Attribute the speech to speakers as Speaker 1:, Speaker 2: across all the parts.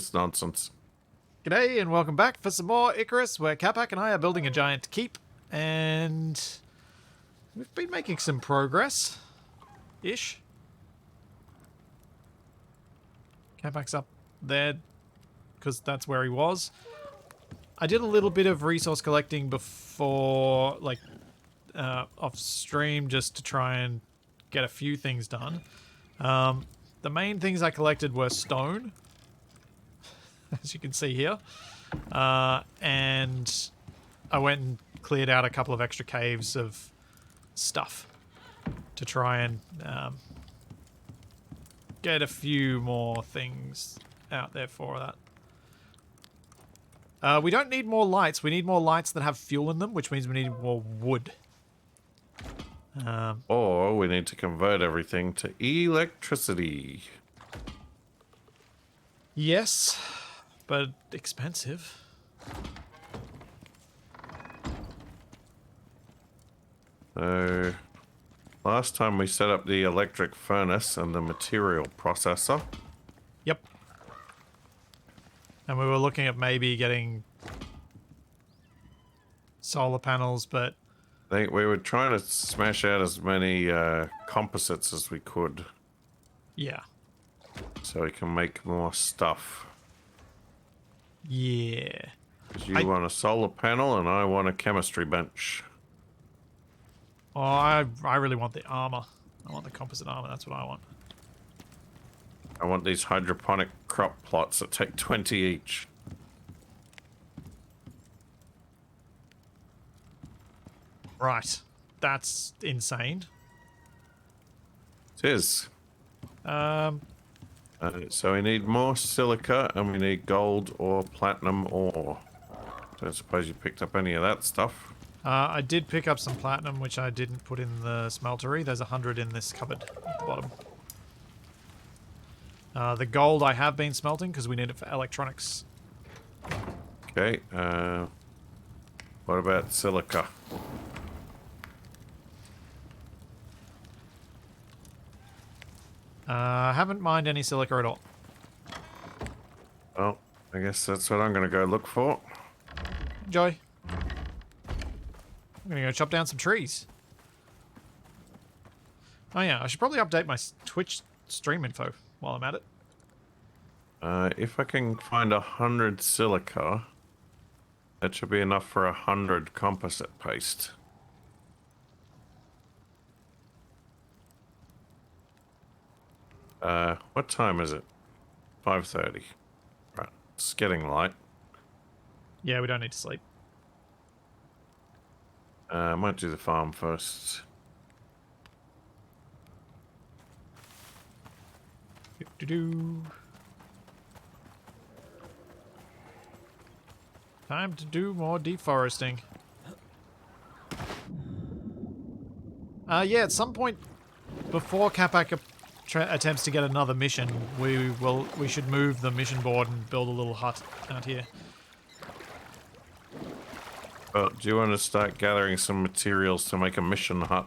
Speaker 1: this nonsense?
Speaker 2: G'day and welcome back for some more Icarus, where Capac and I are building a giant keep, and we've been making some progress-ish. Capac's up there, because that's where he was. I did a little bit of resource collecting before, like, off stream, just to try and get a few things done. The main things I collected were stone, as you can see here. And I went and cleared out a couple of extra caves of stuff to try and get a few more things out there for that. We don't need more lights. We need more lights that have fuel in them, which means we need more wood.
Speaker 1: Or we need to convert everything to electricity.
Speaker 2: Yes, but expensive.
Speaker 1: So, last time we set up the electric furnace and the material processor.
Speaker 2: Yep. And we were looking at maybe getting solar panels, but
Speaker 1: I think we were trying to smash out as many composites as we could.
Speaker 2: yeah.
Speaker 1: So we can make more stuff.
Speaker 2: Yeah.
Speaker 1: Because you want a solar panel and I want a chemistry bench.
Speaker 2: Oh, I really want the armor. I want the composite armor. That's what I want.
Speaker 1: I want these hydroponic crop plots that take 20 each.
Speaker 2: Right. That's insane.
Speaker 1: It is. So we need more silica and we need gold or platinum ore. Don't suppose you picked up any of that stuff.
Speaker 2: I did pick up some platinum, which I didn't put in the smeltery. There's 100 in this cupboard at the bottom. The gold I have been smelting because we need it for electronics.
Speaker 1: Okay. What about silica?
Speaker 2: I haven't mined any silica at all.
Speaker 1: Well, I guess that's what I'm going to go look for.
Speaker 2: Enjoy. I'm going to go chop down some trees. Oh yeah, I should probably update my Twitch stream info while I'm at it.
Speaker 1: If I can find 100 silica, that should be enough for 100 composite paste. What time is it? 5:30. Right, it's getting light.
Speaker 2: Yeah, we don't need to sleep.
Speaker 1: I might do the farm first.
Speaker 2: Do-do-do. Time to do more deforesting. Yeah, at some point before Capac attempts to get another mission, we should move the mission board and build a little hut out here.
Speaker 1: Well, do you want to start gathering some materials to make a mission hut?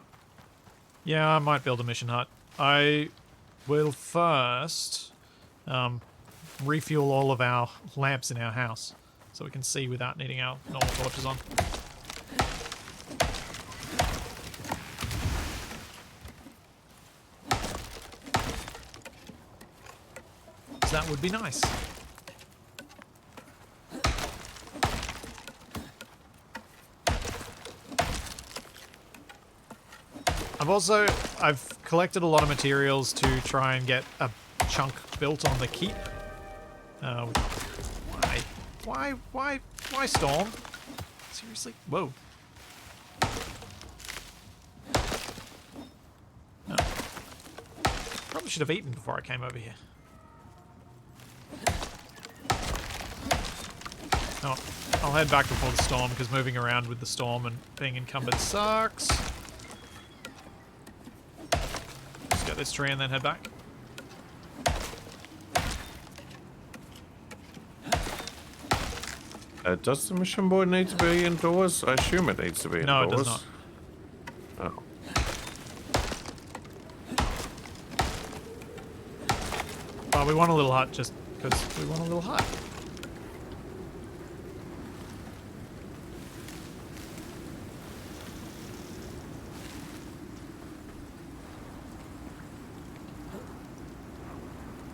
Speaker 2: Yeah, I might build a mission hut. I will first refuel all of our lamps in our house so we can see without needing our normal torches on. So that would be nice. I've collected a lot of materials to try and get a chunk built on the keep. Why storm? Seriously? Whoa. No. Probably should have eaten before I came over here. Oh, I'll head back before the storm, because moving around with the storm and being encumbered sucks. Just get this tree and then head back.
Speaker 1: Does the mission board need to be indoors? I assume it needs to be indoors.
Speaker 2: No, it does not.
Speaker 1: Oh.
Speaker 2: Oh, we want a little hut just because we want a little hut.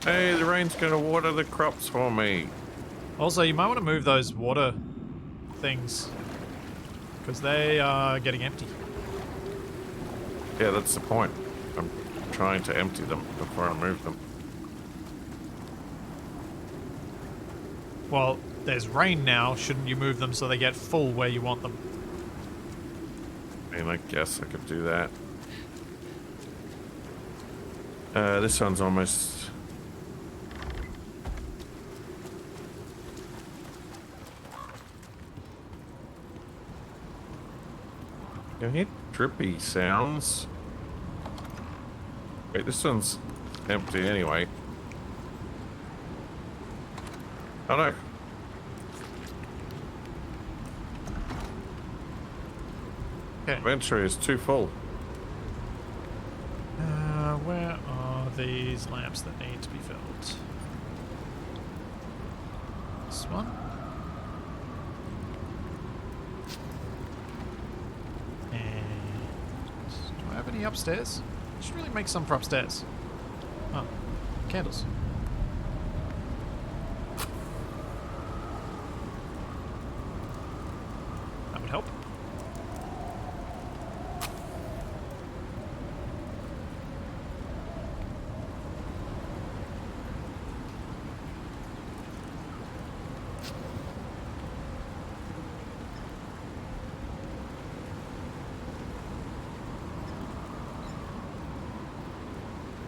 Speaker 1: Hey, the rain's gonna water the crops for me.
Speaker 2: Also, you might want to move those water things because they are getting empty.
Speaker 1: Yeah, that's the point. I'm trying to empty them before I move them.
Speaker 2: Well, there's rain now. Shouldn't you move them so they get full where you want them?
Speaker 1: I mean, I guess I could do that. This one's almost... You hear drippy sounds? Wait, this one's empty anyway. Oh no.
Speaker 2: Okay.
Speaker 1: Inventory is too full.
Speaker 2: Where are these lamps that need to be filled? This one? And do I have any upstairs? I should really make some for upstairs. Oh, candles. That would help.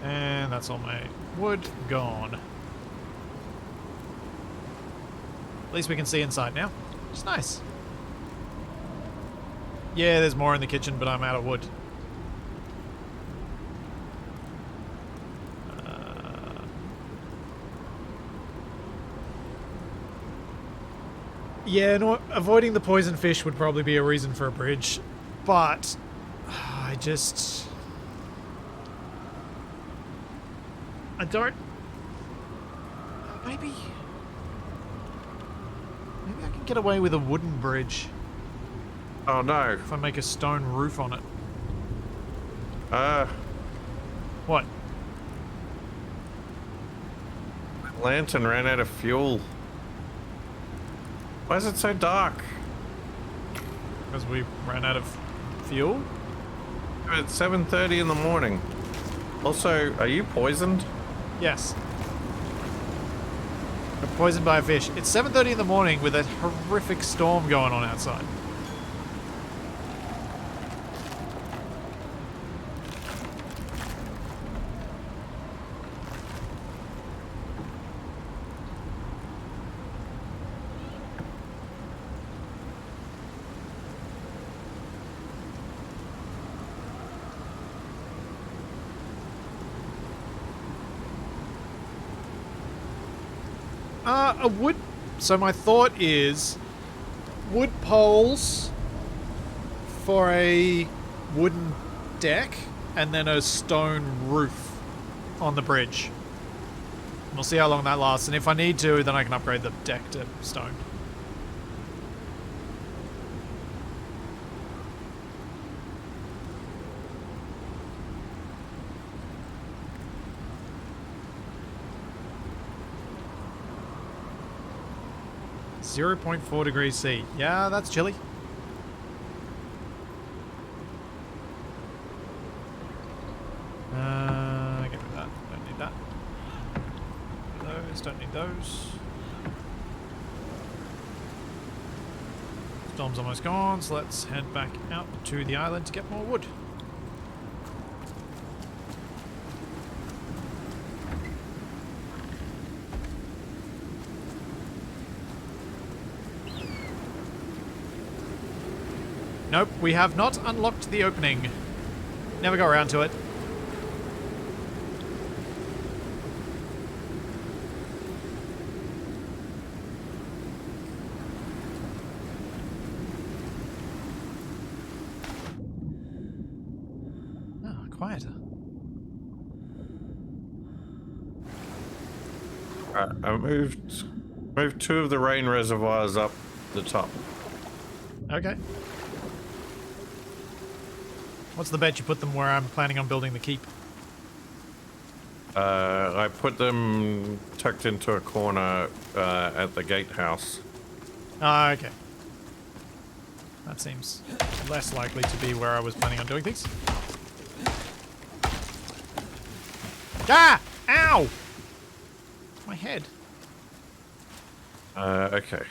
Speaker 2: And that's all my wood gone. At least we can see inside now. It's nice. Yeah, there's more in the kitchen, but I'm out of wood. Yeah, no, avoiding the poison fish would probably be a reason for a bridge, but I don't... Maybe I can get away with a wooden bridge
Speaker 1: Oh no.
Speaker 2: if I make a stone roof on it. What?
Speaker 1: Lantern ran out of fuel. Why is it so dark?
Speaker 2: Because we ran out of fuel?
Speaker 1: It's 7:30 in the morning. Also, are you poisoned?
Speaker 2: Yes. We're poisoned by a fish. It's 7:30 in the morning with a horrific storm going on outside. A wood... So my thought is wood poles for a wooden deck and then a stone roof on the bridge. We'll see how long that lasts, and if I need to, then I can upgrade the deck to stone. .4 degrees C. Yeah, that's chilly. Give me that. Don't need that. Those, don't need those. Storm's almost gone, so let's head back out to the island to get more wood. Nope, we have not unlocked the opening. Never go around to it. Quieter.
Speaker 1: I moved two of the rain reservoirs up the top.
Speaker 2: Okay. What's the bet you put them where I'm planning on building the keep?
Speaker 1: I put them tucked into a corner at the gatehouse.
Speaker 2: Ah, okay. That seems less likely to be where I was planning on doing things. Ah! Ow! My head.
Speaker 1: Okay.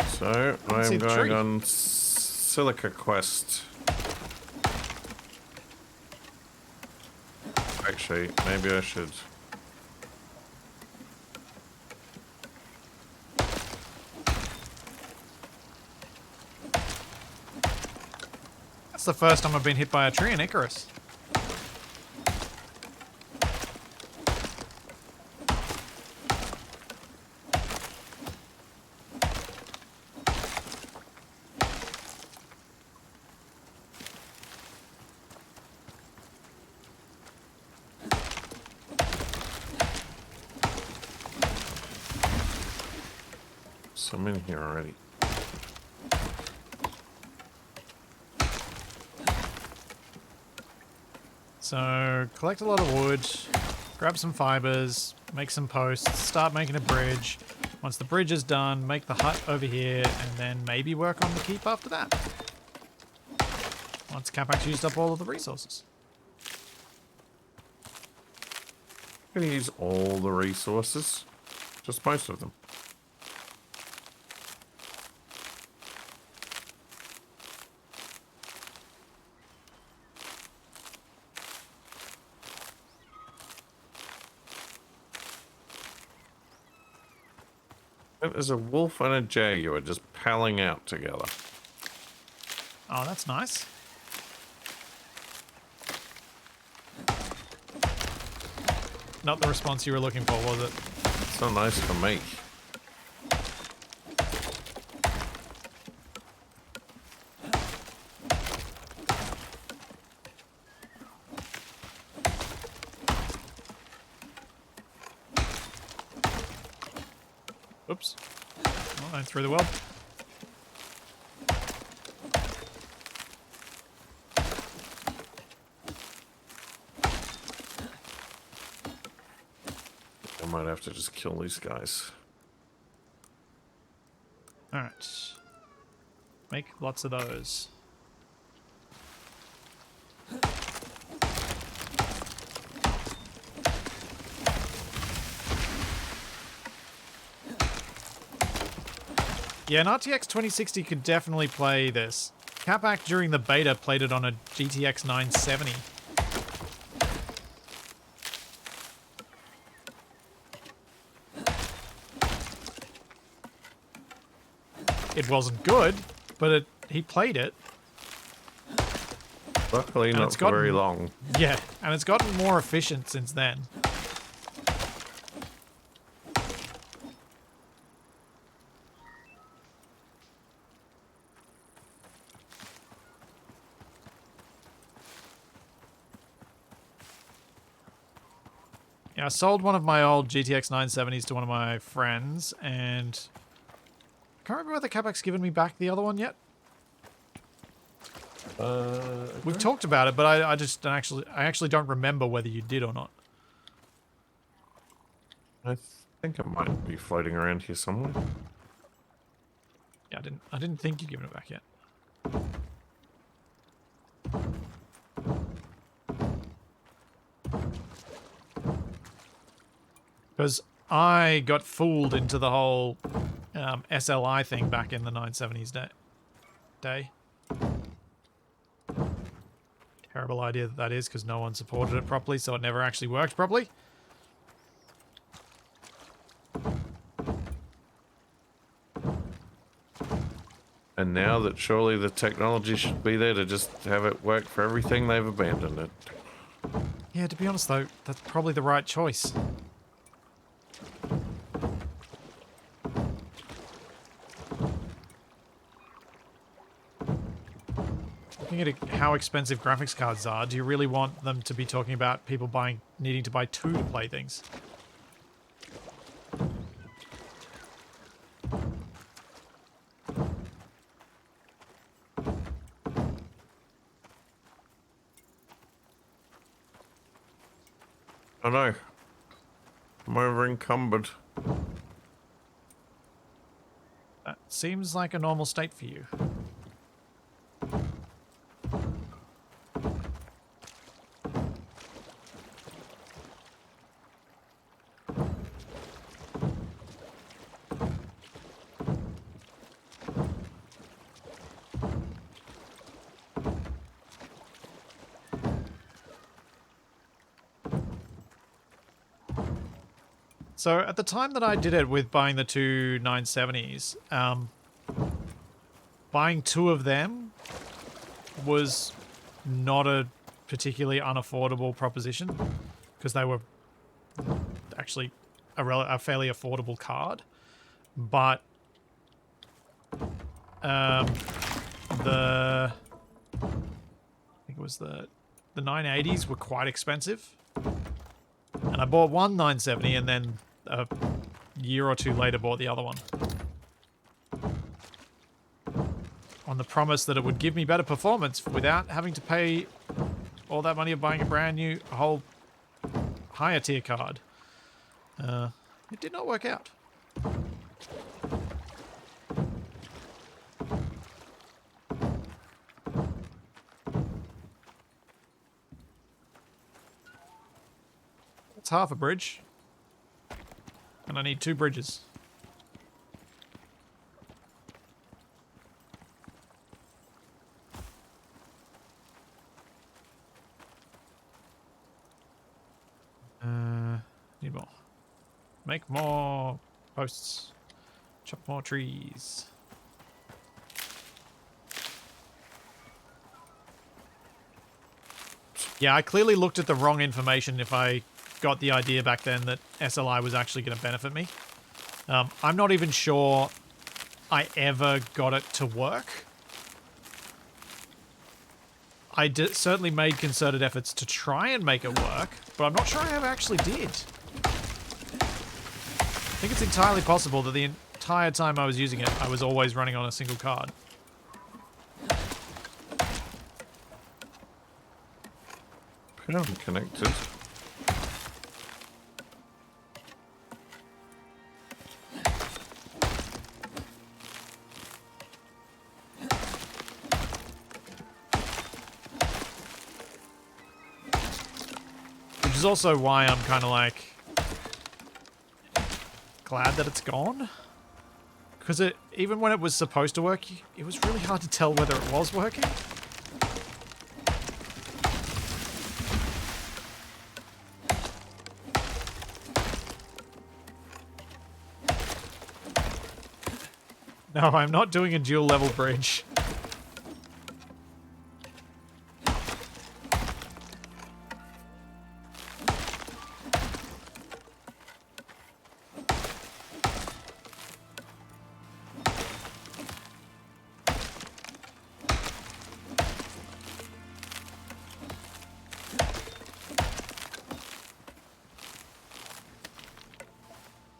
Speaker 1: So I'm
Speaker 2: see the tree.
Speaker 1: going on silica quest. Actually, maybe I should.
Speaker 2: That's the first time I've been hit by a tree in Icarus.
Speaker 1: I'm in here already.
Speaker 2: So, collect a lot of wood, grab some fibers, make some posts, start making a bridge. Once the bridge is done, make the hut over here, and then maybe work on the keep after that. Once Capac's used up all of the resources.
Speaker 1: I'm gonna use all the resources. Just most of them. There's a wolf and a jaguar just palling out together.
Speaker 2: Oh, that's nice. Not the response you were looking for, was it?
Speaker 1: It's not nice for me.
Speaker 2: Oops. Oh, I threw the weld.
Speaker 1: I might have to just kill these guys.
Speaker 2: Alright. Make lots of those. Yeah, an RTX 2060 could definitely play this. Capac during the beta played it on a GTX 970. It wasn't good, but he played it.
Speaker 1: Luckily,
Speaker 2: And
Speaker 1: not
Speaker 2: it's
Speaker 1: for
Speaker 2: gotten-
Speaker 1: very long.
Speaker 2: Yeah, and it's gotten more efficient since then. Yeah, I sold one of my old GTX 970s to one of my friends, and I can't remember whether Capac's given me back the other one yet. We've talked about it, but I just don't I actually don't remember whether you did or not.
Speaker 1: I think it might be floating around here somewhere.
Speaker 2: Yeah, I didn't think you'd given it back yet. Because I got fooled into the whole SLI thing back in the 970s day. Terrible idea that is, because no one supported it properly, so it never actually worked properly.
Speaker 1: And now that surely the technology should be there to just have it work for everything, they've abandoned it.
Speaker 2: Yeah, to be honest though, that's probably the right choice. Looking at how expensive graphics cards are, do you really want them to be talking about people needing to buy two to play things?
Speaker 1: I know. I'm over encumbered.
Speaker 2: That seems like a normal state for you. So at the time that I did it with buying the two 970s, buying two of them was not a particularly unaffordable proposition because they were actually a fairly affordable card. But I think it was the 980s were quite expensive. And I bought one 970 and then a year or two later bought the other one. On the promise that it would give me better performance without having to pay all that money of buying a whole higher tier card. It did not work out. It's half a bridge. And I need 2 bridges. Need more. Make more posts. Chop more trees. Yeah, I clearly looked at the wrong information if I got the idea back then that SLI was actually going to benefit me. I'm not even sure I ever got it to work. I certainly made concerted efforts to try and make it work, but I'm not sure I ever actually did. I think it's entirely possible that the entire time I was using it, I was always running on a single card.
Speaker 1: I'm connected.
Speaker 2: Which is also why I'm kind of like glad that it's gone. Because even when it was supposed to work, it was really hard to tell whether it was working. No, I'm not doing a dual level bridge.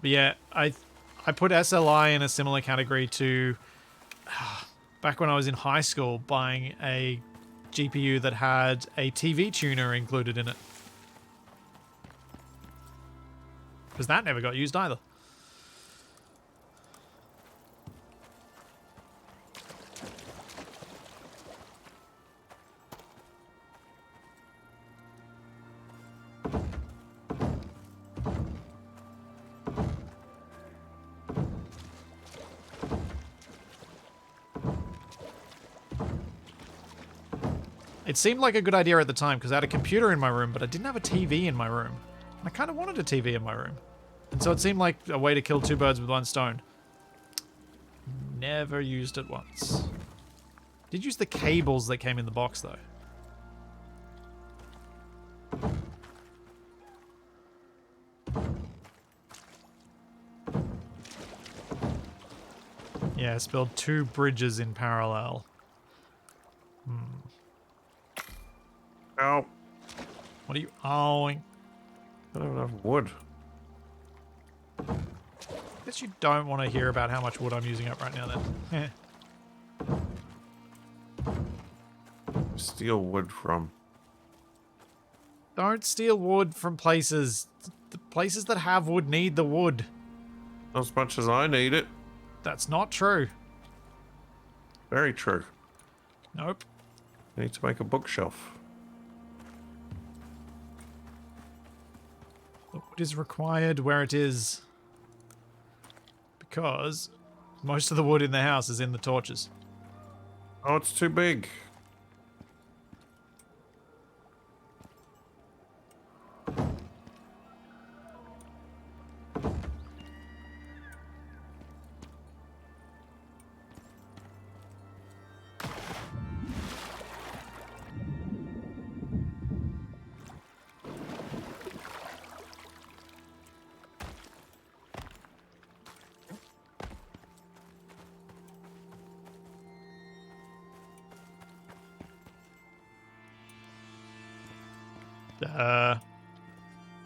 Speaker 2: But yeah, I put SLI in a similar category to back when I was in high school buying a GPU that had a TV tuner included in it. Because that never got used either. It seemed like a good idea at the time because I had a computer in my room, but I didn't have a TV in my room. And I kind of wanted a TV in my room. And so it seemed like a way to kill 2 birds with 1 stone. Never used it once. Did use the cables that came in the box, though. Yeah, spilled 2 bridges in parallel.
Speaker 1: Ow.
Speaker 2: What are you owing?
Speaker 1: I don't have wood.
Speaker 2: Guess you don't want to hear about how much wood I'm using up right now then.
Speaker 1: Steal wood from.
Speaker 2: Don't steal wood from places. The places that have wood need the wood.
Speaker 1: Not as much as I need it.
Speaker 2: That's not true.
Speaker 1: Very true.
Speaker 2: Nope.
Speaker 1: I need to make a bookshelf.
Speaker 2: The wood is required where it is. Because most of the wood in the house is in the torches.
Speaker 1: Oh, it's too big.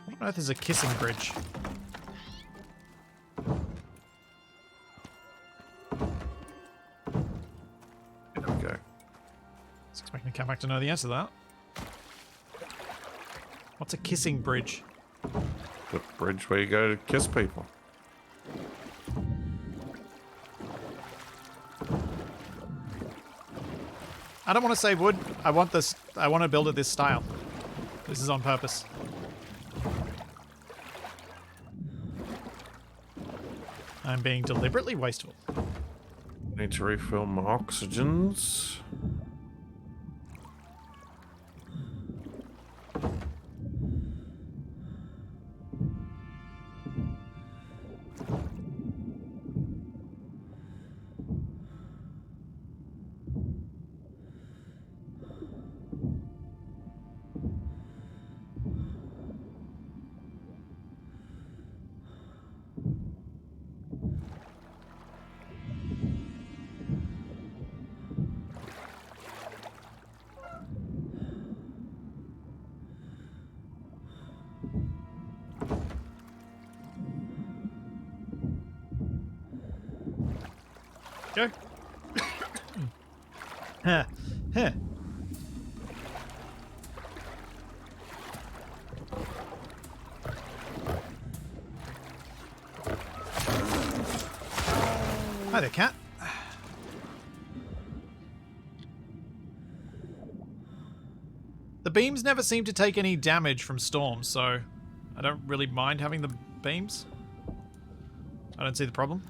Speaker 2: What on earth is a kissing bridge?
Speaker 1: There we go.
Speaker 2: I was expecting Capac to know the answer to that. What's a kissing bridge?
Speaker 1: The bridge where you go to kiss people.
Speaker 2: I don't want to save wood. I want this. I want to build it this style. This is on purpose. I'm being deliberately wasteful.
Speaker 1: Need to refill my oxygens.
Speaker 2: Go. Huh. Huh. Hi there, cat. The beams never seem to take any damage from storms, so I don't really mind having the beams. I don't see the problem.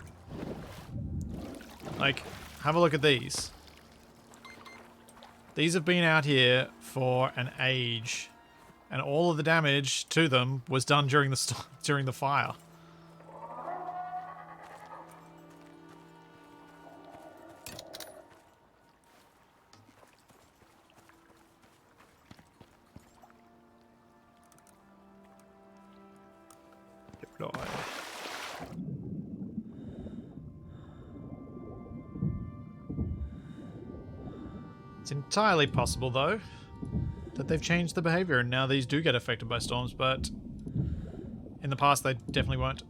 Speaker 2: Like, have a look at these. These have been out here for an age, and all of the damage to them was done during the fire. Deploy. It's entirely possible, though, that they've changed the behavior and now these do get affected by storms, but in the past they definitely weren't.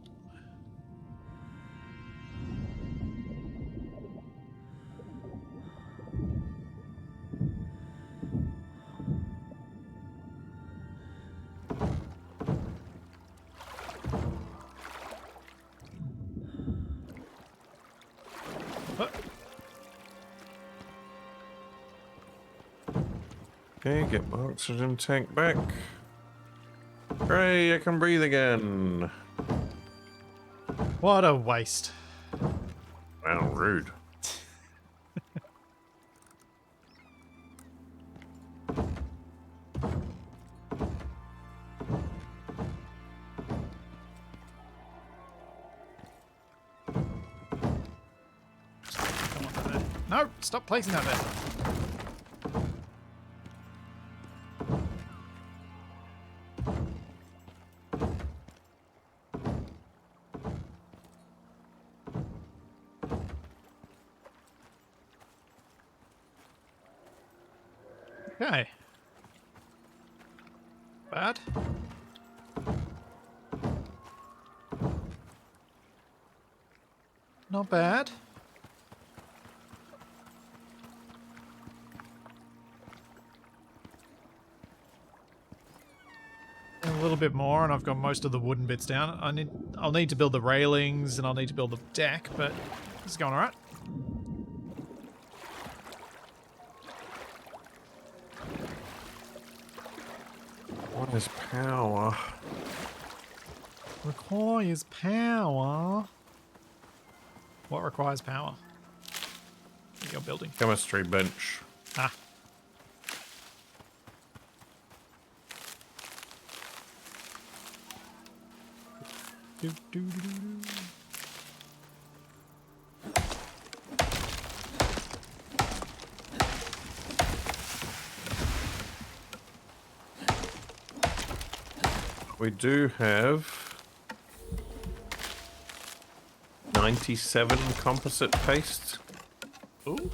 Speaker 1: Okay, get my oxygen tank back. Hooray, I can breathe again.
Speaker 2: What a waste.
Speaker 1: Wow, rude.
Speaker 2: Come on, there. No, stop placing that there. Okay. Bad. Not bad. bit more, and I've got most of the wooden bits down. I'll need to build the railings, and I'll need to build the deck, but this is going alright.
Speaker 1: What is power?
Speaker 2: Requires power. What requires power? You're building.
Speaker 1: Chemistry bench.
Speaker 2: Ah. Do, do, do, do, do.
Speaker 1: We do have 97 composite paste.
Speaker 2: Ooh.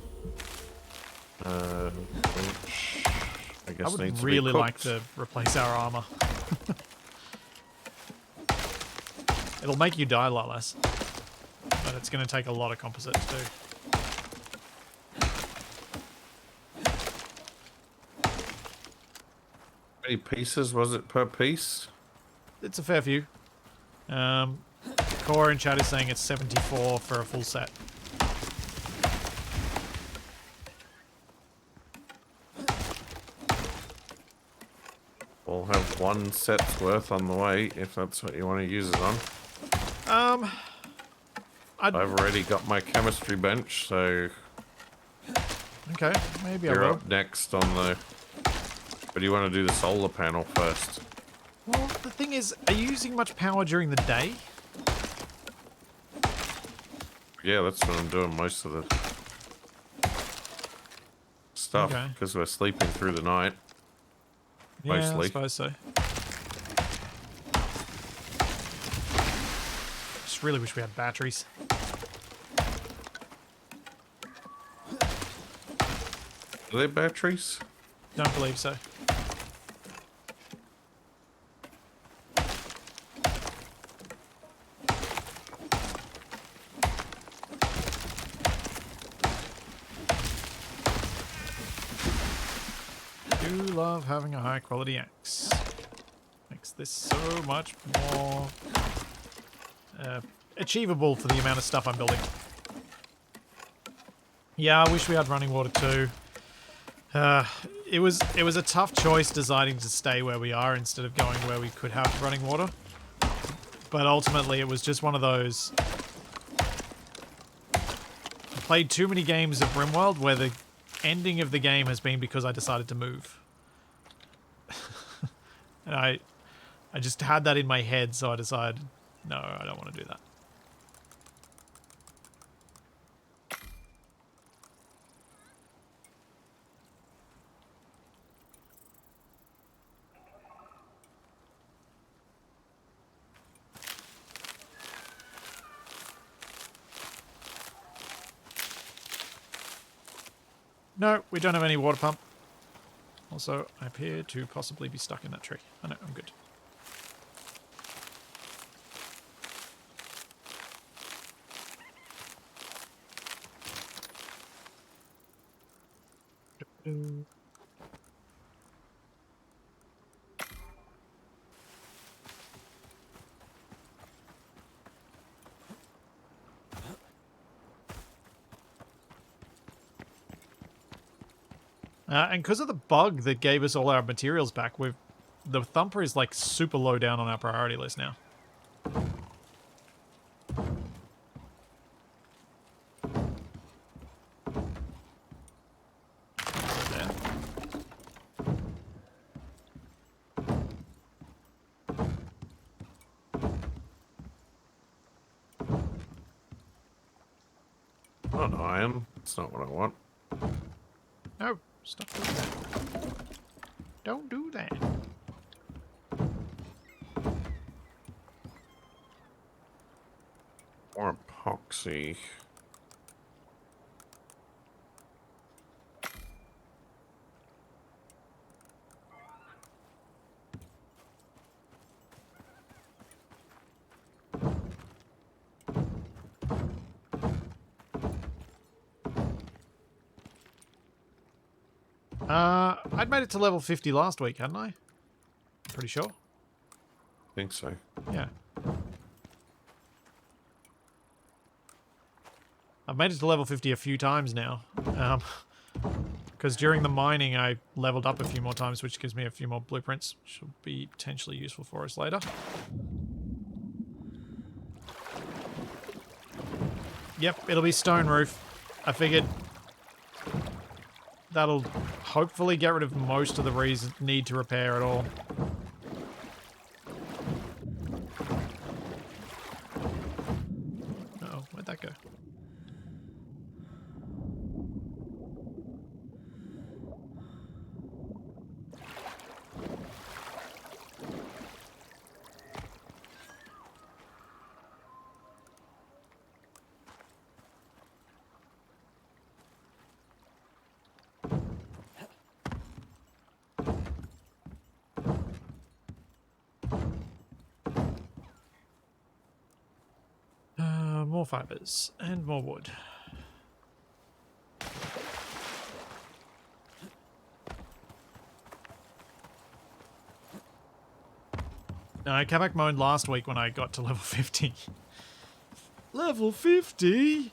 Speaker 1: Which I guess
Speaker 2: I
Speaker 1: needs
Speaker 2: would really
Speaker 1: to be
Speaker 2: like
Speaker 1: cooked.
Speaker 2: to replace our armor. It'll make you die a lot less. But it's going to take a lot of composite to do.
Speaker 1: How many pieces was it per piece?
Speaker 2: It's a fair few. Core in chat is saying it's 74 for a full set.
Speaker 1: We'll have one set's worth on the way, if that's what you want to use it on. I've already got my chemistry bench, so
Speaker 2: Okay, maybe I
Speaker 1: you're
Speaker 2: will.
Speaker 1: up next on the... But you want to do the solar panel first.
Speaker 2: Well, the thing is, are you using much power during the day?
Speaker 1: Yeah, that's when I'm doing most of the stuff,
Speaker 2: Okay.
Speaker 1: because we're sleeping through the night.
Speaker 2: Yeah, I
Speaker 1: Mostly.
Speaker 2: suppose so. Just really wish we had batteries.
Speaker 1: Are there batteries?
Speaker 2: Don't believe so. Do love having a high quality axe. Makes this so much more achievable for the amount of stuff I'm building. Yeah, I wish we had running water too. It was a tough choice deciding to stay where we are instead of going where we could have running water. But ultimately, it was just one of those. I played too many games of RimWorld where the ending of the game has been because I decided to move. And I just had that in my head, so I decided, no, I don't want to do that. No, we don't have any water pump. Also, I appear to possibly be stuck in that tree. Oh no, I'm good. And because of the bug that gave us all our materials back, the Thumper is like super low down on our priority list now. There.
Speaker 1: Not iron. That's not what I want.
Speaker 2: No, stop doing that. Don't do that.
Speaker 1: Or epoxy.
Speaker 2: I'd made it to level 50 last week, hadn't I? Pretty sure.
Speaker 1: think so.
Speaker 2: Yeah. I've made it to level 50 a few times now. Because during the mining I leveled up a few more times, which gives me a few more blueprints, which will be potentially useful for us later. Yep, it'll be stone roof. I figured that'll hopefully get rid of most of the need to repair at all. Uh-oh, where'd that go? More fibers and more wood. No, Capac moaned last week when I got to level 50. Level 50?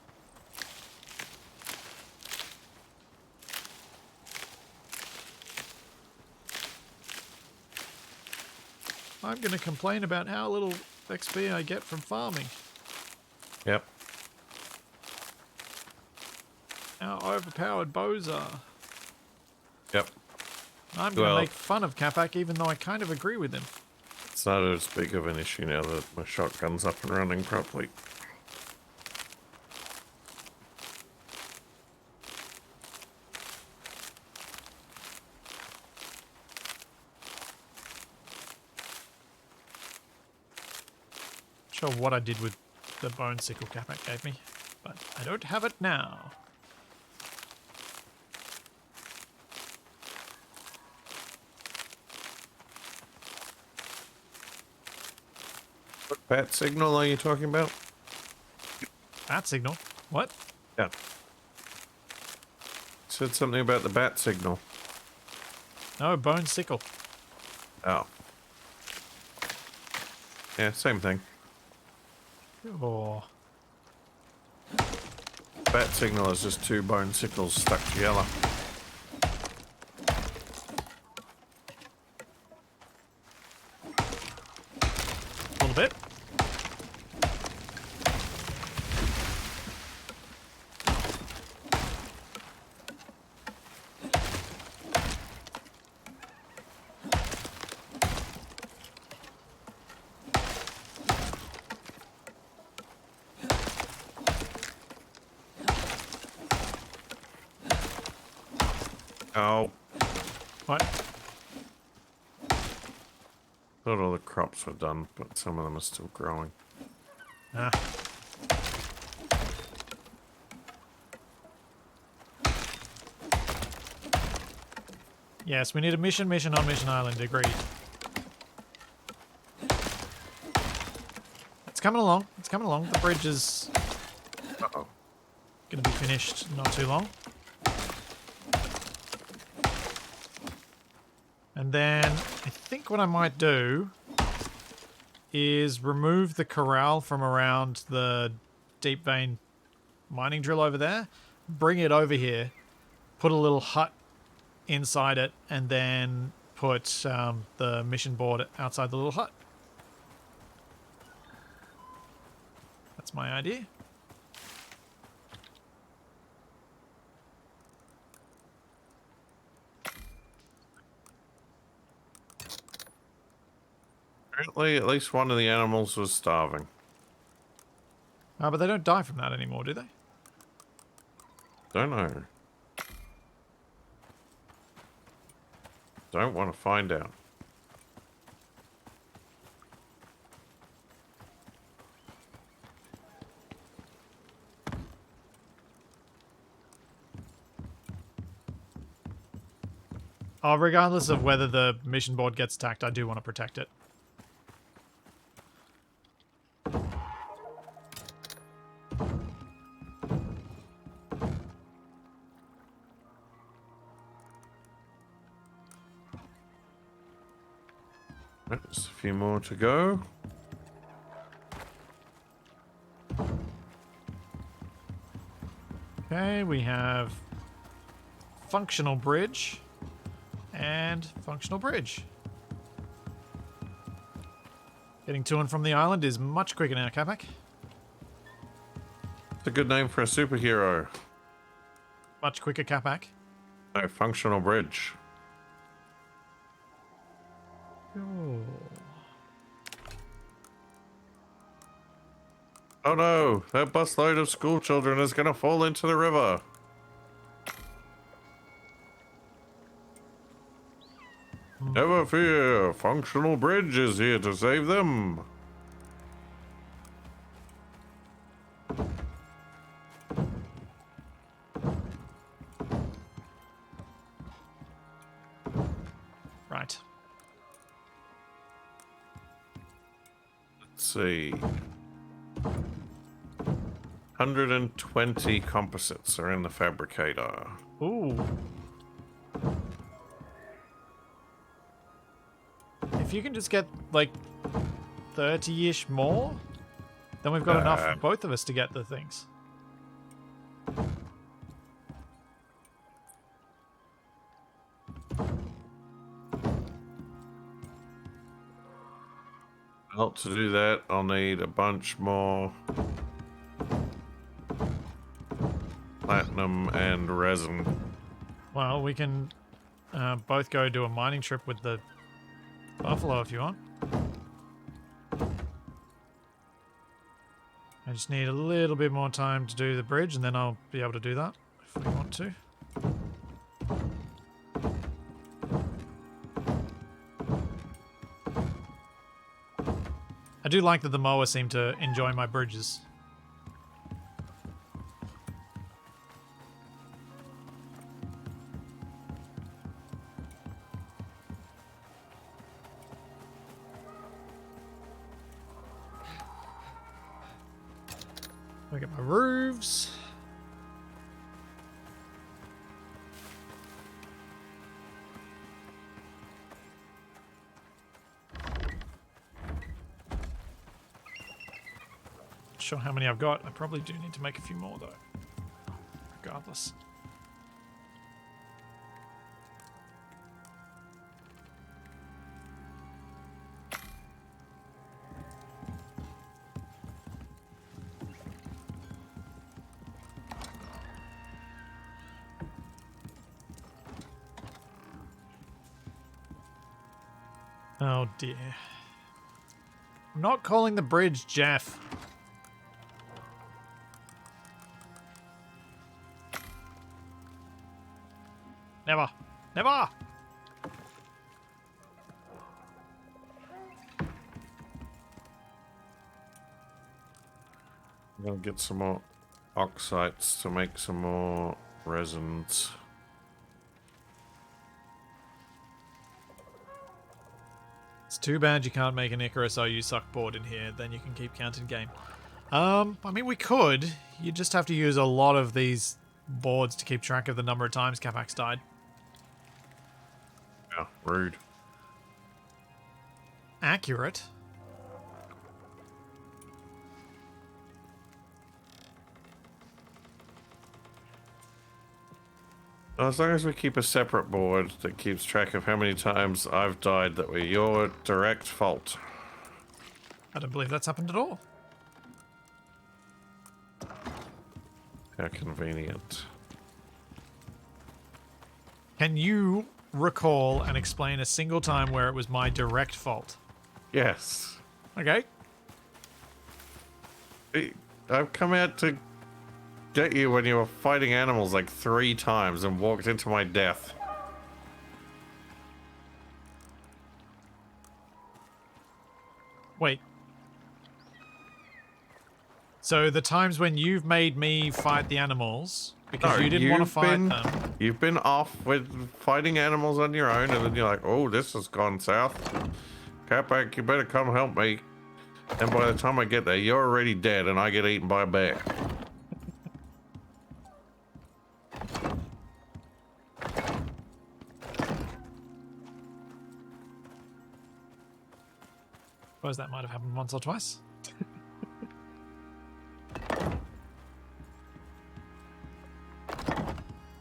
Speaker 2: I'm going to complain about how little XP I get from farming.
Speaker 1: Yep.
Speaker 2: How overpowered bows are.
Speaker 1: Yep.
Speaker 2: I'm going to make fun of Capac even though I kind of agree with him.
Speaker 1: It's not as big of an issue now that my shotgun's up and running properly.
Speaker 2: Not sure what I did with the bone sickle Capac gave me, but I don't have it now.
Speaker 1: What bat signal are you talking about?
Speaker 2: Bat signal? What?
Speaker 1: Yeah. Said something about the bat signal.
Speaker 2: No, bone sickle.
Speaker 1: Oh. Yeah, same thing.
Speaker 2: Oh.
Speaker 1: Bat signal is just two bone sickles stuck together.
Speaker 2: A little bit.
Speaker 1: Oh.
Speaker 2: What?
Speaker 1: Thought all the crops were done, but some of them are still growing.
Speaker 2: Ah. Yes, we need a mission on Mission Island, agreed. It's coming along. It's coming along. The bridge is
Speaker 1: Uh-oh.
Speaker 2: going to be finished not too long. And then I think what I might do is remove the corral from around the deep vein mining drill over there, bring it over here, put a little hut inside it, and then put the mission board outside the little hut. That's my idea.
Speaker 1: Apparently, at least one of the animals was starving.
Speaker 2: But they don't die from that anymore, do they?
Speaker 1: Don't know. Don't want to find out.
Speaker 2: Oh, regardless of whether the mission board gets attacked, I do want to protect it.
Speaker 1: There's a few more to go.
Speaker 2: Okay, we have functional bridge and functional bridge. Getting to and from the island is much quicker now, Capac.
Speaker 1: It's a good name for a superhero.
Speaker 2: Much quicker, Capac.
Speaker 1: No, functional bridge. Oh no, that busload of school children is gonna fall into the river. Never fear, functional bridge is here to save them.
Speaker 2: Right.
Speaker 1: Let's see. 120 composites are in the fabricator.
Speaker 2: Ooh. If you can just get, like, 30-ish more, then we've got enough for both of us to get the things.
Speaker 1: Well, to do that, I'll need a bunch more platinum and resin.
Speaker 2: Well, we can both go do a mining trip with the buffalo if you want. I just need a little bit more time to do the bridge, and then I'll be able to do that if we want to. I do like that the mower seem to enjoy my bridges. Look at my roofs. Not sure how many I've got. I probably do need to make a few more though. Regardless. Oh dear. I'm not calling the bridge, Jeff. Never. Never!
Speaker 1: I'll get some more oxides to make some more resins.
Speaker 2: It's too bad you can't make an Icarus OU suck board in here, then you can keep counting game. I mean, we could. You just have to use a lot of these boards to keep track of the number of times Capac's died.
Speaker 1: Yeah, rude.
Speaker 2: Accurate.
Speaker 1: As long as we keep a separate board that keeps track of how many times I've died that were your direct fault.
Speaker 2: I don't believe that's happened at all.
Speaker 1: How convenient.
Speaker 2: Can you recall and explain a single time where it was my direct fault?
Speaker 1: Yes.
Speaker 2: Okay.
Speaker 1: I've come out to get you when you were fighting animals like 3 times and walked into my death.
Speaker 2: Wait. So the times when you've made me fight the animals because
Speaker 1: No,
Speaker 2: you didn't want to fight them.
Speaker 1: You've been off with fighting animals on your own, and then you're like, oh, this has gone south. Capac, you better come help me. And by the time I get there, you're already dead and I get eaten by a bear.
Speaker 2: Suppose that might have happened once or twice.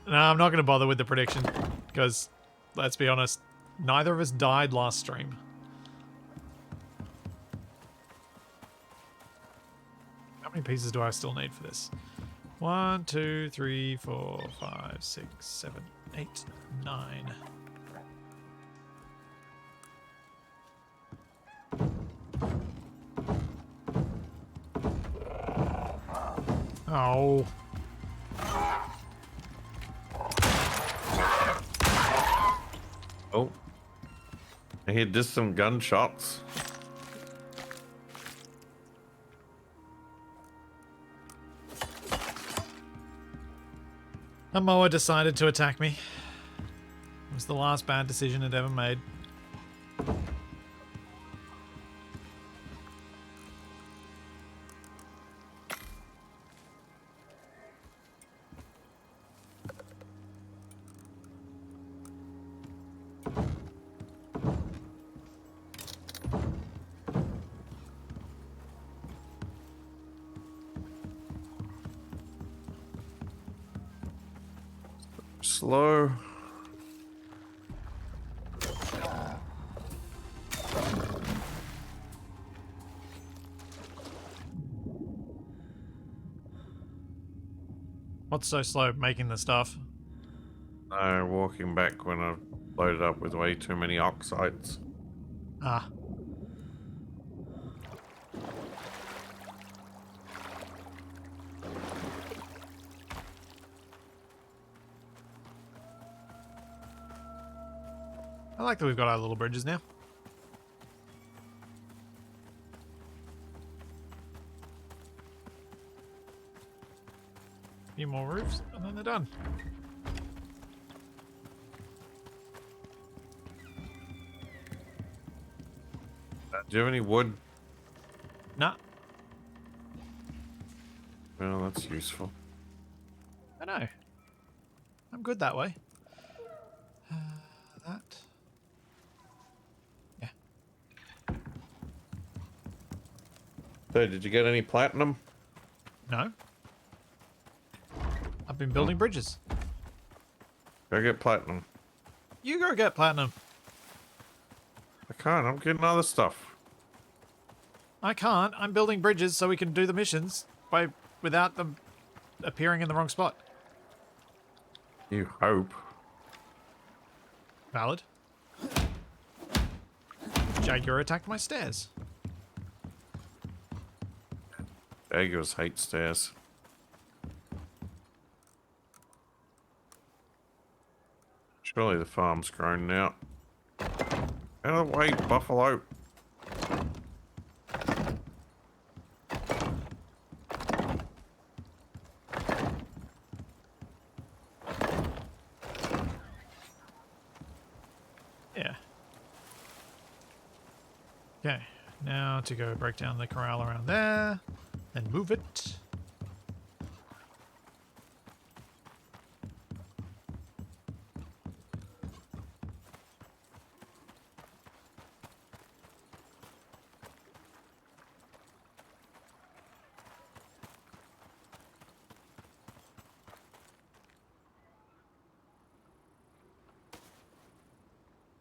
Speaker 2: No, I'm not going to bother with the prediction because, let's be honest, neither of us died last stream. How many pieces do I still need for this? 1, 2, 3, 4, 5, 6, 7, 8, 9. Oh.
Speaker 1: Oh. I hear just some gunshots.
Speaker 2: A mower decided to attack me. It was the last bad decision it ever made.
Speaker 1: Slow.
Speaker 2: What's so slow making the stuff?
Speaker 1: No, walking back when I've loaded up with way too many oxides.
Speaker 2: Ah. I like that we've got our little bridges now. A few more roofs, and then they're done.
Speaker 1: Do you have any wood?
Speaker 2: Nah,
Speaker 1: Well, that's useful.
Speaker 2: I know. I'm good that way. That. Yeah.
Speaker 1: So, did you get any platinum?
Speaker 2: No. I've been building bridges.
Speaker 1: Go get platinum.
Speaker 2: You go get platinum.
Speaker 1: I can't. I'm getting other stuff.
Speaker 2: I can't. I'm building bridges so we can do the missions without them appearing in the wrong spot.
Speaker 1: You hope.
Speaker 2: Valid. Jaguar attacked my stairs.
Speaker 1: Jaguars hate stairs. Surely the farm's grown now. Out of the way, buffalo.
Speaker 2: Yeah. Okay, now to go break down the corral around there, then move it.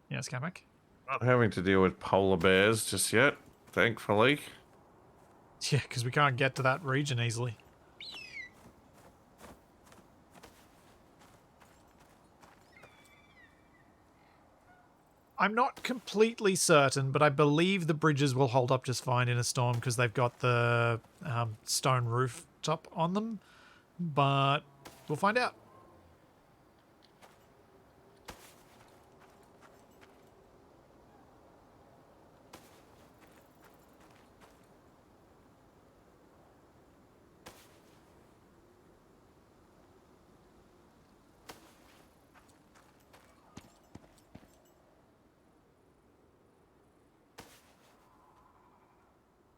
Speaker 2: Yes, Capac?
Speaker 1: Not having to deal with polar bears just yet, thankfully.
Speaker 2: Yeah, because we can't get to that region easily. I'm not completely certain, but I believe the bridges will hold up just fine in a storm because they've got the stone rooftop on them. But we'll find out.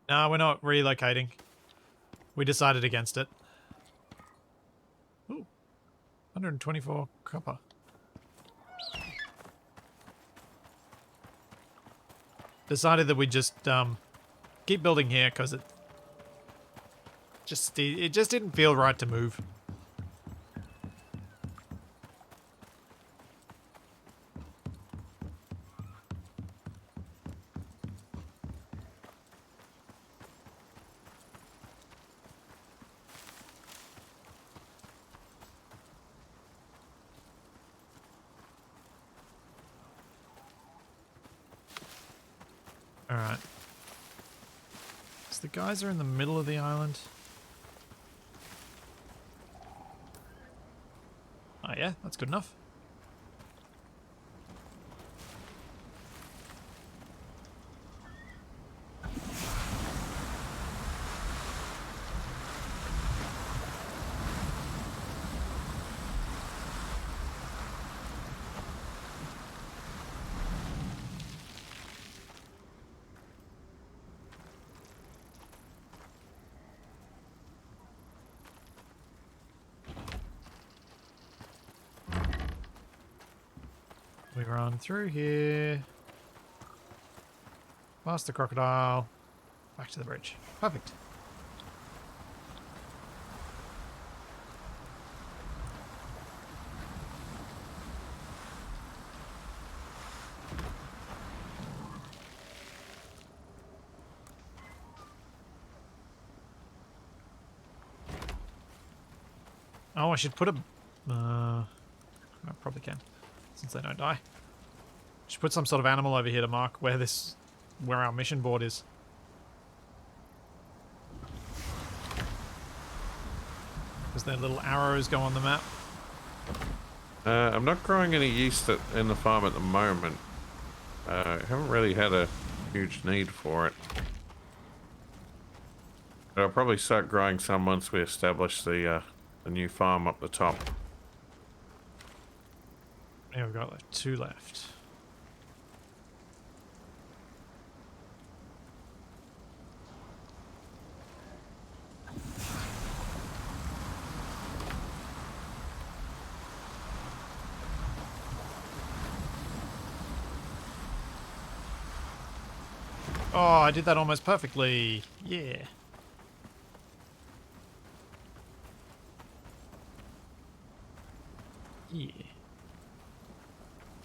Speaker 2: No, we're not relocating. We decided against it. Ooh, 124 copper. Decided that we just keep building here because it just didn't feel right to move. Alright. So the guys are in the middle of the island. Oh yeah, that's good enough. We run through here. Past the crocodile. Back to the bridge. Perfect. Oh, I should put a... I probably can, since they don't die. Should put some sort of animal over here to mark where our mission board is. Because their little arrows go on the map.
Speaker 1: I'm not growing any yeast in the farm at the moment. I haven't really had a huge need for it. But I'll probably start growing some once we establish the new farm up the top.
Speaker 2: Yeah, we've got like 2 left. Oh, I did that almost perfectly. Yeah. Yeah.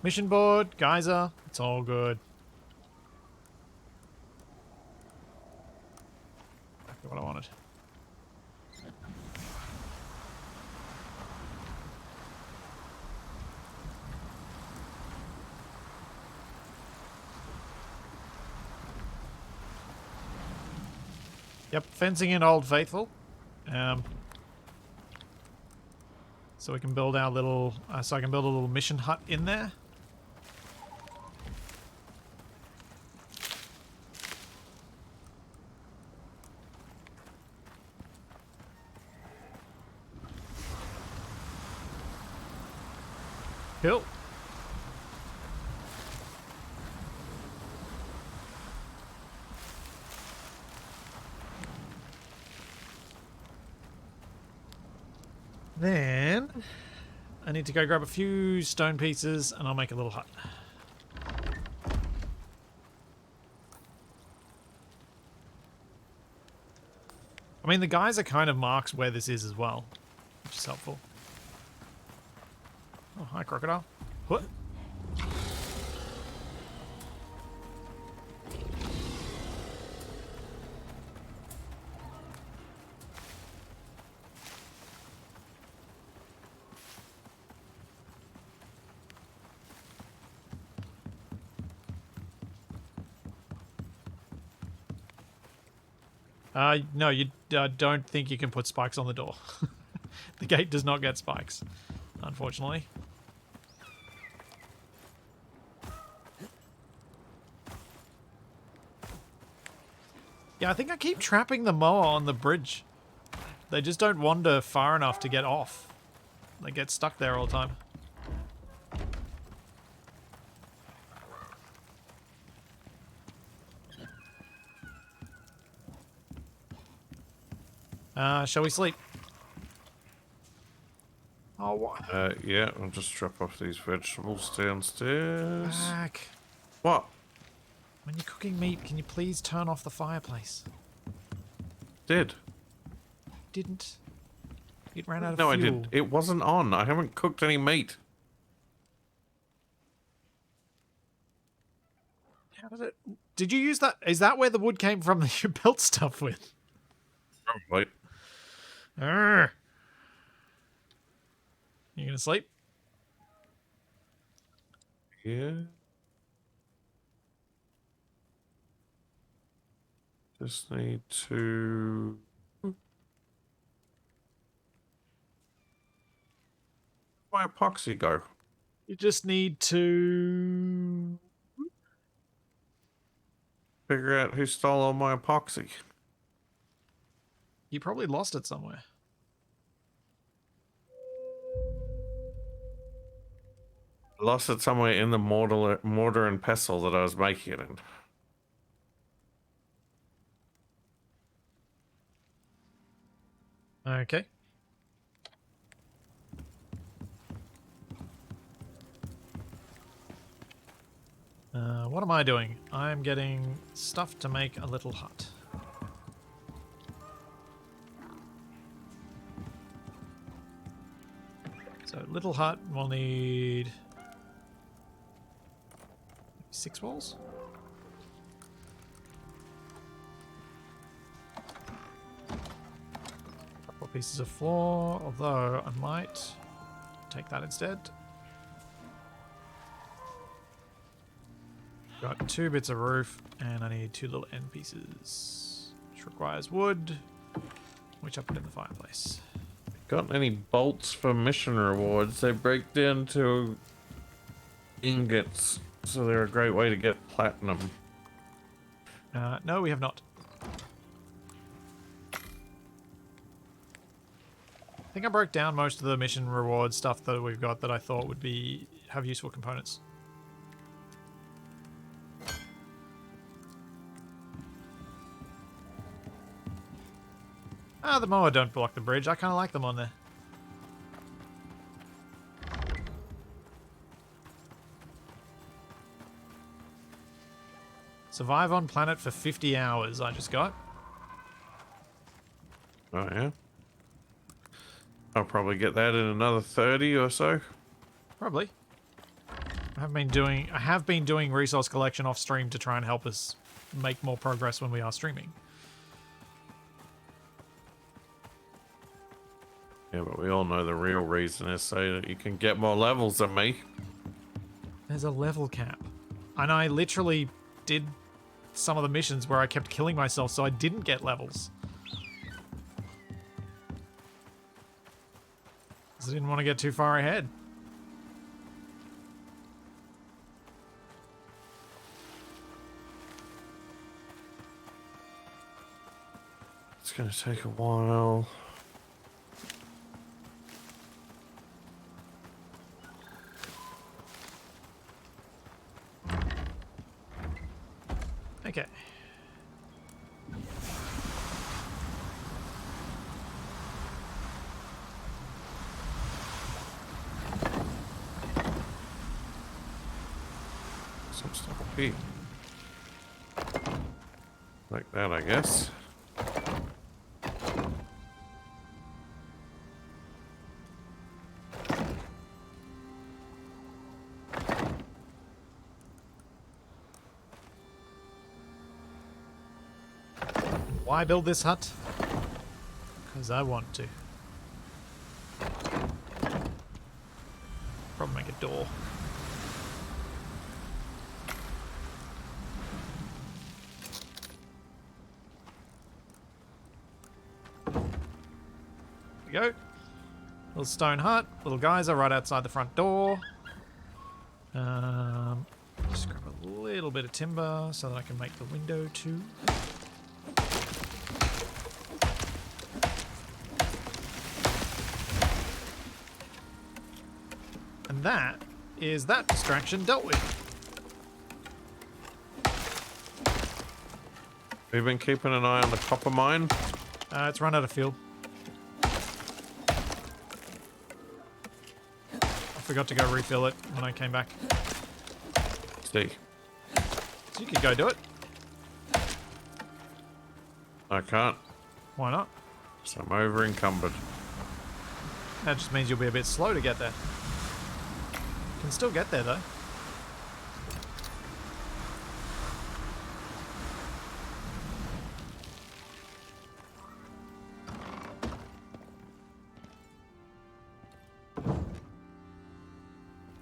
Speaker 2: Mission board, geyser, it's all good. Exactly what I wanted. Yep, fencing in Old Faithful. So we can build our little, so I can build a little mission hut in there. Cool. Then I need to go grab a few stone pieces and I'll make a little hut. I mean, the geyser kind of marks where this is as well, which is helpful. Oh, hi, crocodile. What? No, you don't think you can put spikes on the door. The gate does not get spikes, unfortunately. Yeah, I think I keep trapping the moa on the bridge. They just don't wander far enough to get off. They get stuck there all the time. Shall we sleep? Oh, what?
Speaker 1: Yeah, I'll just drop off these vegetables downstairs.
Speaker 2: Back.
Speaker 1: What?
Speaker 2: When you're cooking meat, can you please turn off the fireplace?
Speaker 1: Did.
Speaker 2: Didn't. It ran out of
Speaker 1: No,
Speaker 2: fuel.
Speaker 1: I did. It wasn't on. I haven't cooked any meat.
Speaker 2: How did it... Did you use that? Is that where the wood came from that you built stuff with?
Speaker 1: Probably.
Speaker 2: Arrgh. You gonna sleep?
Speaker 1: Yeah. Just need to... Where'd my epoxy go?
Speaker 2: You just need to...
Speaker 1: Figure out who stole all my epoxy.
Speaker 2: You probably lost it somewhere.
Speaker 1: Lost it somewhere in the mortar and pestle that I was making it in.
Speaker 2: Okay. What am I doing? I'm getting stuff to make a little hut. So, little hut will need 6 walls. Couple of pieces of floor, although I might take that instead. Got 2 bits of roof, and I need 2 little end pieces, which requires wood, which I put in the fireplace.
Speaker 1: Got any bolts for mission rewards? They break down to ingots, so they're a great way to get platinum.
Speaker 2: No, we have not. I think I broke down most of the mission reward stuff that we've got that I thought would have useful components. Ah, the mower don't block the bridge. I kind of like them on there. Survive on planet for 50 hours, I just got.
Speaker 1: Oh, yeah? I'll probably get that in another 30 or so.
Speaker 2: Probably. I have been doing resource collection off stream to try and help us make more progress when we are streaming.
Speaker 1: Yeah, but we all know the real reason is so that you can get more levels than me.
Speaker 2: There's a level cap. And I literally did some of the missions where I kept killing myself so I didn't get levels. Because I didn't want to get too far ahead.
Speaker 1: It's gonna take a while.
Speaker 2: Okay.
Speaker 1: Some stuff up here. Like that, I guess.
Speaker 2: Why build this hut? Because I want to. Probably make a door. There we go. Little stone hut. Little geyser right outside the front door. Just grab a little bit of timber so that I can make the window too. And that is that distraction dealt with.
Speaker 1: We've been keeping an eye on the copper mine.
Speaker 2: It's run out of fuel. I forgot to go refill it when I came back.
Speaker 1: See.
Speaker 2: You could go do it.
Speaker 1: I can't.
Speaker 2: Why not?
Speaker 1: So I'm over encumbered.
Speaker 2: That just means you'll be a bit slow to get there. Can still get there though.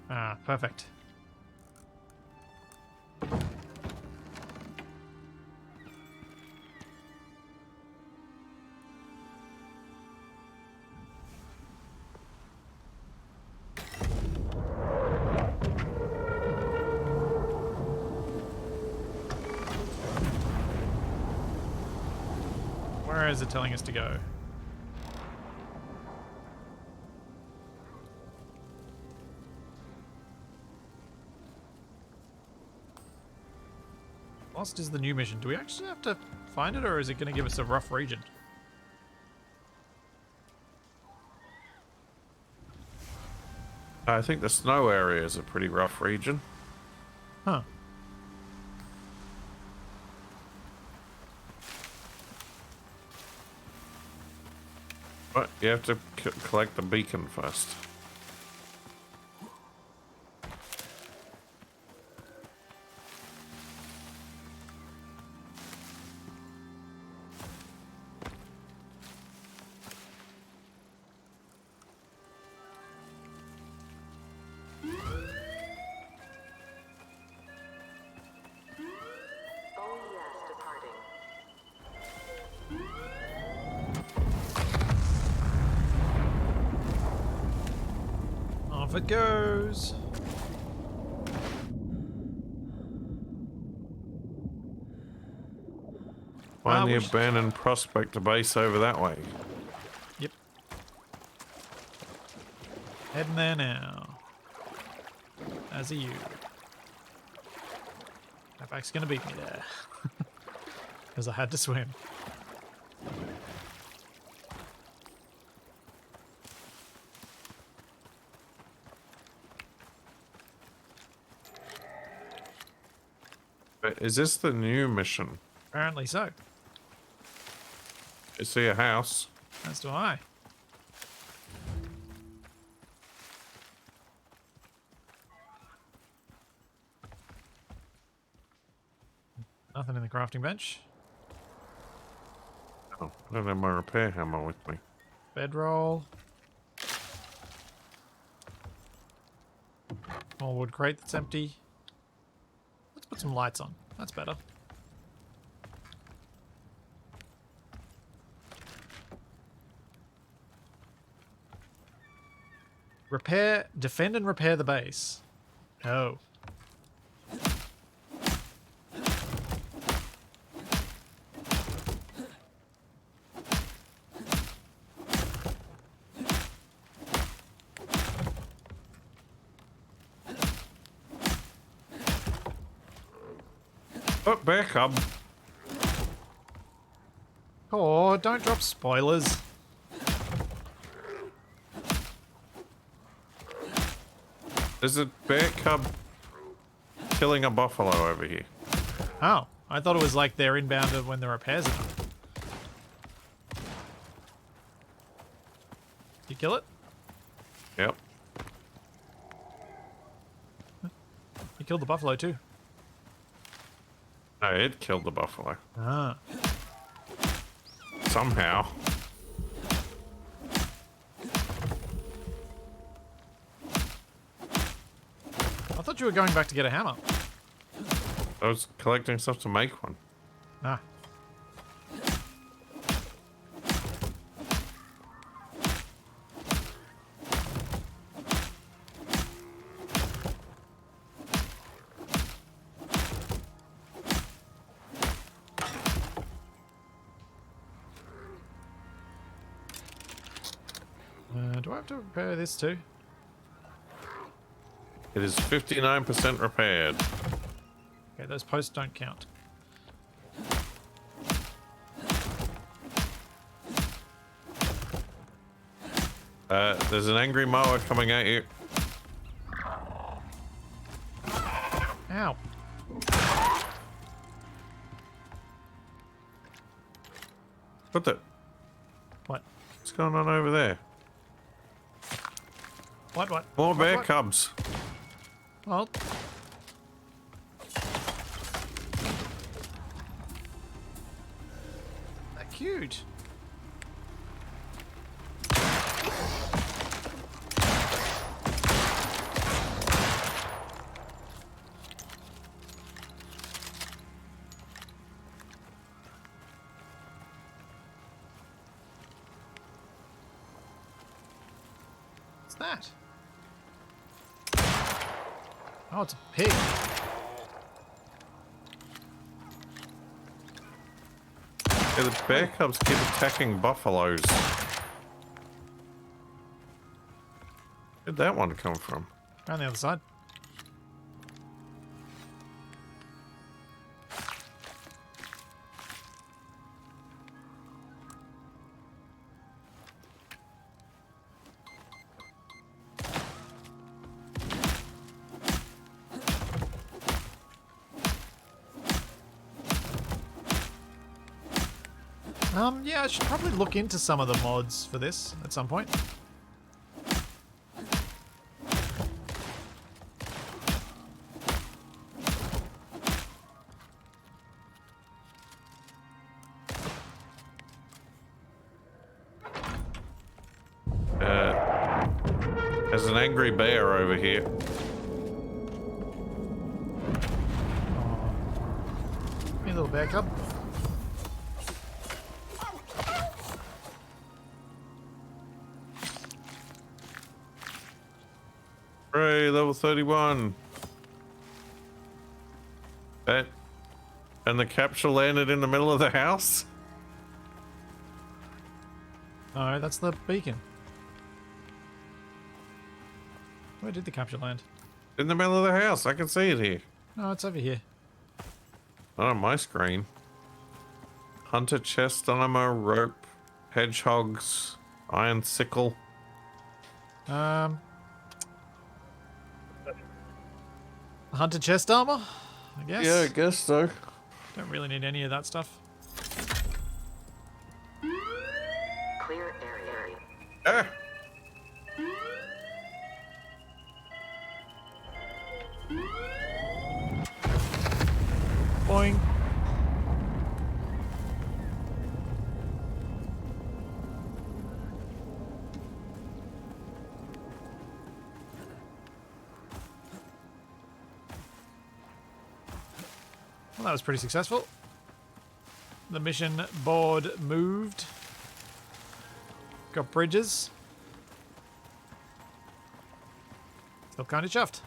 Speaker 2: Ah, perfect. Where is it telling us to go? Lost is the new mission. Do we actually have to find it, or is it going to give us a rough region?
Speaker 1: I think the snow area is a pretty rough region.
Speaker 2: Huh.
Speaker 1: But you have to collect the beacon first.
Speaker 2: Off it goes.
Speaker 1: Find the abandoned prospector base over that way.
Speaker 2: Yep. Heading there now. As are you. Capac's gonna beat me there. Because I had to swim.
Speaker 1: But is this the new mission?
Speaker 2: Apparently so.
Speaker 1: I see a house.
Speaker 2: As do I. Nothing in the crafting bench.
Speaker 1: Oh, I don't have my repair hammer with me.
Speaker 2: Bedroll. More wood crate that's empty. Let's put some lights on. That's better. Repair, defend and repair the base. Oh.
Speaker 1: Oh, bear cub.
Speaker 2: Oh, don't drop spoilers.
Speaker 1: There's a bear cub killing a buffalo over here.
Speaker 2: Oh, I thought it was like they're inbound when the repairs are done. You kill it?
Speaker 1: Yep.
Speaker 2: You killed the buffalo too.
Speaker 1: No, it killed the buffalo.
Speaker 2: Ah.
Speaker 1: Somehow.
Speaker 2: I thought you were going back to get a hammer.
Speaker 1: I was collecting stuff to make one.
Speaker 2: Ah. Do I have to repair this too?
Speaker 1: It is 59% repaired.
Speaker 2: Okay, those posts don't count.
Speaker 1: There's an angry mower coming at you.
Speaker 2: Ow.
Speaker 1: What the?
Speaker 2: What?
Speaker 1: What's going on over there?
Speaker 2: What?
Speaker 1: More
Speaker 2: What,
Speaker 1: bear
Speaker 2: what?
Speaker 1: cubs.
Speaker 2: Well. They're cute. What's that? Oh, it's a pig.
Speaker 1: Yeah, the bear cubs keep attacking buffaloes. Where'd that one come from?
Speaker 2: Around the other side. Yeah, I should probably look into some of the mods for this at some point.
Speaker 1: There's an angry bear over here.
Speaker 2: Hey, little bear cub.
Speaker 1: Hooray, level 31. That... And the capsule landed in the middle of the house?
Speaker 2: No, that's the beacon. Where did the capture land?
Speaker 1: In the middle of the house. I can see it here.
Speaker 2: No, it's over here.
Speaker 1: Not on my screen. Hunter chest armor, rope, hedgehogs, iron sickle.
Speaker 2: Hunter chest armor, I guess.
Speaker 1: Yeah, I guess so.
Speaker 2: Don't really need any of that stuff.
Speaker 3: Clear area.
Speaker 1: Ah!
Speaker 2: Boing. Well, that was pretty successful. The mission board moved. Got bridges. Still kind of chuffed.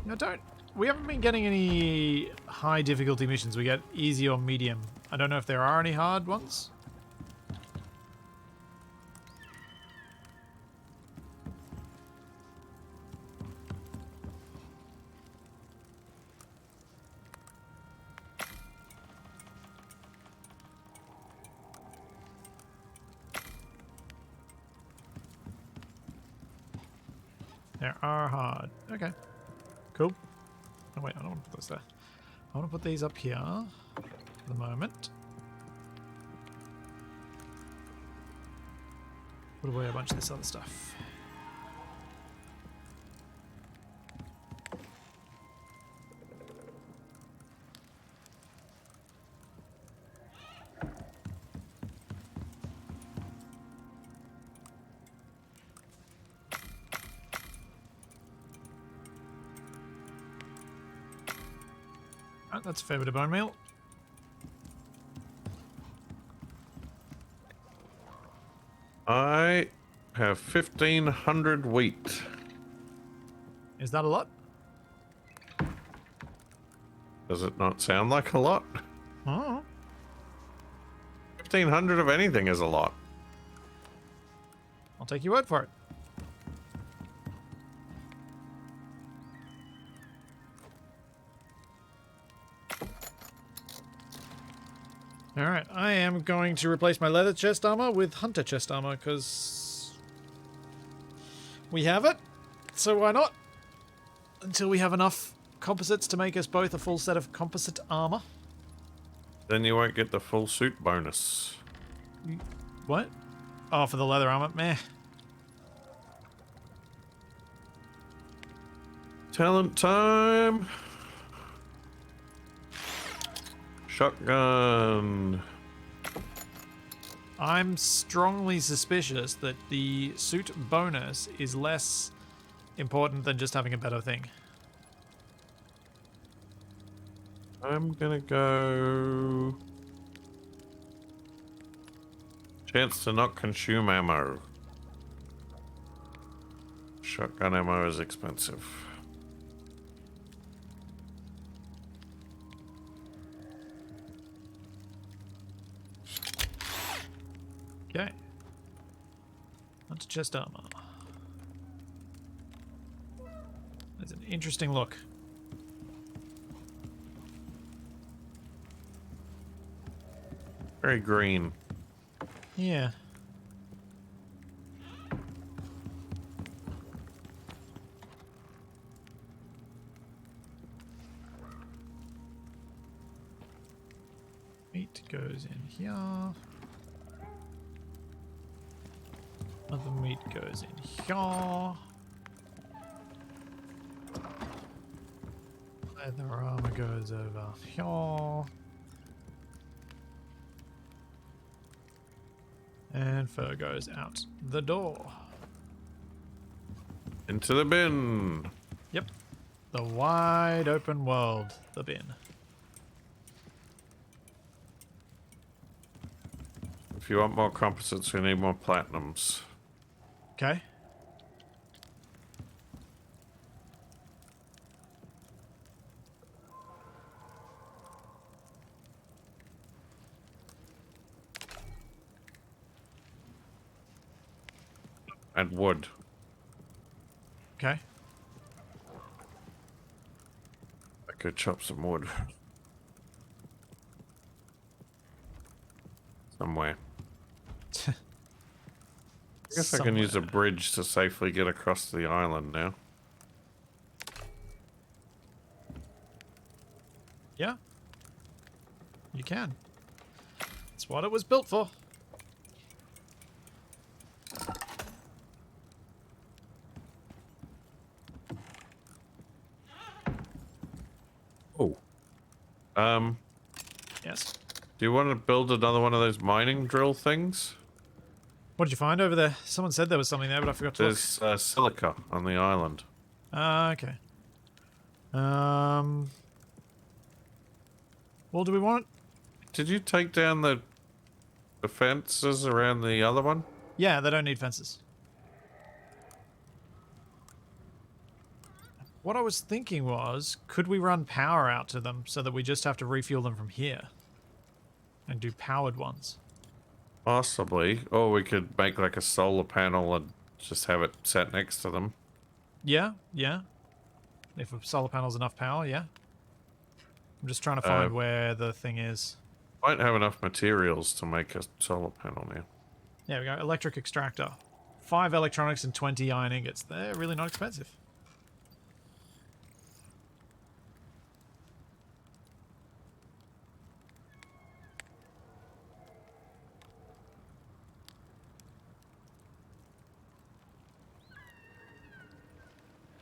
Speaker 2: No, we haven't been getting any high difficulty missions. We get easy or medium. I don't know if there are any hard ones. There are hard. Okay. Cool. Oh wait, I don't want to put those there. I want to put these up here for the moment. Put away a bunch of this other stuff. Right, that's a fair bit of bone meal.
Speaker 1: I have 1,500 wheat.
Speaker 2: Is that a lot?
Speaker 1: Does it not sound like a lot?
Speaker 2: Oh.
Speaker 1: 1,500 of anything is a lot.
Speaker 2: I'll take your word for it. Alright, I am going to replace my leather chest armor with hunter chest armor, because we have it, so why not? Until we have enough composites to make us both a full set of composite armor.
Speaker 1: Then you won't get the full suit bonus.
Speaker 2: What? Oh, for the leather armor? Meh.
Speaker 1: Talent time. Shotgun.
Speaker 2: I'm strongly suspicious that the suit bonus is less important than just having a better thing.
Speaker 1: I'm gonna go... Chance to not consume ammo. Shotgun ammo is expensive.
Speaker 2: Okay. Onto chest armor. That's an interesting look.
Speaker 1: Very green.
Speaker 2: Yeah. Meat goes in here. Other meat goes in here. Leather armor goes over here. And fur goes out the door.
Speaker 1: Into the bin.
Speaker 2: Yep. The wide open world. The bin.
Speaker 1: If you want more composites, we need more platinums.
Speaker 2: Okay.
Speaker 1: And wood.
Speaker 2: Okay.
Speaker 1: I could chop some wood. Somewhere. I guess I can use a bridge to safely get across the island now.
Speaker 2: Yeah. You can. That's what it was built for.
Speaker 1: Oh.
Speaker 2: Yes.
Speaker 1: Do you want to build another one of those mining drill things?
Speaker 2: What did you find over there? Someone said there was something there, but I forgot to look.
Speaker 1: There's silica on the island.
Speaker 2: Ah, okay. Well, do we want it?
Speaker 1: Did you take down the fences around the other one?
Speaker 2: Yeah, they don't need fences. What I was thinking was, could we run power out to them so that we just have to refuel them from here? And do powered ones?
Speaker 1: Possibly. Or we could make like a solar panel and just have it sat next to them.
Speaker 2: Yeah, yeah. If a solar panel's enough power, yeah. I'm just trying to find where the thing is.
Speaker 1: Might have enough materials to make a solar panel now.
Speaker 2: There we go. Electric extractor. 5 electronics and 20 iron ingots. They're really not expensive.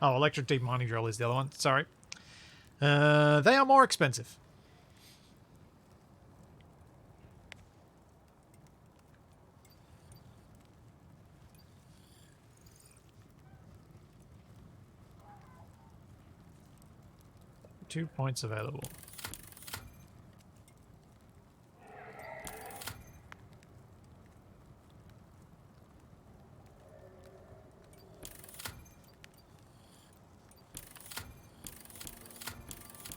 Speaker 2: Oh, electric deep mining drill is the other one. Sorry. They are more expensive. Two points available.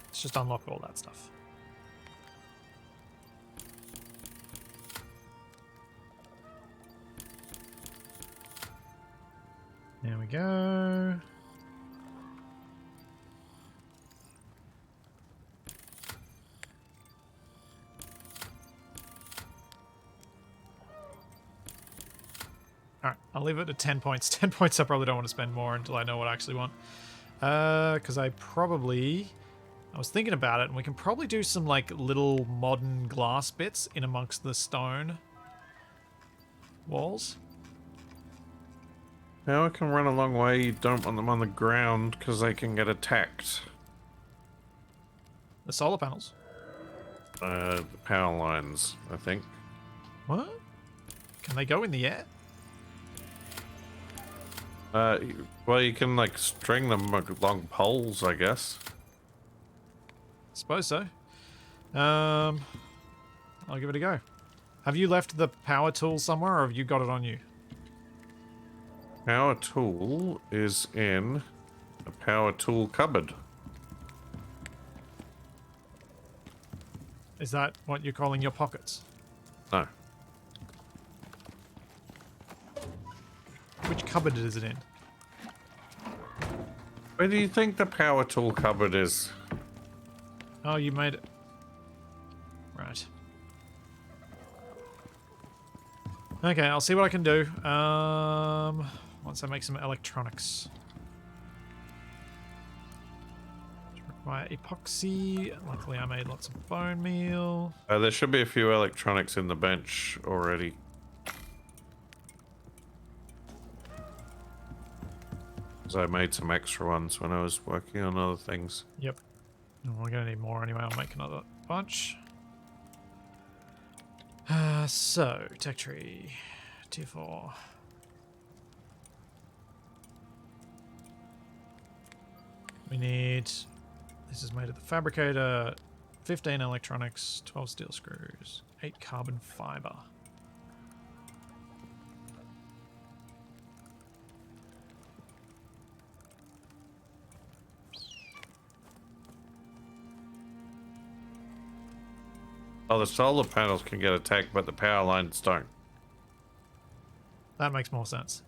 Speaker 2: Let's just unlock all that stuff. There we go. I'll leave it at 10 points. 10 points I probably don't want to spend more until I know what I actually want. Because I was thinking about it, and we can probably do some like little modern glass bits in amongst the stone walls.
Speaker 1: Power can run a long way. You don't want them on the ground because they can get attacked.
Speaker 2: The solar panels.
Speaker 1: The power lines, I think.
Speaker 2: What? Can they go in the air?
Speaker 1: Well, you can like string them along poles, I guess.
Speaker 2: Suppose so. I'll give it a go. Have you left the power tool somewhere, or have you got it on you?
Speaker 1: Power tool is in a power tool cupboard.
Speaker 2: Is that what you're calling your pockets?
Speaker 1: No.
Speaker 2: Which cupboard is it in?
Speaker 1: Where do you think the power tool cupboard is?
Speaker 2: Oh, you made it. Right. Okay, I'll see what I can do. Once I make some electronics. Require epoxy. Luckily, I made lots of bone meal.
Speaker 1: There should be a few electronics in the bench already. Because I made some extra ones when I was working on other things.
Speaker 2: Yep. Oh, we're gonna need more anyway. I'll make another bunch. So, tech tree, tier 4. We need, this is made at the fabricator, 15 electronics, 12 steel screws, 8 carbon fiber.
Speaker 1: Oh, the solar panels can get attacked, but the power lines don't.
Speaker 2: That makes more sense.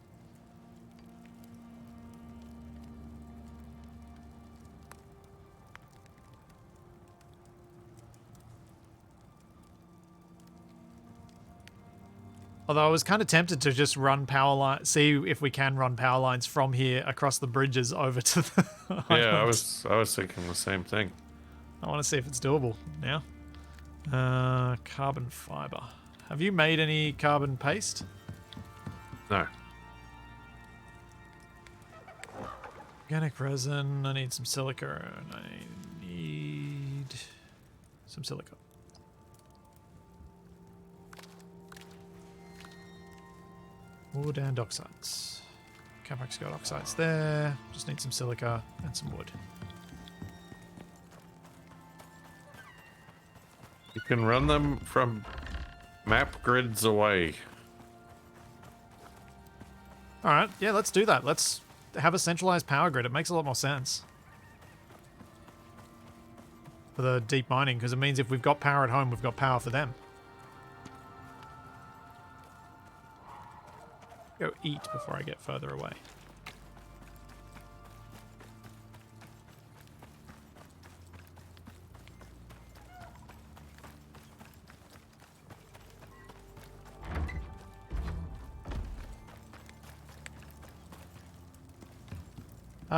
Speaker 2: Although I was kind of tempted to just run power line, see if we can run power lines from here across the bridges over to the
Speaker 1: Yeah,
Speaker 2: islands.
Speaker 1: I was thinking the same thing.
Speaker 2: I want to see if it's doable now. Carbon fiber. Have you made any carbon paste?
Speaker 1: No.
Speaker 2: Organic resin. I need some silica. And I need some silica. Wood and oxides. Capac's got oxides there. Just need some silica and some wood.
Speaker 1: You can run them from map grids away.
Speaker 2: Alright, yeah, let's do that. Let's have a centralized power grid. It makes a lot more sense. For the deep mining, because it means if we've got power at home, we've got power for them. Go eat before I get further away.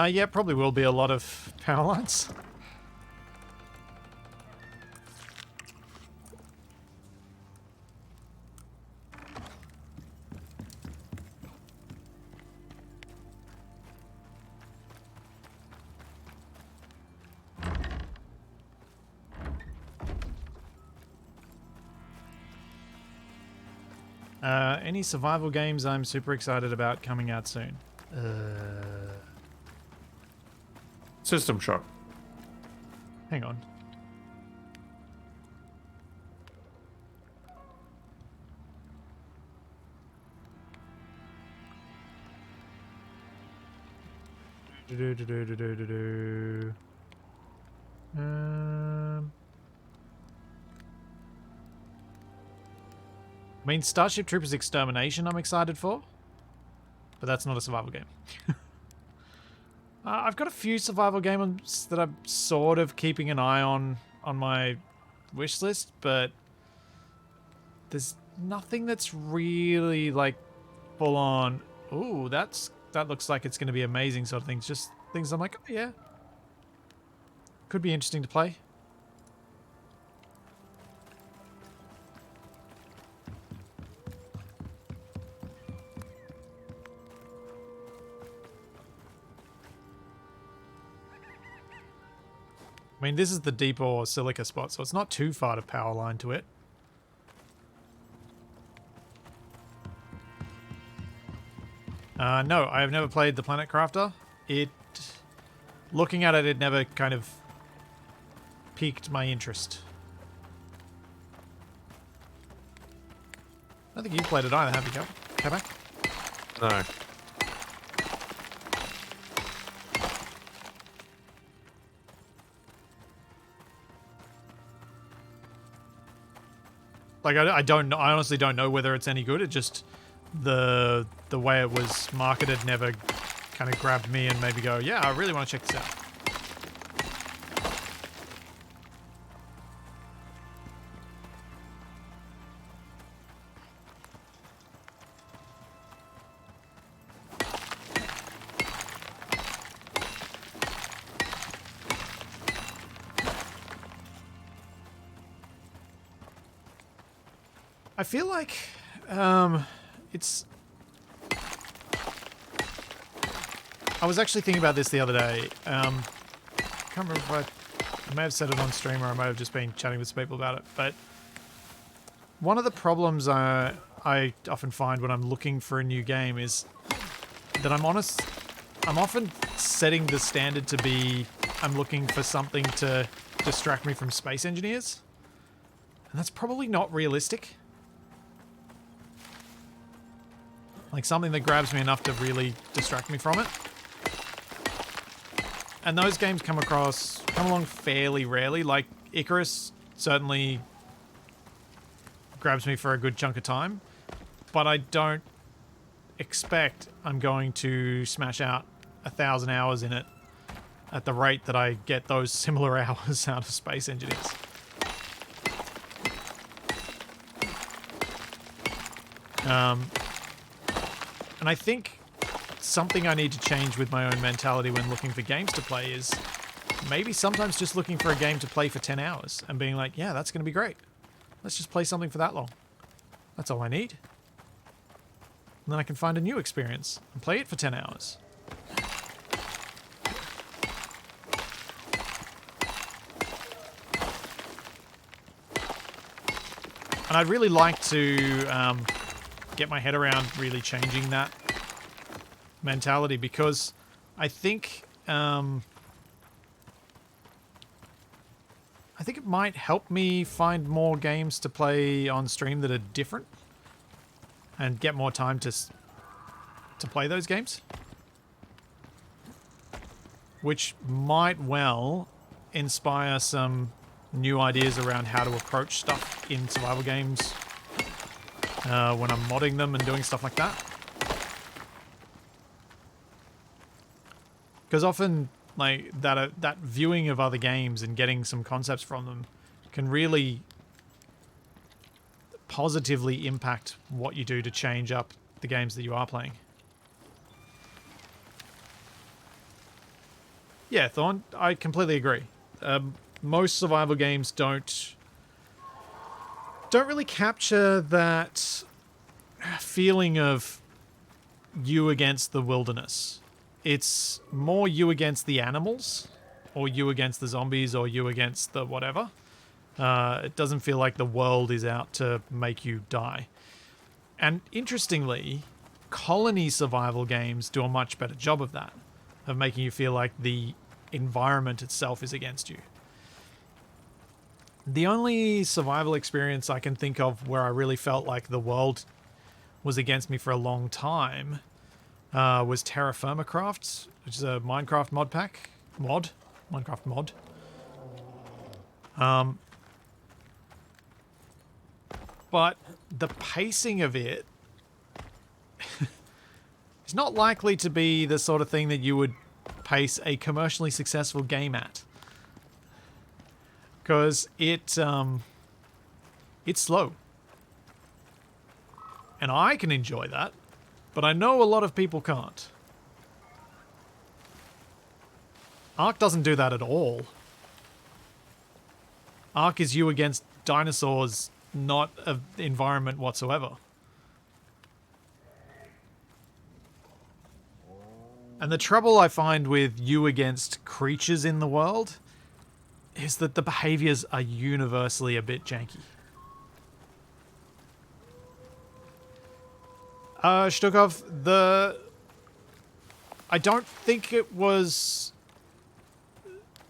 Speaker 2: Yeah, probably will be a lot of power lines. Any survival games I'm super excited about coming out soon?
Speaker 1: System Shock.
Speaker 2: Hang on. I mean, Starship Troopers Extermination I'm excited for, but that's not a survival game. I've got a few survival games that I'm sort of keeping an eye on my wish list, but there's nothing that's really like full on. Ooh, that looks like it's going to be amazing sort of things. Just things I'm like, oh yeah. Could be interesting to play. I mean, this is the deep ore silica spot, so it's not too far to power line to it. No, I have never played the Planet Crafter. Looking at it, it never kind of piqued my interest. I don't think you've played it either, have you, Capac?
Speaker 1: No.
Speaker 2: Like, I don't know. I honestly don't know whether it's any good. It just the way it was marketed never kind of grabbed me and made me go, yeah, I really want to check this out. I feel like it's... I was actually thinking about this the other day. I can't remember if I may have said it on stream or I might have just been chatting with some people about it, but one of the problems I often find when I'm looking for a new game is that I'm often setting the standard to be I'm looking for something to distract me from Space Engineers, and that's probably not realistic. Like something that grabs me enough to really distract me from it. And those games come along fairly rarely. Like Icarus certainly grabs me for a good chunk of time, but I don't expect I'm going to smash out 1,000 hours in it at the rate that I get those similar hours out of Space Engineers. And I think something I need to change with my own mentality when looking for games to play is maybe sometimes just looking for a game to play for 10 hours and being like, yeah, that's going to be great. Let's just play something for that long. That's all I need. And then I can find a new experience and play it for 10 hours. And I'd really like to get my head around really changing that mentality, because I think it might help me find more games to play on stream that are different and get more time to play those games, which might well inspire some new ideas around how to approach stuff in survival games when I'm modding them and doing stuff like that. Because often, like, that viewing of other games and getting some concepts from them can really positively impact what you do to change up the games that you are playing. Yeah, Thorn, I completely agree. Most survival games don't really capture that feeling of you against the wilderness. It's more you against the animals, or you against the zombies, or you against the whatever. It doesn't feel like the world is out to make you die. And interestingly, colony survival games do a much better job of that, of making you feel like the environment itself is against you. The only survival experience I can think of where I really felt like the world was against me for a long time was Terra Firmacraft, which is a Minecraft mod pack. Minecraft mod. But the pacing of it is not likely to be the sort of thing that you would pace a commercially successful game at. Because it's slow. And I can enjoy that. But I know a lot of people can't. Ark doesn't do that at all. Ark is you against dinosaurs, not an environment whatsoever. And the trouble I find with you against creatures in the world is that the behaviors are universally a bit janky. Stukov, I don't think it was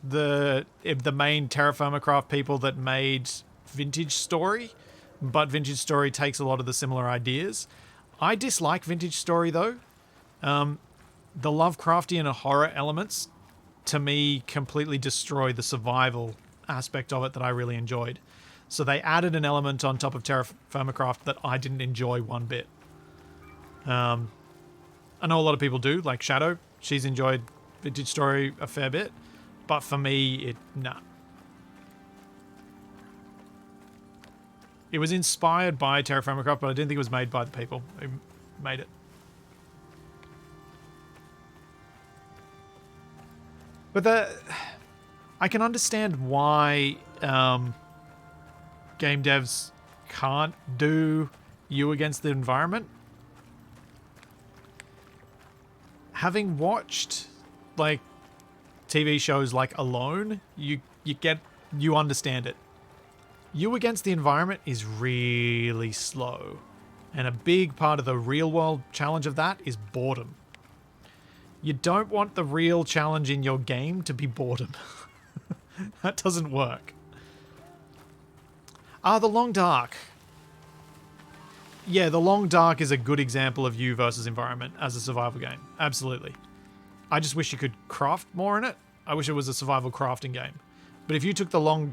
Speaker 2: the main Terra Firma Craft people that made Vintage Story, but Vintage Story takes a lot of the similar ideas. I dislike Vintage Story though. The Lovecraftian horror elements, to me, completely destroy the survival aspect of it that I really enjoyed. So they added an element on top of Terra Firma Craft that I didn't enjoy one bit. I know a lot of people do, like Shadow. She's enjoyed Vintage Story a fair bit. But for me, nah. It was inspired by Terra Firma Craft, but I didn't think it was made by the people who made it. But I can understand why game devs can't do you against the environment. Having watched like TV shows like Alone, you understand it. You against the environment is really slow. And a big part of the real world challenge of that is boredom. You don't want the real challenge in your game to be boredom. That doesn't work. The Long Dark. Yeah, The Long Dark is a good example of you versus environment as a survival game. Absolutely. I just wish you could craft more in it. I wish it was a survival crafting game. But if you took the Long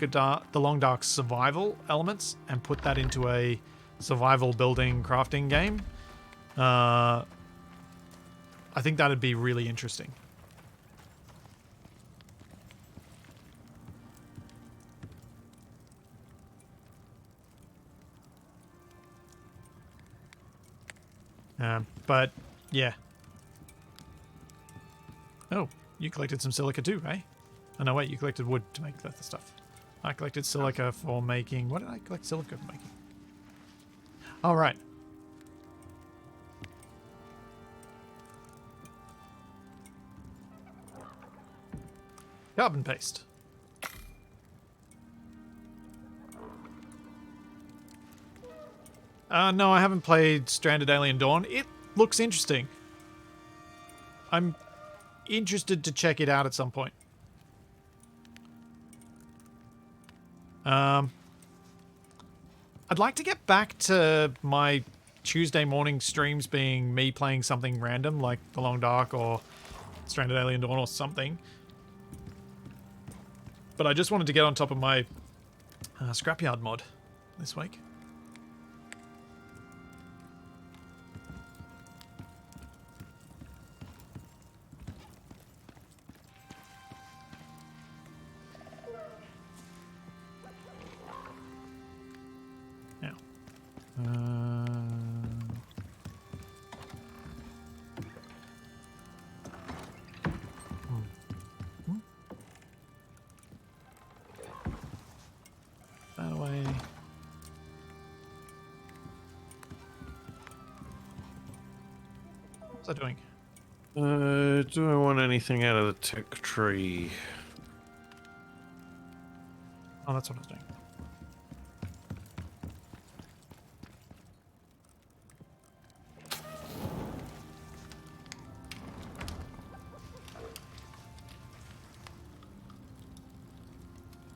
Speaker 2: Dark survival elements and put that into a survival building crafting game, I think that'd be really interesting. But yeah. Oh, you collected some silica too, eh? Oh no, wait, you collected wood to make that stuff. I collected silica for making... What did I collect silica for making? Oh, right. Carbon paste. No, I haven't played Stranded Alien Dawn. It looks interesting. I'm interested to check it out at some point. I'd like to get back to my Tuesday morning streams being me playing something random, like The Long Dark or Stranded Alien Dawn or something. But I just wanted to get on top of my Scrapyard mod this week. Now. That away. What's that doing?
Speaker 1: Do I want anything out of the tech tree?
Speaker 2: Oh, that's what I was doing.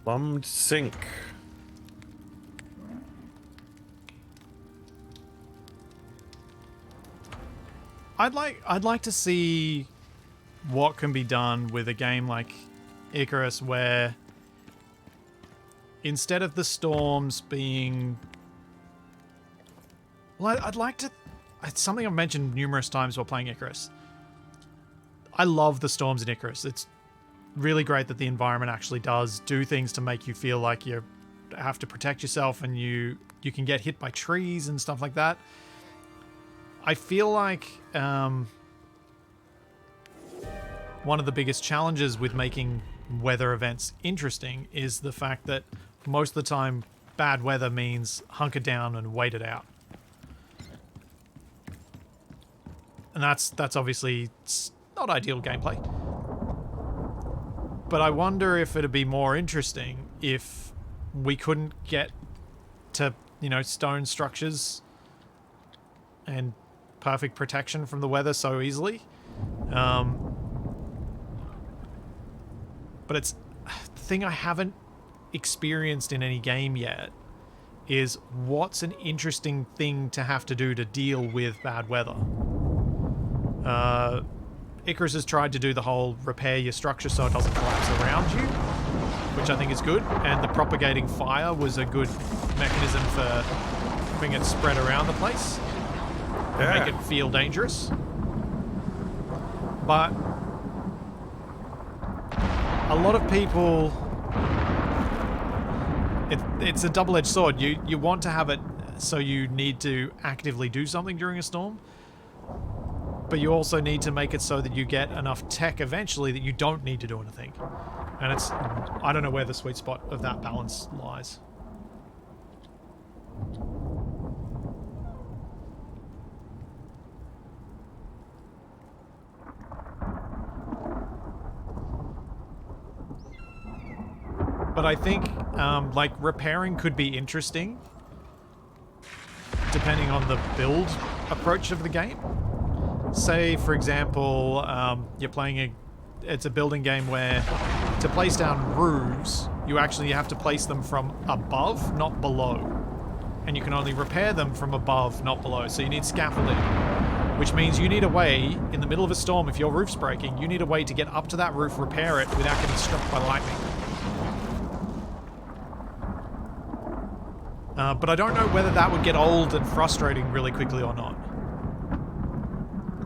Speaker 1: Plumbed sink.
Speaker 2: I'd like to see what can be done with a game like Icarus, where instead of the storms being... Well, I'd like to... It's something I've mentioned numerous times while playing Icarus. I love the storms in Icarus. It's really great that the environment actually does do things to make you feel like you have to protect yourself, and you can get hit by trees and stuff like that. I feel like one of the biggest challenges with making weather events interesting is the fact that most of the time bad weather means hunker down and wait it out. And that's obviously not ideal gameplay. But I wonder if it'd be more interesting if we couldn't get to, you know, stone structures and perfect protection from the weather so easily. But it's the thing I haven't experienced in any game yet is what's an interesting thing to have to do to deal with bad weather. Icarus has tried to do the whole repair your structure so it doesn't collapse around you, which I think is good, and the propagating fire was a good mechanism for having it spread around the place.
Speaker 1: Yeah.
Speaker 2: Make it feel dangerous. But a lot of people, it's a double-edged sword. You want to have it so you need to actively do something during a storm, but you also need to make it so that you get enough tech eventually that you don't need to do anything. And it's, I don't know where the sweet spot of that balance lies. But I think, like, repairing could be interesting, depending on the build approach of the game. Say, for example, you're playing it's a building game where to place down roofs, you actually have to place them from above, not below. And you can only repair them from above, not below. So you need scaffolding, which means you need a way, in the middle of a storm, if your roof's breaking, you need a way to get up to that roof, repair it without getting struck by lightning. But I don't know whether that would get old and frustrating really quickly or not.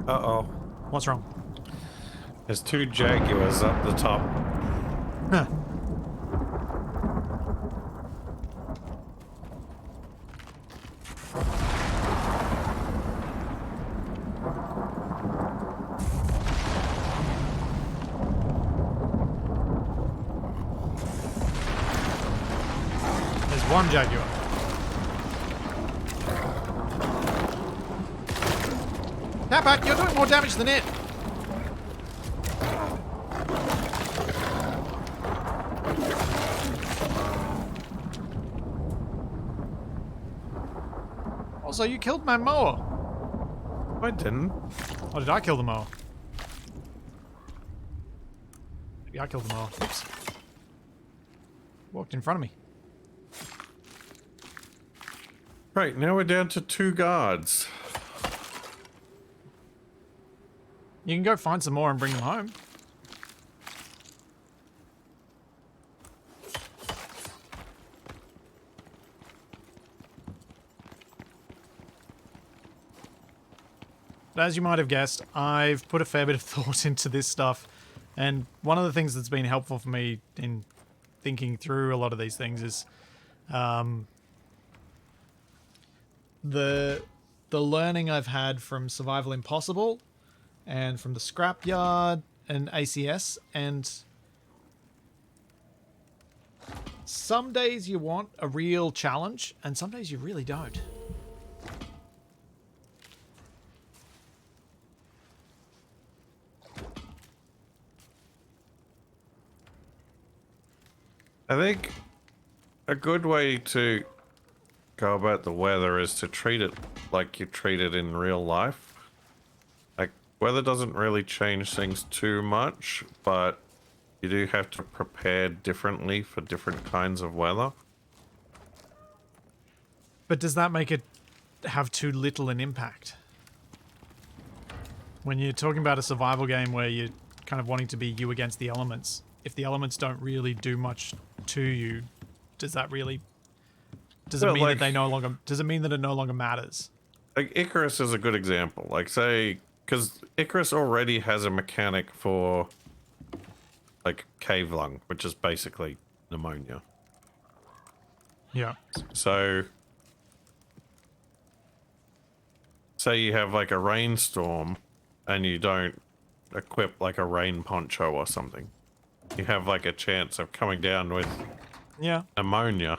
Speaker 1: Uh-oh.
Speaker 2: What's wrong?
Speaker 1: There's 2 jaguars up the top.
Speaker 2: Huh. There's 1 jaguar. Capac, you're doing more damage than it. Also, you killed my mower.
Speaker 1: I didn't.
Speaker 2: Or did I kill the mower? Maybe I killed the mower. Oops. Walked in front of me.
Speaker 1: Right, now we're down to 2 guards.
Speaker 2: You can go find some more and bring them home. But as you might have guessed, I've put a fair bit of thought into this stuff, and one of the things that's been helpful for me in thinking through a lot of these things is the learning I've had from Survival Impossible and from the Scrapyard and ACS, and some days you want a real challenge and some days you really don't.
Speaker 1: I think a good way to go about the weather is to treat it like you treat it in real life. Like, weather doesn't really change things too much, but you do have to prepare differently for different kinds of weather.
Speaker 2: But does that make it have too little an impact? When you're talking about a survival game where you're kind of wanting to be you against the elements, if the elements don't really do much to you, does that really... Does it mean that they no longer... Does it mean that it no longer matters?
Speaker 1: Like, Icarus is a good example. Like, say... Because Icarus already has a mechanic for, like, cave lung, which is basically pneumonia.
Speaker 2: Yeah.
Speaker 1: So... say you have like a rainstorm and you don't equip like a rain poncho or something, you have like a chance of coming down with
Speaker 2: Yeah.
Speaker 1: ammonia,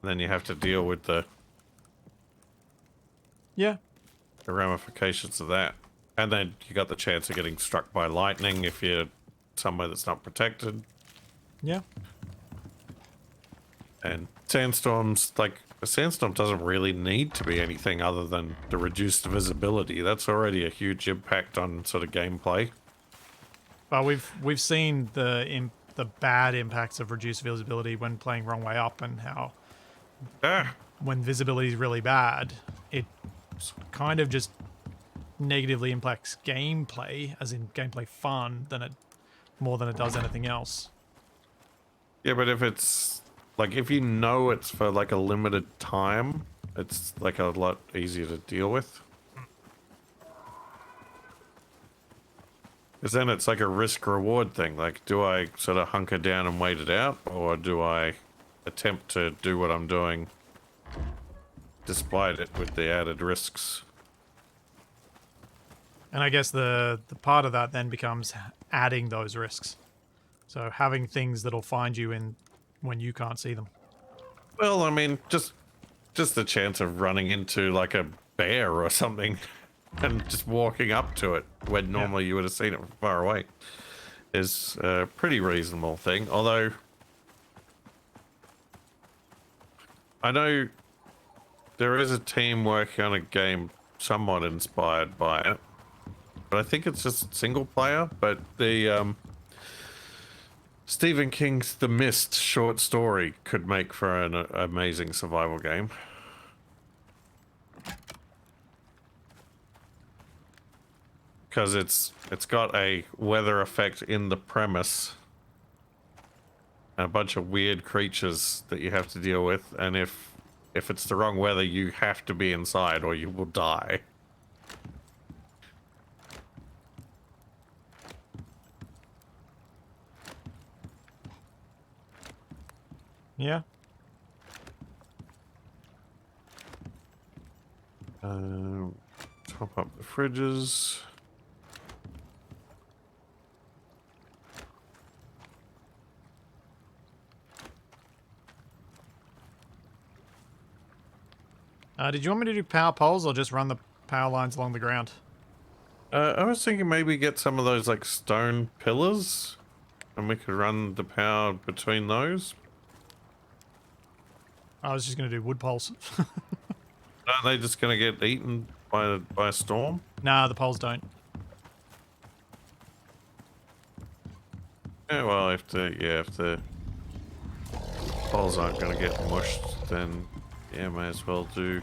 Speaker 1: and then you have to deal with the
Speaker 2: Yeah.
Speaker 1: ramifications of that. And then you got the chance of getting struck by lightning if you're somewhere that's not protected.
Speaker 2: Yeah.
Speaker 1: And sandstorms, like, a sandstorm doesn't really need to be anything other than the reduced visibility. That's already a huge impact on sort of gameplay.
Speaker 2: But we've seen the bad impacts of reduced visibility when playing wrong way up, and how
Speaker 1: Ah,
Speaker 2: when visibility is really bad, it kind of just negatively impacts gameplay, as in gameplay fun, more than it does anything else.
Speaker 1: yeah, but if it's, like, if you know it's for, like, a limited time, it's, like, a lot easier to deal with. Because then it's like a risk-reward thing. Like, do I sort of hunker down and wait it out, or do I attempt to do what I'm doing despite it with the added risks?
Speaker 2: And I guess the part of that then becomes adding those risks. So having things that'll find you in when you can't see them.
Speaker 1: Well, I mean, just the chance of running into, like, a bear or something and just walking up to it when normally you would have seen it from far away is a pretty reasonable thing. Although, I know there is a team working on a game somewhat inspired by it, but I think it's just single player. But the Stephen King's The Mist short story could make for an amazing survival game. Because it's got a weather effect in the premise and a bunch of weird creatures that you have to deal with, and if it's the wrong weather, you have to be inside or you will die.
Speaker 2: Yeah.
Speaker 1: Top up the fridges.
Speaker 2: Did you want me to do power poles or just run the power lines along the ground?
Speaker 1: I was thinking maybe get some of those like stone pillars and we could run the power between those.
Speaker 2: I was just going to do wood poles.
Speaker 1: Aren't they just going to get eaten by a storm?
Speaker 2: Nah, the poles don't.
Speaker 1: Yeah, well, if the poles aren't going to get mushed, then yeah, may as well do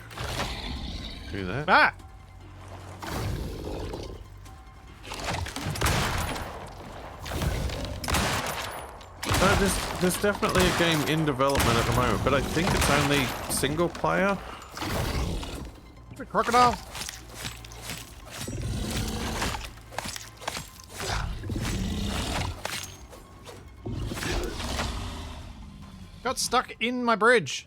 Speaker 1: that.
Speaker 2: Ah!
Speaker 1: There's definitely a game in development at the moment, but I think it's only single player.
Speaker 2: The crocodile! Got stuck in my bridge.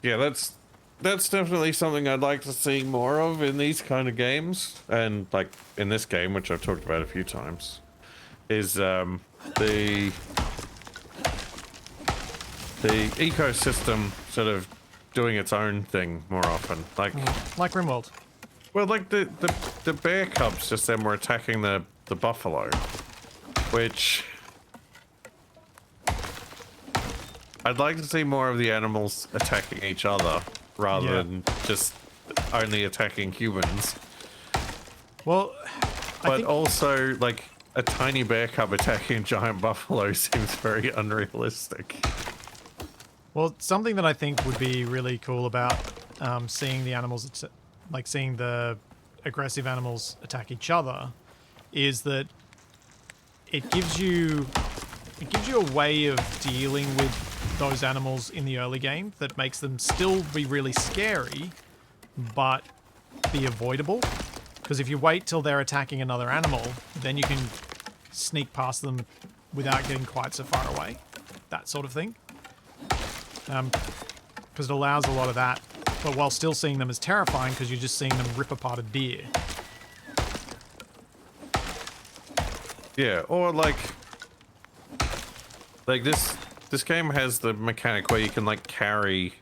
Speaker 1: Yeah, that's definitely something I'd like to see more of in these kind of games, and like in this game, which I've talked about a few times, is the ecosystem sort of doing its own thing more often. Like
Speaker 2: Rimworld.
Speaker 1: well, like the bear cubs just then were attacking the buffalo, which I'd like to see more of the animals attacking each other rather than just only attacking humans.
Speaker 2: Well,
Speaker 1: But also, like, a tiny bear cub attacking a giant buffalo seems very unrealistic.
Speaker 2: well, something that I think would be really cool about seeing the animals, like seeing the aggressive animals attack each other, is that it gives you a way of dealing with those animals in the early game that makes them still be really scary, but be avoidable. Because if you wait till they're attacking another animal, then you can sneak past them without getting quite so far away. That sort of thing. Because it allows a lot of that, but while still seeing them as terrifying because you're just seeing them rip apart a deer.
Speaker 1: Yeah, or like this game has the mechanic where you can like carry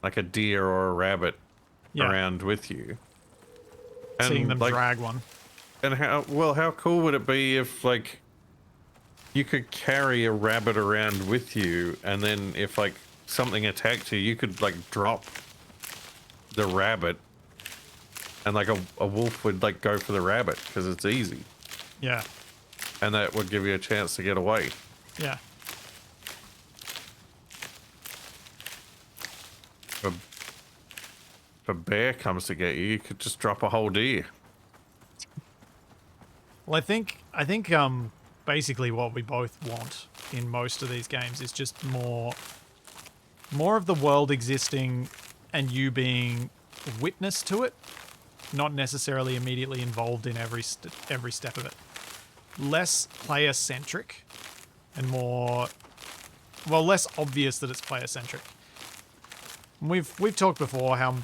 Speaker 1: like a deer or a rabbit around with you. And
Speaker 2: Seeing them
Speaker 1: like,
Speaker 2: drag one.
Speaker 1: And how cool would it be if like you could carry a rabbit around with you, and then if like something attacked you, you could like drop the rabbit, and like a wolf would like go for the rabbit because it's easy.
Speaker 2: Yeah.
Speaker 1: And that would give you a chance to get away.
Speaker 2: Yeah.
Speaker 1: If a bear comes to get you, you could just drop a whole deer.
Speaker 2: Well, I think basically what we both want in most of these games is just more of the world existing and you being witness to it, not necessarily immediately involved in every step of it. Less player centric and more, well, less obvious that it's player centric. We've talked before how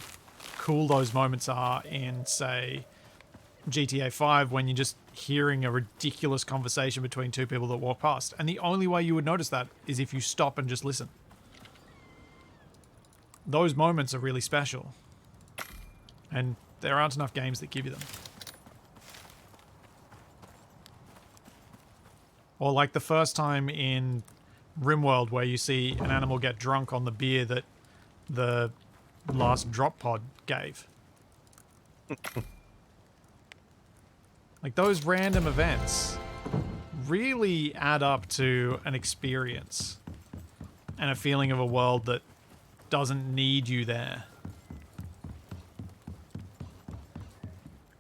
Speaker 2: cool those moments are in, say, GTA 5 when you're just hearing a ridiculous conversation between two people that walk past. And the only way you would notice that is if you stop and just listen. Those moments are really special. And there aren't enough games that give you them. Or like the first time in RimWorld where you see an animal get drunk on the beer that the last drop pod gave. Like those random events really add up to an experience and a feeling of a world that doesn't need you there.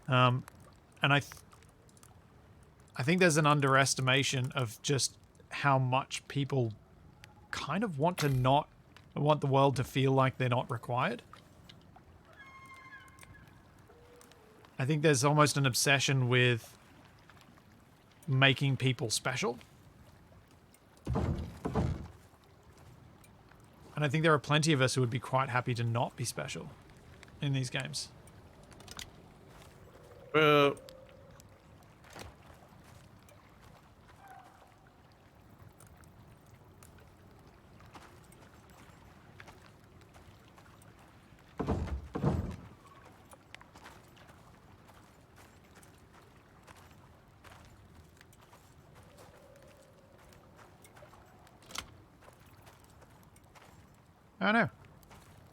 Speaker 2: And I think there's an underestimation of just how much people kind of want the world to feel like they're not required. I think there's almost an obsession with making people special. And I think there are plenty of us who would be quite happy to not be special in these games.
Speaker 1: Well,
Speaker 2: Oh no,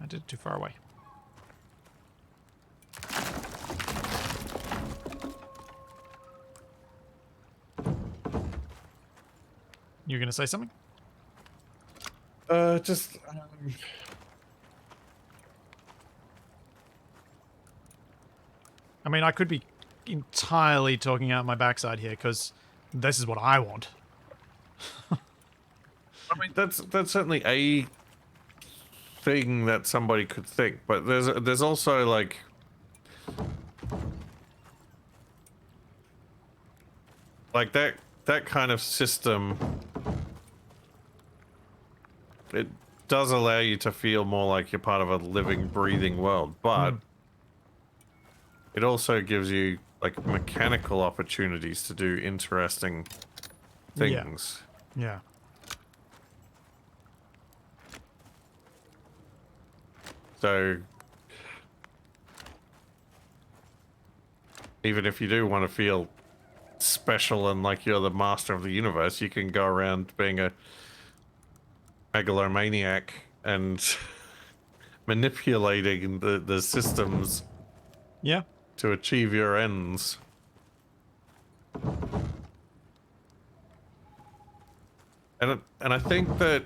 Speaker 2: I did it too far away. You're gonna say something?
Speaker 1: just
Speaker 2: I mean, I could be entirely talking out my backside here because this is what I want.
Speaker 1: I mean, that's certainly a thing that somebody could think, but there's also like that kind of system. It does allow you to feel more like you're part of a living, breathing world, but it also gives you like mechanical opportunities to do interesting things.
Speaker 2: Yeah.
Speaker 1: So even if you do want to feel special and like you're the master of the universe, you can go around being a megalomaniac and manipulating the systems to achieve your ends. And I think that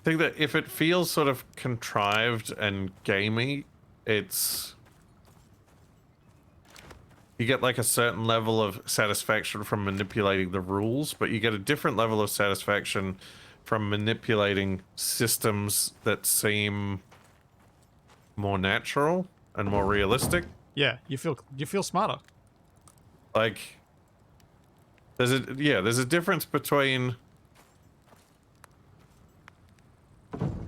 Speaker 1: if it feels sort of contrived and gamey, you get like a certain level of satisfaction from manipulating the rules, but you get a different level of satisfaction from manipulating systems that seem more natural and more realistic.
Speaker 2: Yeah, you feel smarter.
Speaker 1: Like, there's a difference between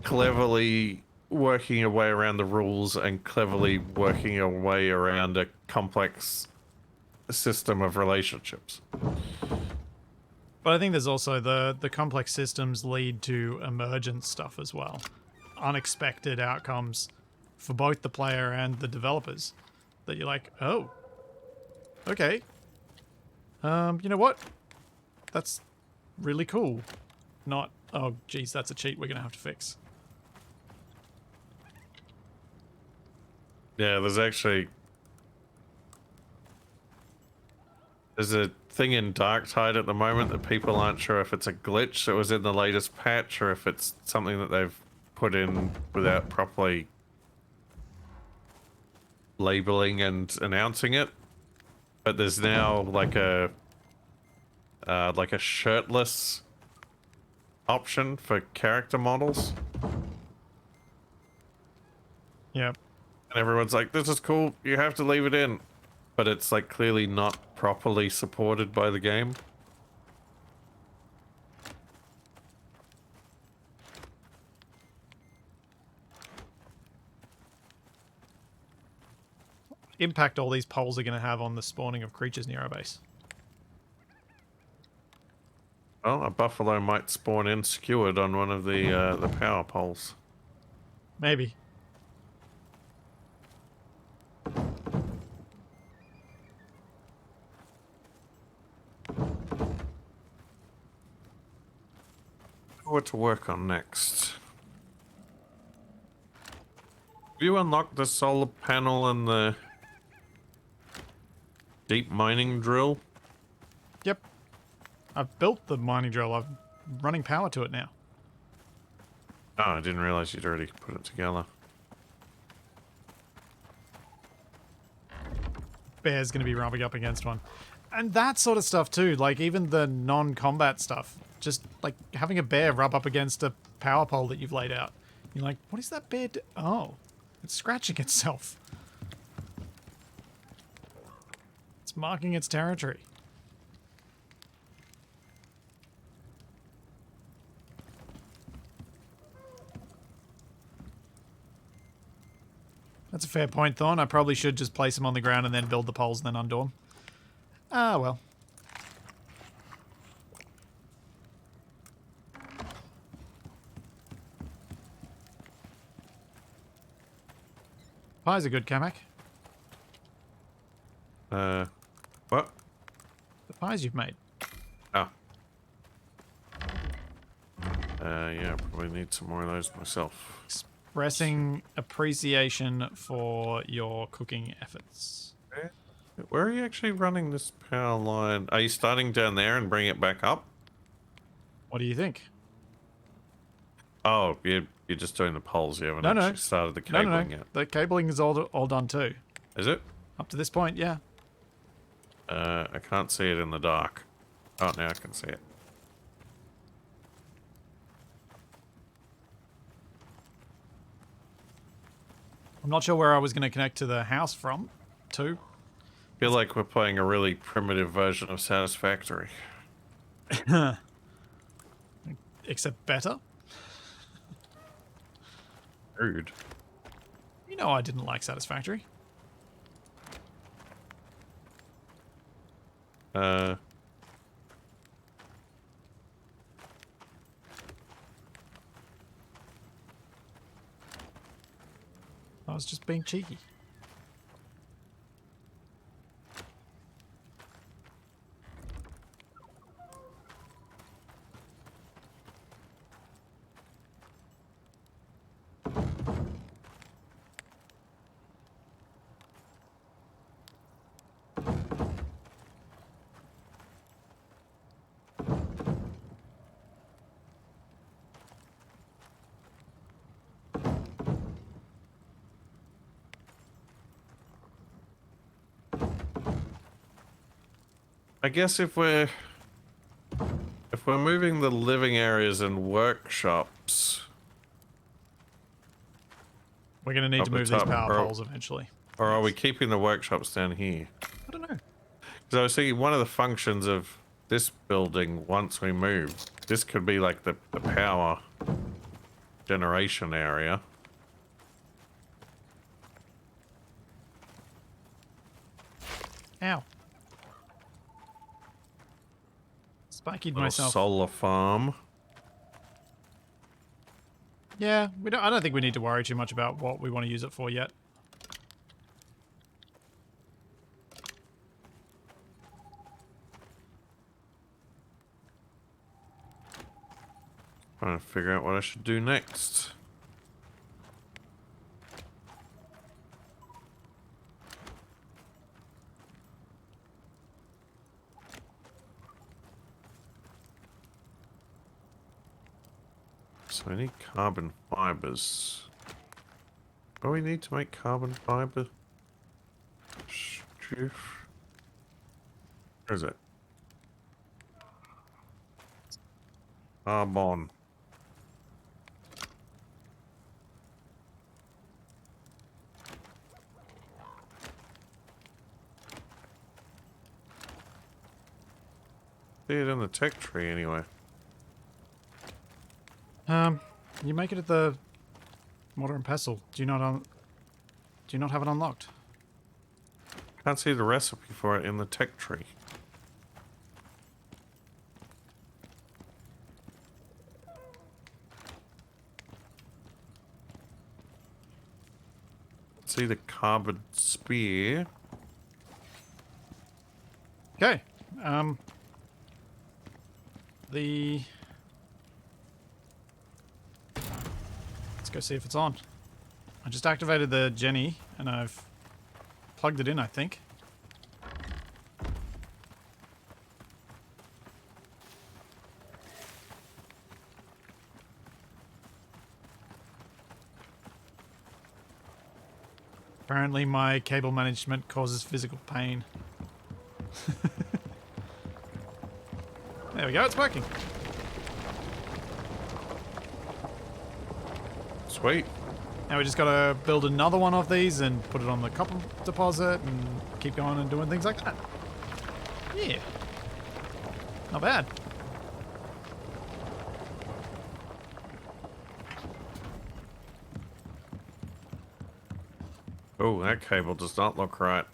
Speaker 1: cleverly working your way around the rules and cleverly working your way around a complex system of relationships.
Speaker 2: But I think there's also the complex systems lead to emergent stuff as well. Unexpected outcomes for both the player and the developers. That you're like, oh, okay. You know what? That's really cool. Not, oh, geez, that's a cheat we're going to have to fix.
Speaker 1: Yeah, there's a thing in Darktide at the moment that people aren't sure if it's a glitch that was in the latest patch or if it's something that they've put in without properly labeling and announcing it. But there's now like a shirtless option for character models.
Speaker 2: Yep.
Speaker 1: And everyone's like, this is cool, you have to leave it in. But it's like clearly not properly supported by the game.
Speaker 2: Impact all these poles are going to have on the spawning of creatures near our base.
Speaker 1: Well, a buffalo might spawn in skewered on one of the power poles.
Speaker 2: Maybe.
Speaker 1: What to work on next? Have you unlocked the solar panel and the deep mining drill?
Speaker 2: Yep. I've built the mining drill. I'm running power to it now.
Speaker 1: Oh, I didn't realize you'd already put it together.
Speaker 2: Bear's going to be rubbing up against one. And that sort of stuff too, like even the non-combat stuff. Just like having a bear rub up against a power pole that you've laid out. You're like, what is that bear do? Oh, it's scratching itself. It's marking its territory. That's a fair point, Thorn. I probably should just place them on the ground and then build the poles and then undo them. Ah, well. Pies are good, Capac.
Speaker 1: What?
Speaker 2: The pies you've made.
Speaker 1: Oh. Yeah, probably need some more of those myself.
Speaker 2: Expressing appreciation for your cooking efforts.
Speaker 1: Where are you actually running this power line? Are you starting down there and bring it back up?
Speaker 2: What do you think?
Speaker 1: Oh, you're just doing the poles. You haven't
Speaker 2: No, no.
Speaker 1: actually started the cabling
Speaker 2: No.
Speaker 1: yet.
Speaker 2: The cabling is all done too.
Speaker 1: Is it?
Speaker 2: Up to this point, yeah.
Speaker 1: I can't see it in the dark. Oh, now I can see it.
Speaker 2: I'm not sure where I was going to connect to the house from, too.
Speaker 1: Feel like we're playing a really primitive version of Satisfactory.
Speaker 2: Except better.
Speaker 1: Rude.
Speaker 2: You know I didn't like Satisfactory. I was just being cheeky.
Speaker 1: I guess if we're moving the living areas and workshops,
Speaker 2: We're going to need
Speaker 1: Up
Speaker 2: to
Speaker 1: the
Speaker 2: move these
Speaker 1: top,
Speaker 2: power
Speaker 1: or-
Speaker 2: poles eventually.
Speaker 1: Or are we keeping the workshops down here?
Speaker 2: I don't know.
Speaker 1: Because I was thinking one of the functions of this building, once we move, this could be like the power generation area.
Speaker 2: Ow. Spikied
Speaker 1: Little
Speaker 2: myself.
Speaker 1: solar farm.
Speaker 2: Yeah, I don't think we need to worry too much about what we want to use it for yet.
Speaker 1: Trying to figure out what I should do next. So I need carbon fibers. Do we need to make carbon fiber? Where is it? Carbon. See it in the tech tree anyway.
Speaker 2: You make it at the mortar and pestle. Do you not have it unlocked?
Speaker 1: Can't see the recipe for it in the tech tree. See the carbon spear.
Speaker 2: Okay. Let's go see if it's on. I just activated the Jenny and I've plugged it in, I think. Apparently my cable management causes physical pain. There we go, it's working.
Speaker 1: Sweet.
Speaker 2: Now we just gotta build another one of these and put it on the copper deposit and keep going and doing things like that. Yeah. Not bad.
Speaker 1: Oh, that cable does not look right.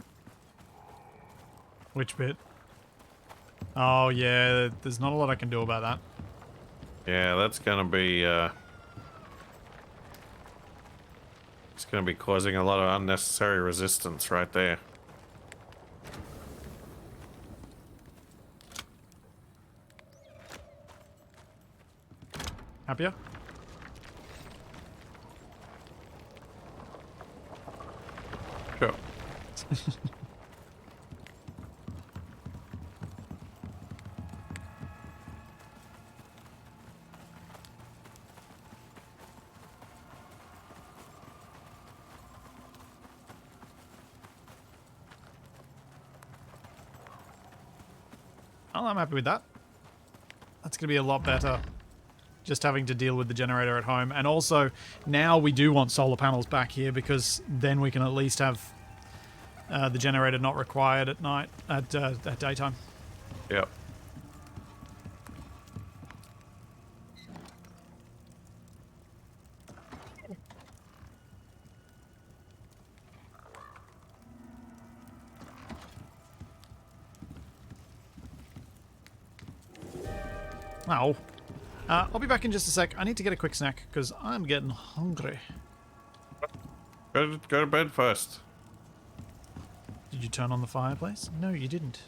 Speaker 2: Which bit? Oh yeah, there's not a lot I can do about that.
Speaker 1: Yeah, that's gonna be, it's gonna be causing a lot of unnecessary resistance right there.
Speaker 2: Happier?
Speaker 1: Sure.
Speaker 2: Oh, I'm happy with that. That's going to be a lot better. Just having to deal with the generator at home. And also, now we do want solar panels back here because then we can at least have the generator not required at night, at daytime.
Speaker 1: Yep.
Speaker 2: Oh. I'll be back in just a sec. I need to get a quick snack because I'm getting hungry.
Speaker 1: Go to bed first.
Speaker 2: Did you turn on the fireplace? No, you didn't.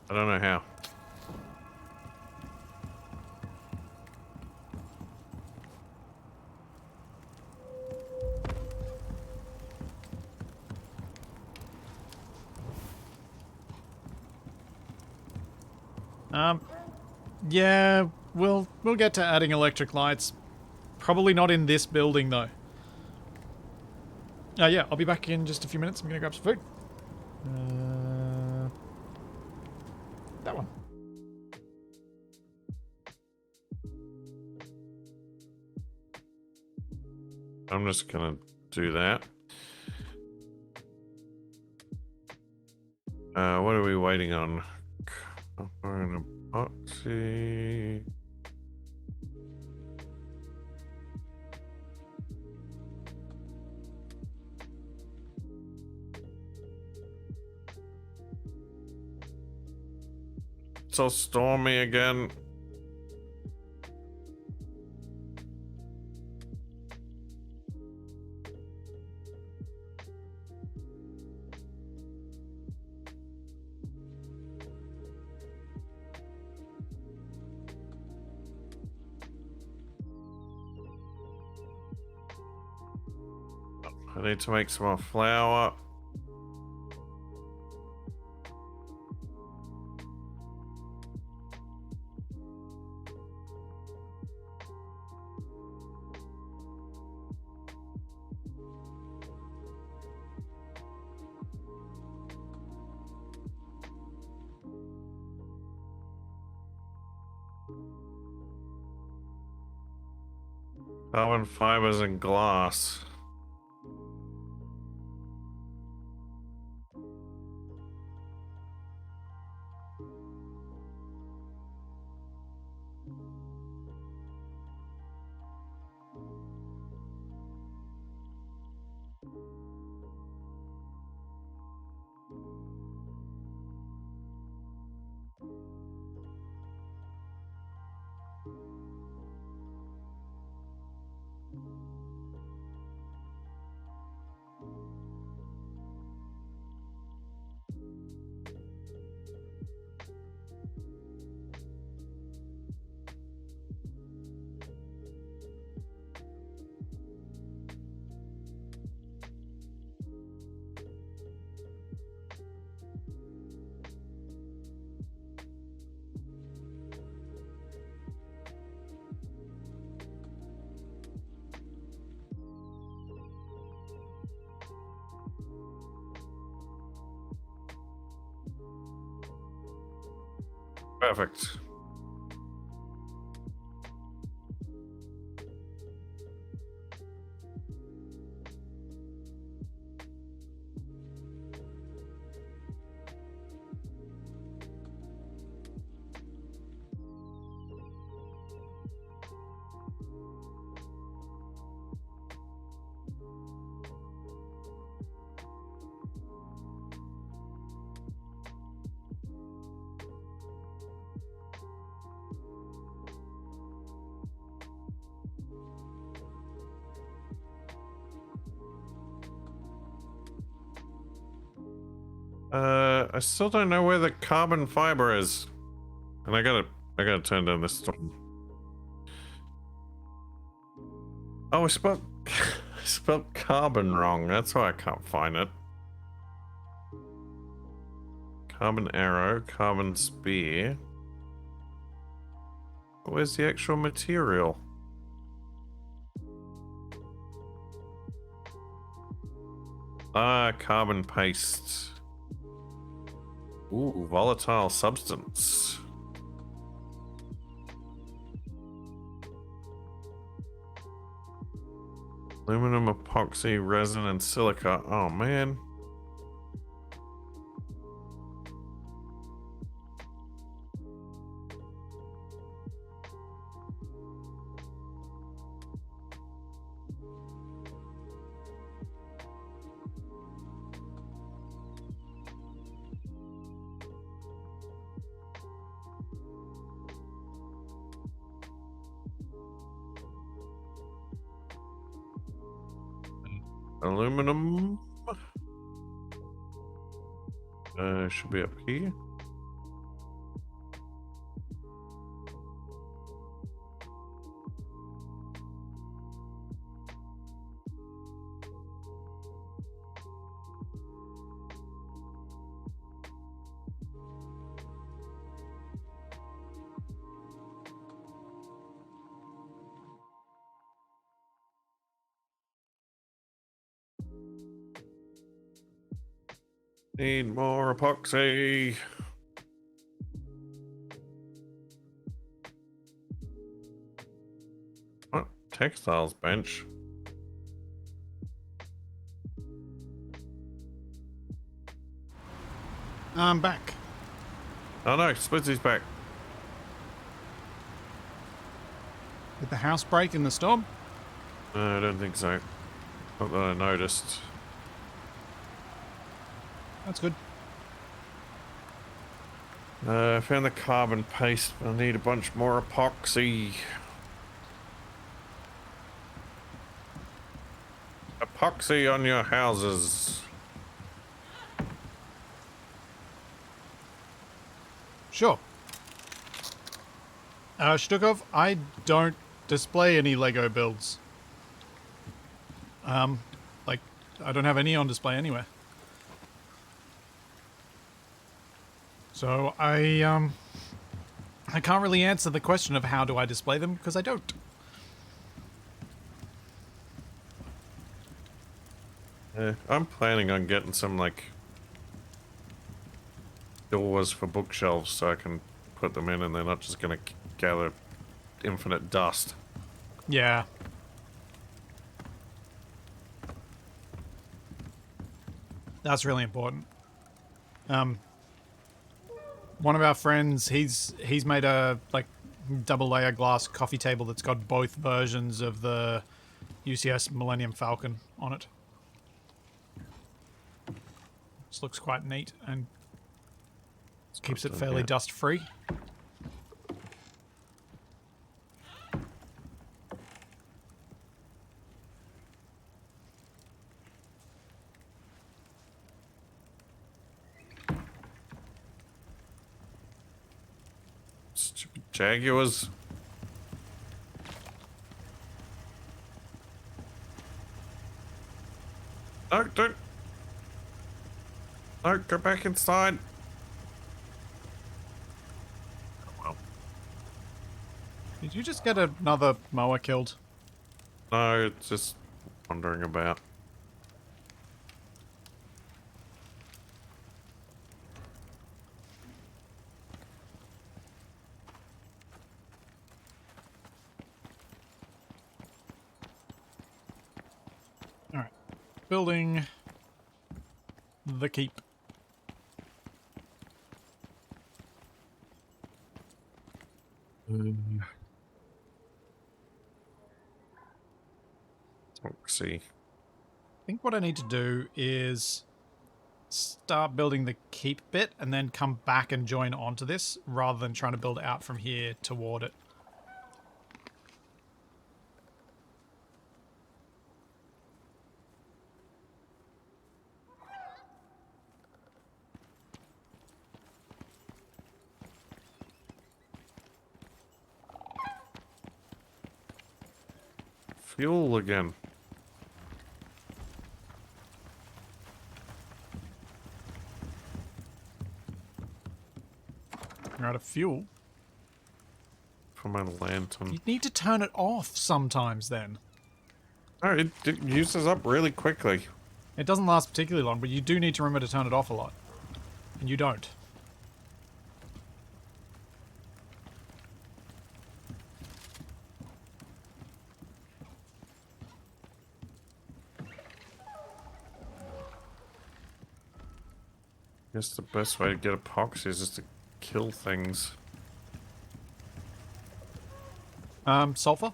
Speaker 1: I don't know how.
Speaker 2: Yeah, we'll get to adding electric lights. Probably not in this building though. Yeah, I'll be back in just a few minutes. I'm gonna grab some food. That one.
Speaker 1: I'm just gonna do that. What are we waiting on? Copper and epoxy. It's all stormy again. I need to make some more flour. Carbon fibers and glass. Perfect. I still don't know where the carbon fiber is. And I gotta turn down this storm. Oh, I spelled, I spelled carbon wrong. That's why I can't find it. Carbon arrow, carbon spear. Where's the actual material? Ah, carbon paste. Ooh, volatile substance. Aluminum, epoxy, resin, and silica. Oh, man. Aluminum. Should be up here. Need more epoxy. What? Textiles bench.
Speaker 2: I'm back.
Speaker 1: Oh no, Splitsy's back.
Speaker 2: Did the house break in the storm?
Speaker 1: No, I don't think so. Not that I noticed.
Speaker 2: That's good.
Speaker 1: I found the carbon paste. I need a bunch more epoxy. Epoxy on your houses.
Speaker 2: Sure. Shtukov, I don't display any Lego builds. Like, I don't have any on display anywhere. So I can't really answer the question of how do I display them, because I don't.
Speaker 1: I'm planning on getting some, like, doors for bookshelves so I can put them in and they're not just gonna gather infinite dust.
Speaker 2: Yeah. That's really important. One of our friends, he's made a like double layer glass coffee table that's got both versions of the UCS Millennium Falcon on it. This looks quite neat and keeps it fairly dust free.
Speaker 1: Stupid Jaguars. No, don't. No, go back inside. Oh, well.
Speaker 2: Did you just get another mower killed?
Speaker 1: No, it's just wandering about.
Speaker 2: Alright. Building the keep.
Speaker 1: Oxy.
Speaker 2: I think what I need to do is start building the keep bit and then come back and join onto this rather than trying to build out from here toward it.
Speaker 1: Fuel again.
Speaker 2: You're out of fuel.
Speaker 1: For my lantern.
Speaker 2: You need to turn it off sometimes then.
Speaker 1: Oh, it uses up really quickly.
Speaker 2: It doesn't last particularly long, but you do need to remember to turn it off a lot. And you don't.
Speaker 1: I guess the best way to get epoxy is just to kill things.
Speaker 2: Sulfur?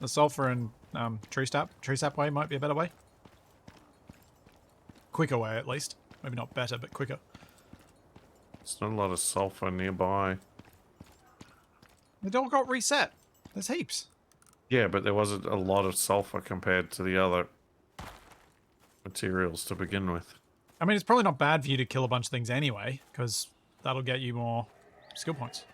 Speaker 2: The sulfur and tree sap way might be a better way. Quicker way, at least. Maybe not better, but quicker.
Speaker 1: There's not a lot of sulfur nearby.
Speaker 2: It all got reset. There's heaps.
Speaker 1: Yeah, but there wasn't a lot of sulfur compared to the other materials to begin with.
Speaker 2: I mean, it's probably not bad for you to kill a bunch of things anyway, because that'll get you more skill points.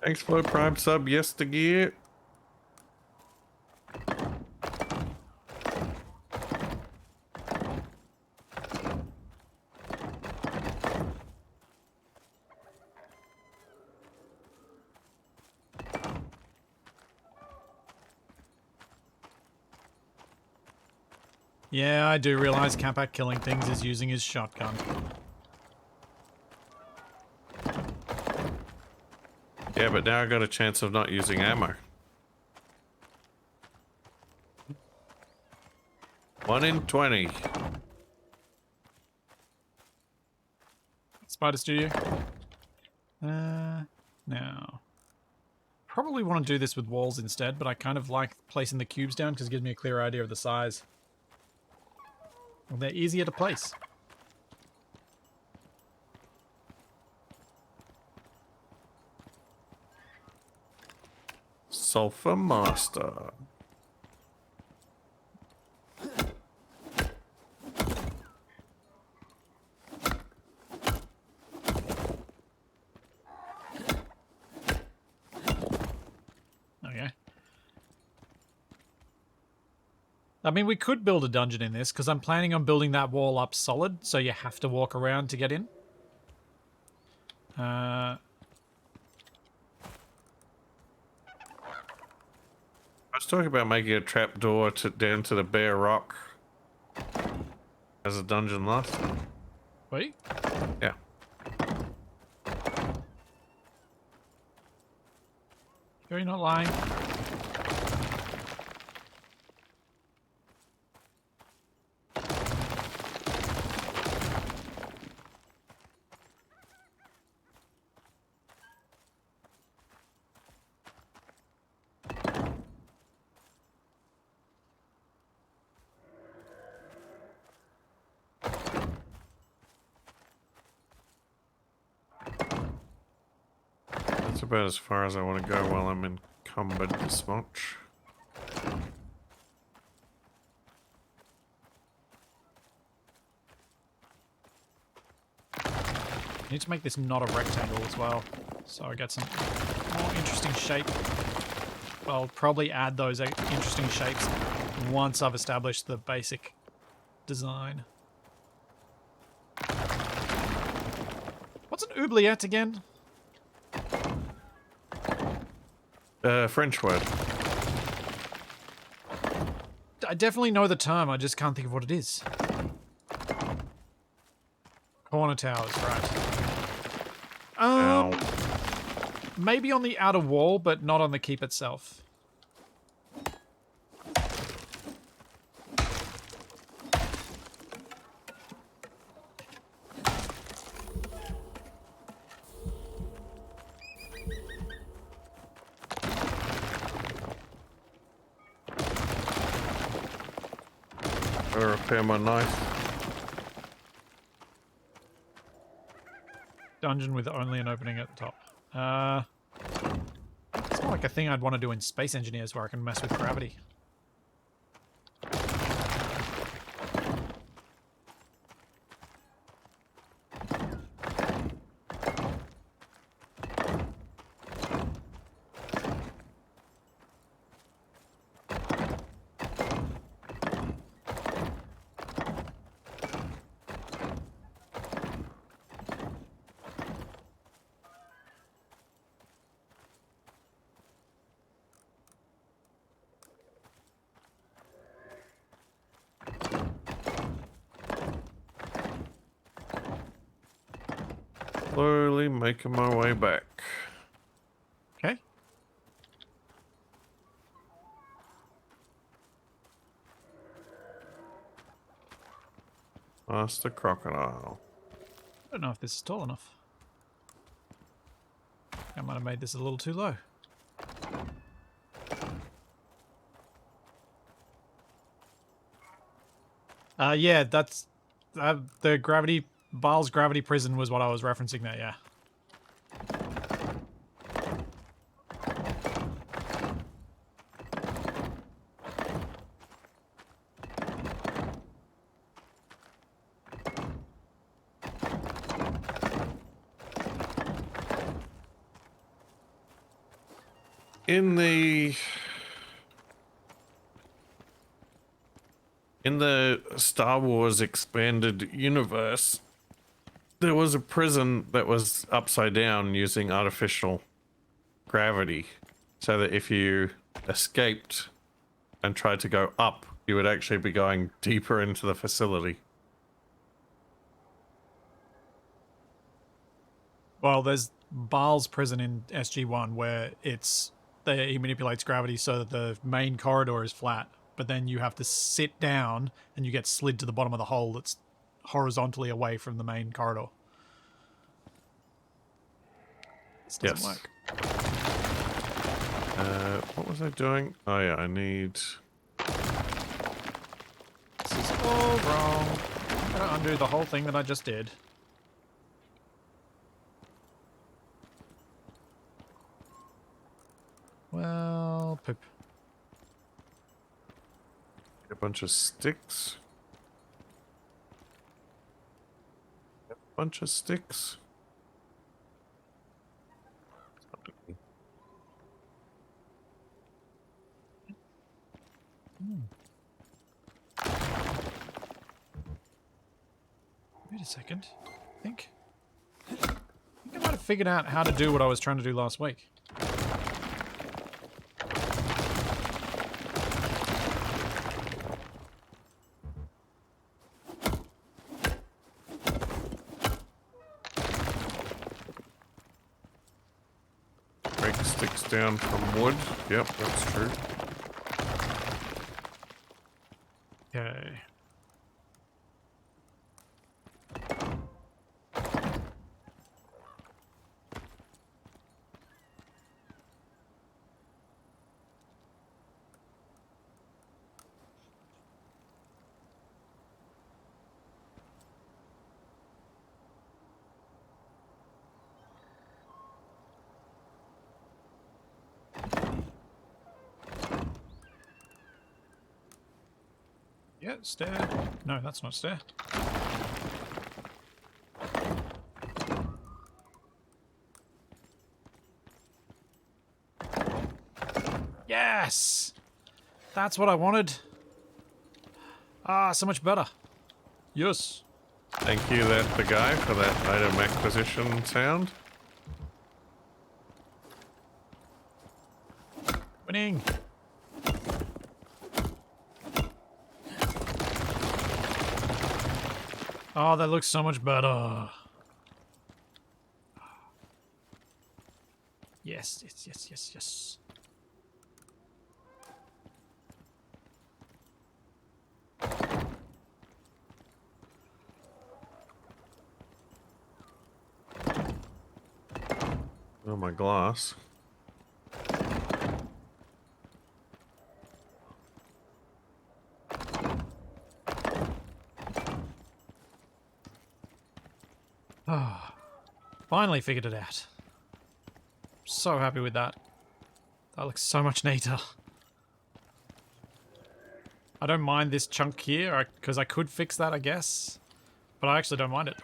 Speaker 1: Thanks for the Prime sub yesterday.
Speaker 2: Yeah, I do realize Capac killing things is using his shotgun.
Speaker 1: Yeah, but now I got a chance of not using ammo. 1 in 20.
Speaker 2: Spider Studio. Now. Probably want to do this with walls instead, but I kind of like placing the cubes down because it gives me a clear idea of the size. Well, they're easier to place.
Speaker 1: Sulfur Master.
Speaker 2: Okay. I mean, we could build a dungeon in this because I'm planning on building that wall up solid, so you have to walk around to get in.
Speaker 1: I was talking about making a trapdoor down to the bare rock as a dungeon last time.
Speaker 2: Wait.
Speaker 1: Yeah.
Speaker 2: You're not lying.
Speaker 1: That's about as far as I want to go while I'm encumbered this much.
Speaker 2: I need to make this not a rectangle as well, so I get some more interesting shape. I'll probably add those interesting shapes once I've established the basic design. What's an oubliette again?
Speaker 1: French word.
Speaker 2: I definitely know the term, I just can't think of what it is. Corner towers, right.
Speaker 1: Ow.
Speaker 2: Maybe on the outer wall, but not on the keep itself.
Speaker 1: I'll repair my knife.
Speaker 2: Dungeon with only an opening at the top. It's more like a thing I'd want to do in Space Engineers where I can mess with gravity.
Speaker 1: Slowly making my way back.
Speaker 2: Okay.
Speaker 1: Past the crocodile.
Speaker 2: I don't know if this is tall enough. I might have made this a little too low. Yeah, that's the gravity. Baal's gravity prison was what I was referencing there. Yeah.
Speaker 1: In the Star Wars expanded universe, there was a prison that was upside down using artificial gravity, so that if you escaped and tried to go up, you would actually be going deeper into the facility.
Speaker 2: Well, there's Baal's prison in SG1 where he manipulates gravity so that the main corridor is flat, but then you have to sit down and you get slid to the bottom of the hole that's horizontally away from the main corridor. This doesn't
Speaker 1: Yes.
Speaker 2: work.
Speaker 1: What was I doing? Oh yeah, I need...
Speaker 2: This is all wrong. I'm gonna undo the whole thing that I just did. Well, poop.
Speaker 1: a bunch of sticks. A bunch of sticks.
Speaker 2: Wait a second. I think I might have figured out how to do what I was trying to do last week.
Speaker 1: Break sticks down from wood. Yep, that's true.
Speaker 2: Okay. Yeah, stair. No, that's not stair. Yes! That's what I wanted. Ah, so much better. Yes.
Speaker 1: Thank you, the guy, for that item acquisition sound.
Speaker 2: Winning. Oh, that looks so much better. Yes, yes, yes, yes, yes.
Speaker 1: Oh, my glass.
Speaker 2: Finally figured it out. So happy with that. That looks so much neater. I don't mind this chunk here, because I could fix that, I guess. But I actually don't mind it.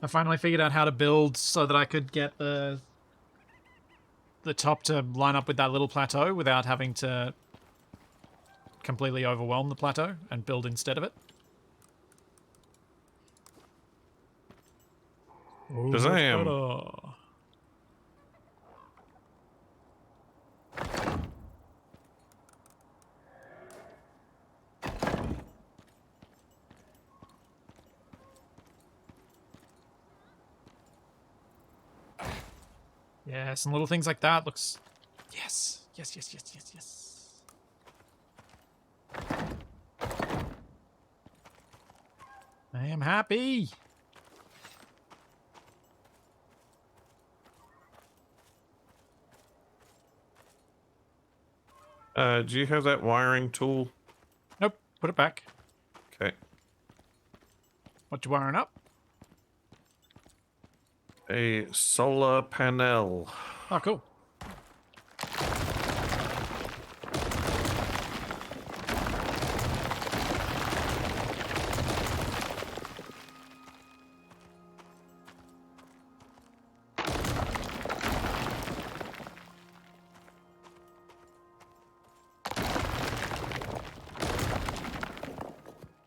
Speaker 2: I finally figured out how to build so that I could get the top to line up with that little plateau without having to completely overwhelm the plateau and build instead of it.
Speaker 1: Because I am.
Speaker 2: Yeah, some little things like that looks... Yes, yes, yes, yes, yes, yes. I am happy.
Speaker 1: Do you have that wiring tool?
Speaker 2: Nope, put it back.
Speaker 1: Okay.
Speaker 2: What you wiring up?
Speaker 1: A solar panel.
Speaker 2: Oh, cool.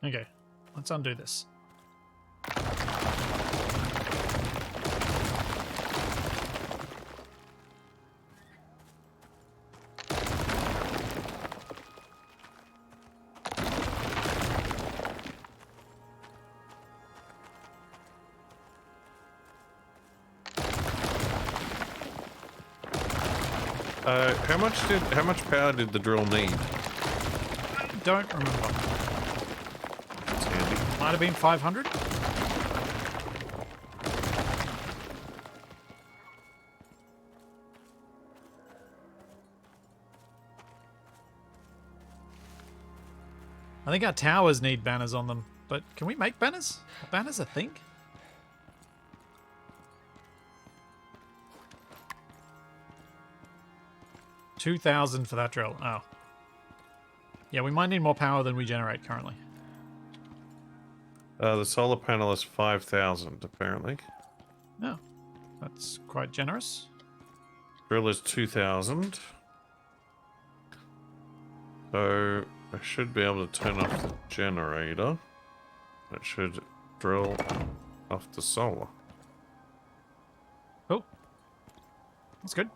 Speaker 2: Okay, let's undo this.
Speaker 1: How much power did the drill need?
Speaker 2: Don't remember.
Speaker 1: That's handy.
Speaker 2: Might have been 500. I think our towers need banners on them, but can we make banners? Are banners a thing? $2,000 for that drill. Oh. Yeah, we might need more power than we generate currently.
Speaker 1: The solar panel is 5,000 apparently.
Speaker 2: No. That's quite generous.
Speaker 1: Drill is 2,000. So I should be able to turn off the generator. It should drill off the solar.
Speaker 2: Cool. That's good.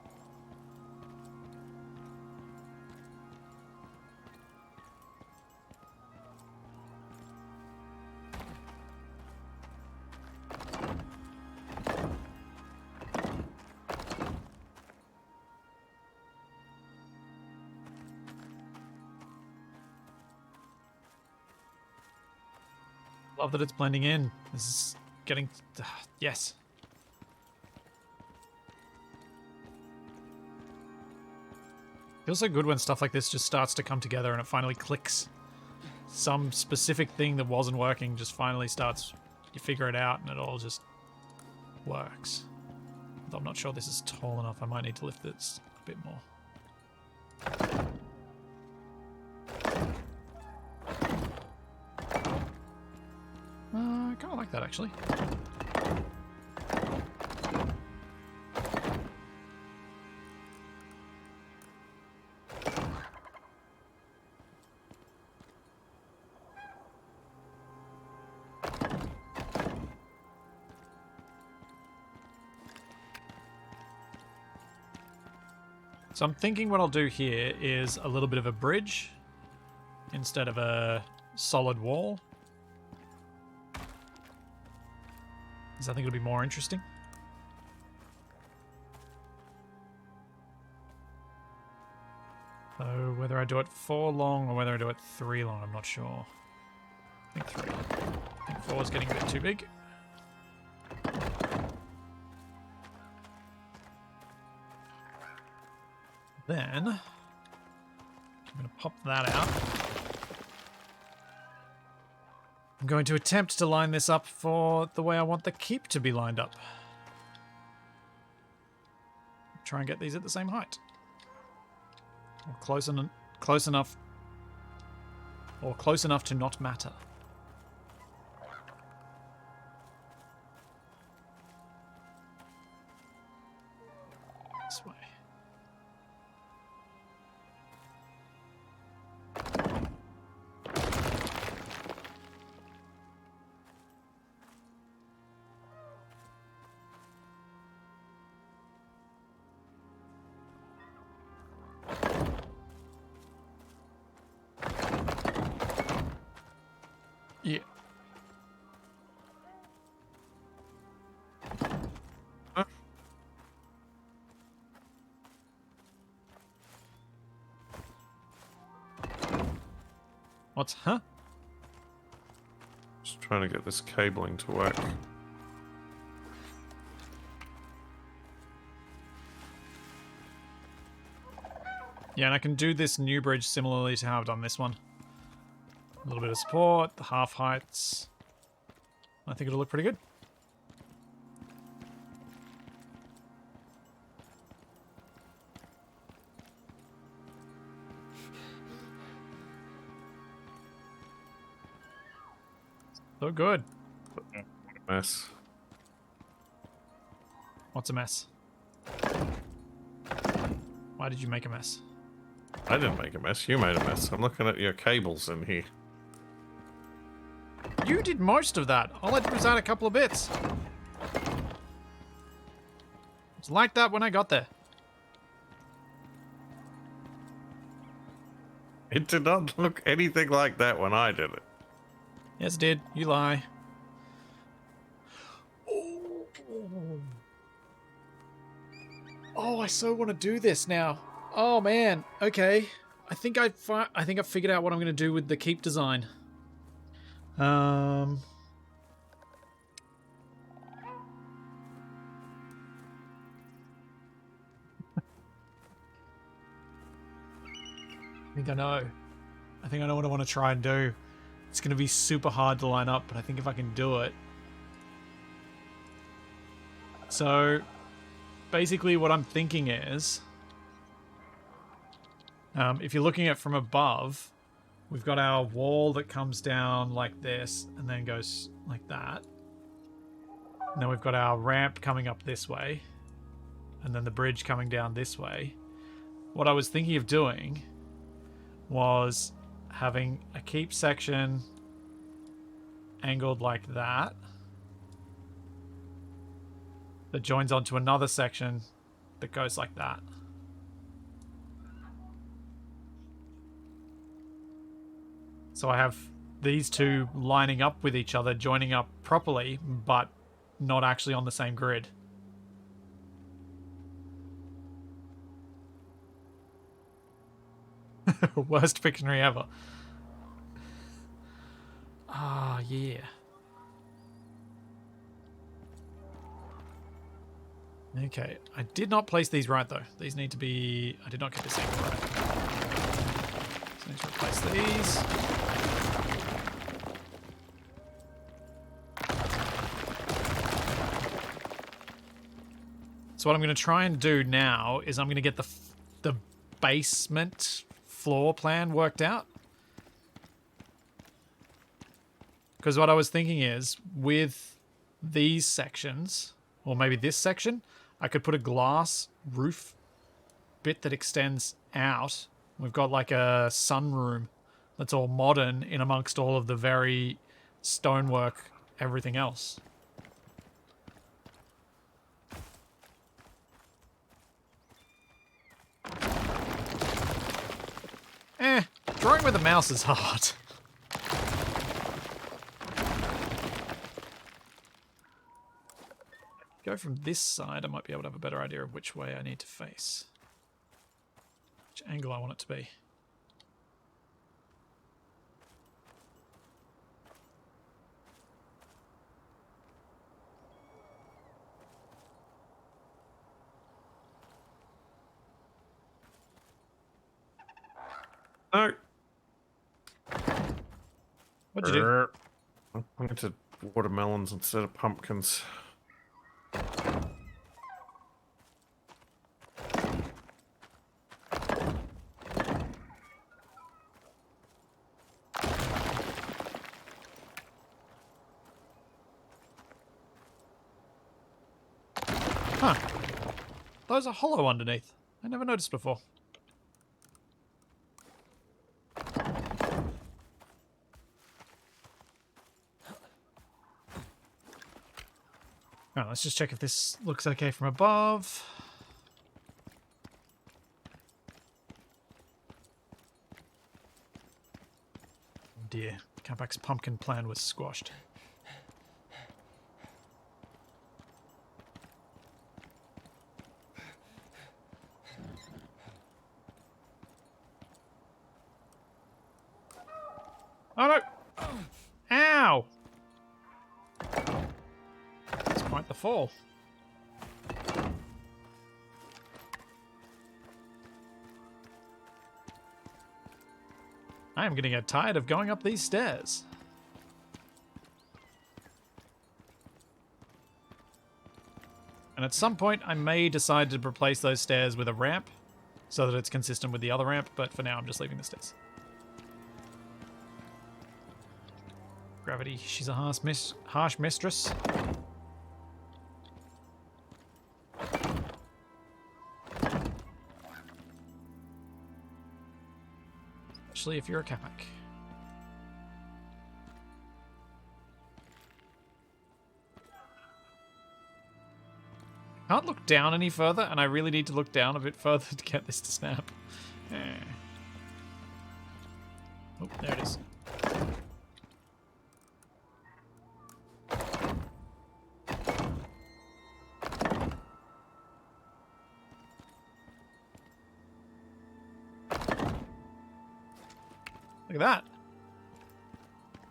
Speaker 2: Love that it's blending in. This is getting... yes. Feels so good when stuff like this just starts to come together and it finally clicks. Some specific thing that wasn't working just finally starts... You figure it out and it all just works. Although I'm not sure this is tall enough. I might need to lift this a bit more. I kind of like that, actually. So I'm thinking what I'll do here is a little bit of a bridge instead of a solid wall. Because I think it'll be more interesting. So whether I do it 4 long or whether I do it 3 long, I'm not sure. I think 3. I think 4 is getting a bit too big. Then I'm going to pop that out. I'm going to attempt to line this up for the way I want the keep to be lined up. Try and get these at the same height. Or close enough. Or close enough to not matter. This way. Yeah.
Speaker 1: Huh?
Speaker 2: What's huh?
Speaker 1: Just trying to get this cabling to work.
Speaker 2: Yeah, and I can do this new bridge similarly to how I've done this one. A little bit of support, the half heights. I think it'll look pretty good. So good.
Speaker 1: Mess.
Speaker 2: What's a mess? Why did you make a mess?
Speaker 1: I didn't make a mess. You made a mess. I'm looking at your cables in here.
Speaker 2: You did most of that. All I did was add a couple of bits. It's like that when I got there.
Speaker 1: It did not look anything like that when I did it.
Speaker 2: Yes, it did. You lie. Oh, I so want to do this now. Oh man. Okay. I think I figured out what I'm going to do with the keep design. I think I know. I think I know what I want to try and do. It's going to be super hard to line up, but I think if I can do it. So, basically what I'm thinking is, if you're looking at it from above, we've got our wall that comes down like this and then goes like that. And then we've got our ramp coming up this way. And then the bridge coming down this way. What I was thinking of doing was having a keep section angled like that joins onto another section that goes like that. So I have these two lining up with each other, joining up properly, but not actually on the same grid. Worst Pictionary ever. Ah, yeah. Okay, I did not place these right though. These need to be... I did not get this angle right. So I need to replace these. So what I'm going to try and do now is I'm going to get the basement floor plan worked out. Because what I was thinking is, with these sections, or maybe this section, I could put a glass roof bit that extends out. We've got like a sunroom that's all modern in amongst all of the very stonework, everything else. Drawing with a mouse is hard. Go from this side, I might be able to have a better idea of which way I need to face. Which angle I want it to be.
Speaker 1: No.
Speaker 2: What'd you do?
Speaker 1: I planted watermelons instead of pumpkins.
Speaker 2: Huh. Those are hollow underneath. I never noticed before. Alright, let's just check if this looks okay from above. Oh dear, Capac's pumpkin plan was squashed. Oh no! Ow! That's quite the fall. I am getting tired of going up these stairs. And at some point, I may decide to replace those stairs with a ramp so that it's consistent with the other ramp, but for now I'm just leaving the stairs. Gravity, she's a harsh mistress. Especially if you're a Capac. Can't look down any further, and I really need to look down a bit further to get this to snap. Oh, there it is. at that.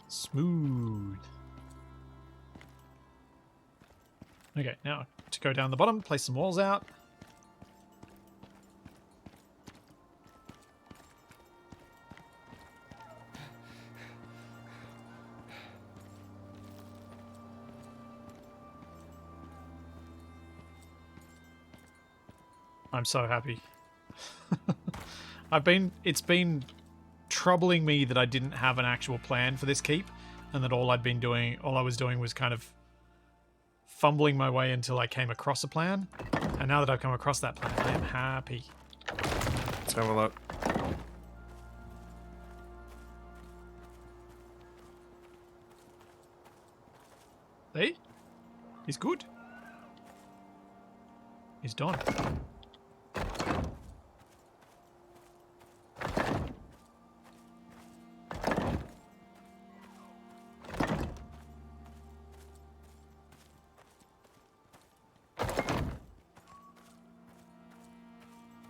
Speaker 2: Smooth. Okay, now to go down the bottom, place some walls out. I'm so happy. It's been troubling me that I didn't have an actual plan for this keep, and that all I was doing was kind of fumbling my way until I came across a plan. And now that I've come across that plan, I am happy.
Speaker 1: Let's have a look.
Speaker 2: See? He's good. He's done.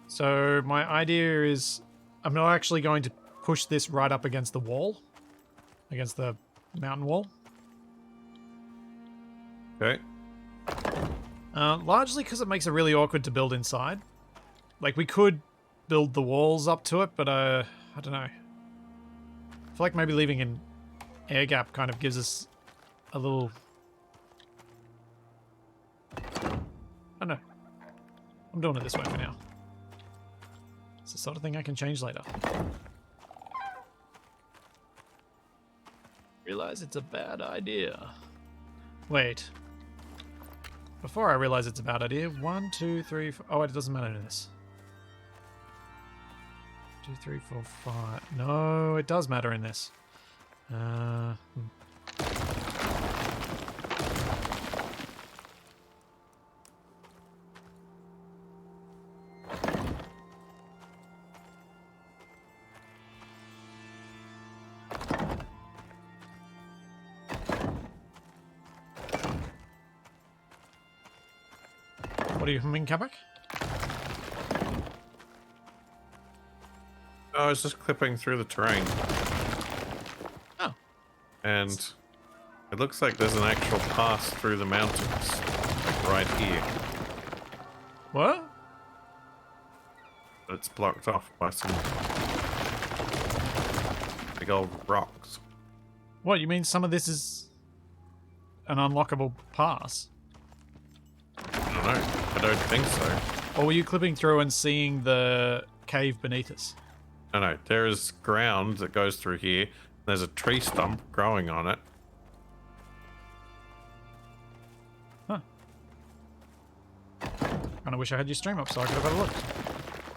Speaker 2: So my idea is I'm not actually going to push this right up against the wall, against the mountain wall.
Speaker 1: Okay.
Speaker 2: Largely because it makes it really awkward to build inside. Like, we could build the walls up to it, but I don't know. I feel like maybe leaving an air gap kind of gives us a little... I don't know. I'm doing it this way for now. It's the sort of thing I can change later. Realize it's a bad idea. Wait. Before I realize it's a bad idea, 1, 2, 3, 4... Oh, it doesn't matter in this. 2, 3, 4, 5... No, it does matter in this. What are you humming, Capac?
Speaker 1: Oh, I was just clipping through the terrain.
Speaker 2: Oh.
Speaker 1: And it looks like there's an actual pass through the mountains right here.
Speaker 2: What?
Speaker 1: But it's blocked off by some big old rocks.
Speaker 2: What, you mean some of this is an unlockable pass?
Speaker 1: I don't know. I don't think so.
Speaker 2: Or were you clipping through and seeing the cave beneath us?
Speaker 1: No. There is ground that goes through here. There's a tree stump growing on it.
Speaker 2: Huh. Kinda wish I had your stream up so I could have had a look.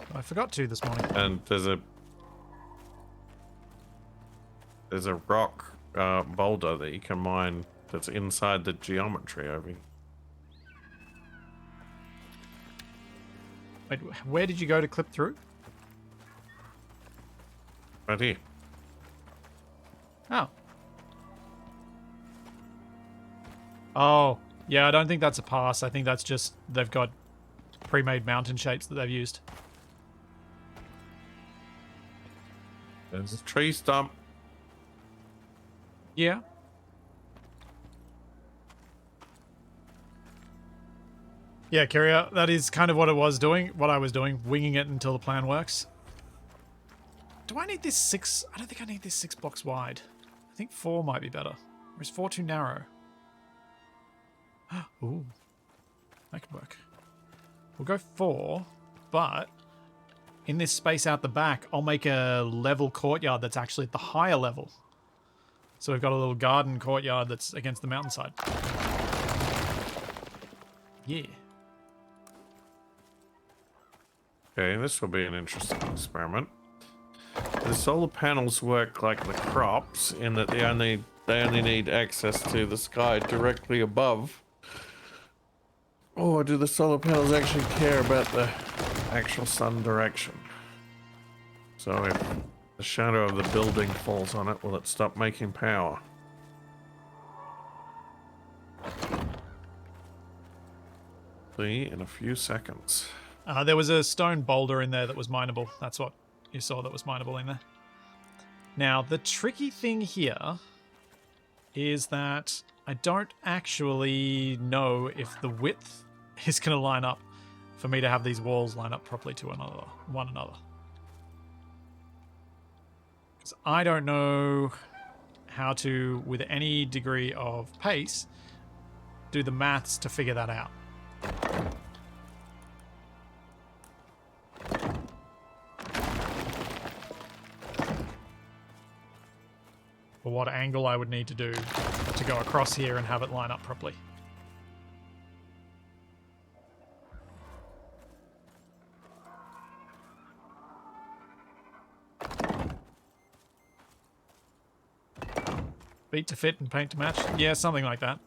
Speaker 2: But I forgot to this morning.
Speaker 1: And there's a rock boulder that you can mine that's inside the geometry over here.
Speaker 2: Wait, where did you go to clip through?
Speaker 1: Right here.
Speaker 2: Oh. Oh, yeah, I don't think that's a pass. I think that's just they've got pre-made mountain shapes that they've used.
Speaker 1: There's a tree stump.
Speaker 2: Yeah. Yeah, Kyria, that is kind of what I was doing, winging it until the plan works. Do I need this 6? I don't think I need this 6 blocks wide. I think 4 might be better. Or is 4 too narrow? Ooh. That could work. We'll go 4, but in this space out the back, I'll make a level courtyard that's actually at the higher level. So we've got a little garden courtyard that's against the mountainside. Yeah.
Speaker 1: Okay, this will be an interesting experiment. The solar panels work like the crops in that they only need access to the sky directly above. Or do the solar panels actually care about the actual sun direction? So if the shadow of the building falls on it, will it stop making power? See in a few seconds.
Speaker 2: There was a stone boulder in there that was mineable. That's what you saw that was mineable in there. Now, the tricky thing here is that I don't actually know if the width is going to line up for me to have these walls line up properly to one another. Because I don't know how to, with any degree of pace, do the maths to figure that out. Or what angle I would need to do to go across here and have it line up properly. Beat to fit and paint to match? Yeah, something like that.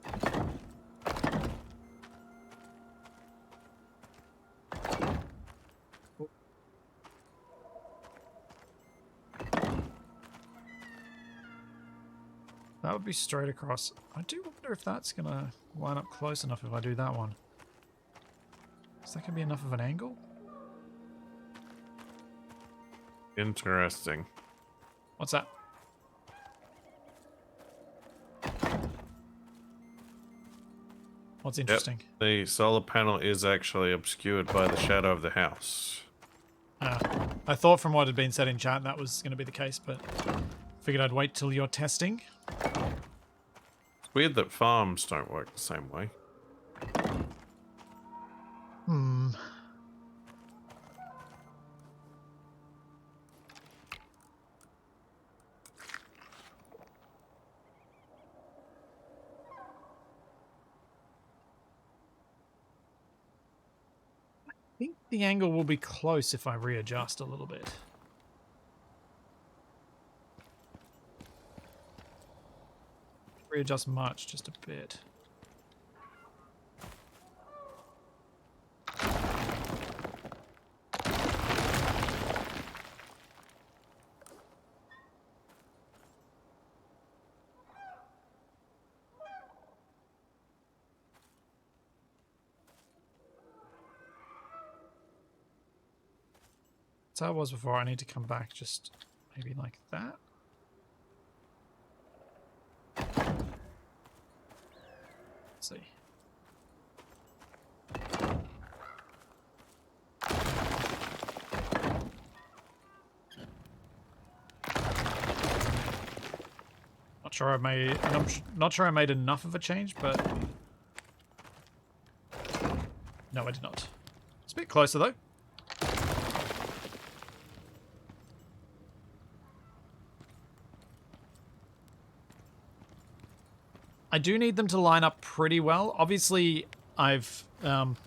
Speaker 2: That would be straight across. I do wonder if that's going to line up close enough if I do that one. Is that going to be enough of an angle?
Speaker 1: Interesting.
Speaker 2: What's that? What's interesting?
Speaker 1: Yep. The solar panel is actually obscured by the shadow of the house.
Speaker 2: I thought from what had been said in chat that was going to be the case, but figured I'd wait till you're testing.
Speaker 1: It's weird that farms don't work the same way.
Speaker 2: I think the angle will be close if I readjust a little bit. Readjust much, just a bit. That's how it was before. I need to come back just maybe like that. Let's see. Not sure I made. I'm not sure I made enough of a change, but no, I did not. It's a bit closer though. I do need them to line up pretty well. Obviously, I've kind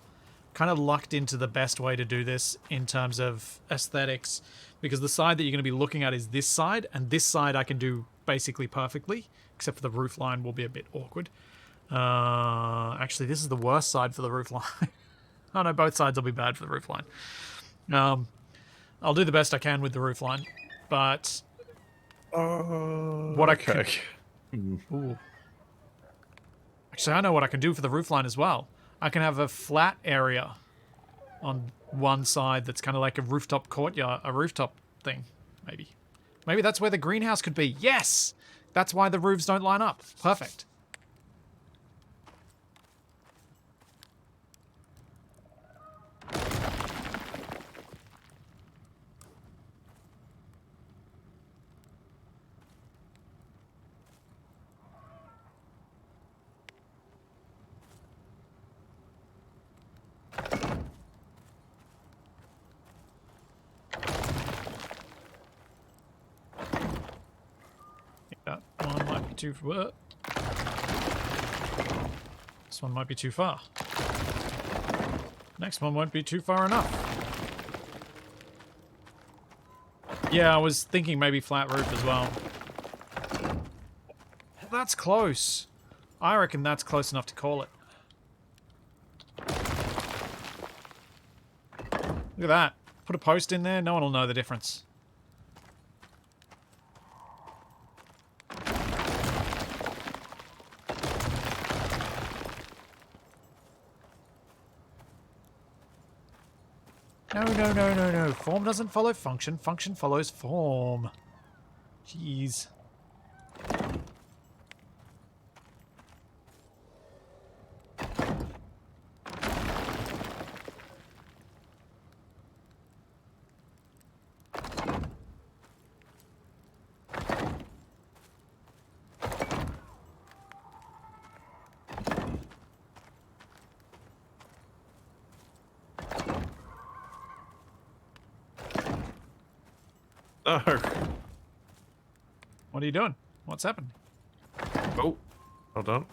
Speaker 2: of lucked into the best way to do this in terms of aesthetics, because the side that you're going to be looking at is this side, and this side I can do basically perfectly, except for the roof line will be a bit awkward. Actually, this is the worst side for the roof line. Oh no, both sides will be bad for the roof line. I'll do the best I can with the roof line, but what
Speaker 1: Okay.
Speaker 2: I could... Ooh. Actually, I know what I can do for the roofline as well. I can have a flat area on one side that's kind of like a rooftop courtyard, a rooftop thing, maybe. Maybe that's where the greenhouse could be. Yes! That's why the roofs don't line up. Perfect. That one might be too far. This one might be too far. Next one won't be too far enough. Yeah, I was thinking maybe flat roof as well. That's close. I reckon that's close enough to call it. Look at that. Put a post in there, no one will know the difference. No. Form doesn't follow function. Function follows form. Jeez.
Speaker 1: No.
Speaker 2: What are you doing? What's happened?
Speaker 1: Oh, hold on.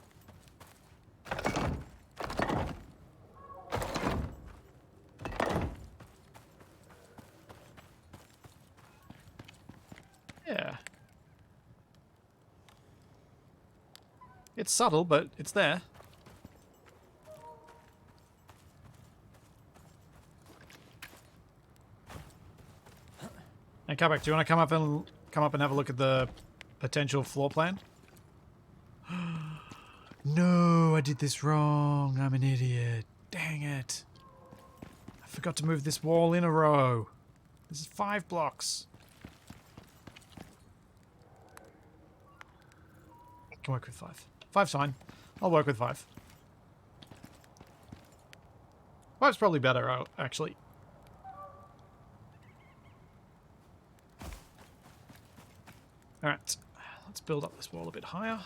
Speaker 2: Yeah. It's subtle, but it's there. Hey, Capac, do you want to come up and have a look at the potential floor plan? No, I did this wrong. I'm an idiot. Dang it. I forgot to move this wall in a row. This is 5 blocks. I can work with 5. 5's fine. I'll work with 5. 5's probably better, actually. Alright, let's build up this wall a bit higher.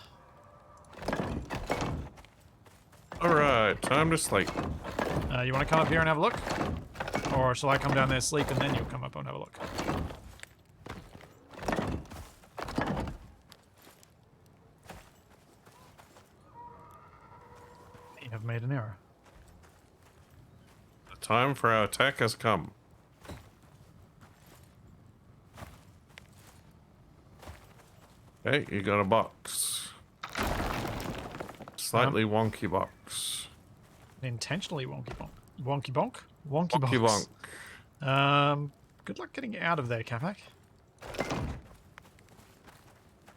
Speaker 1: Alright, time to sleep.
Speaker 2: You want to come up here and have a look? Or shall I come down there, sleep, and then you'll come up and have a look? You have made an error.
Speaker 1: The time for our attack has come. Okay, you got a box. Slightly wonky box.
Speaker 2: Intentionally wonky bonk. Wonky bonk? Wonky
Speaker 1: Wonky
Speaker 2: box.
Speaker 1: bonk.
Speaker 2: Good luck getting out of there, Capac.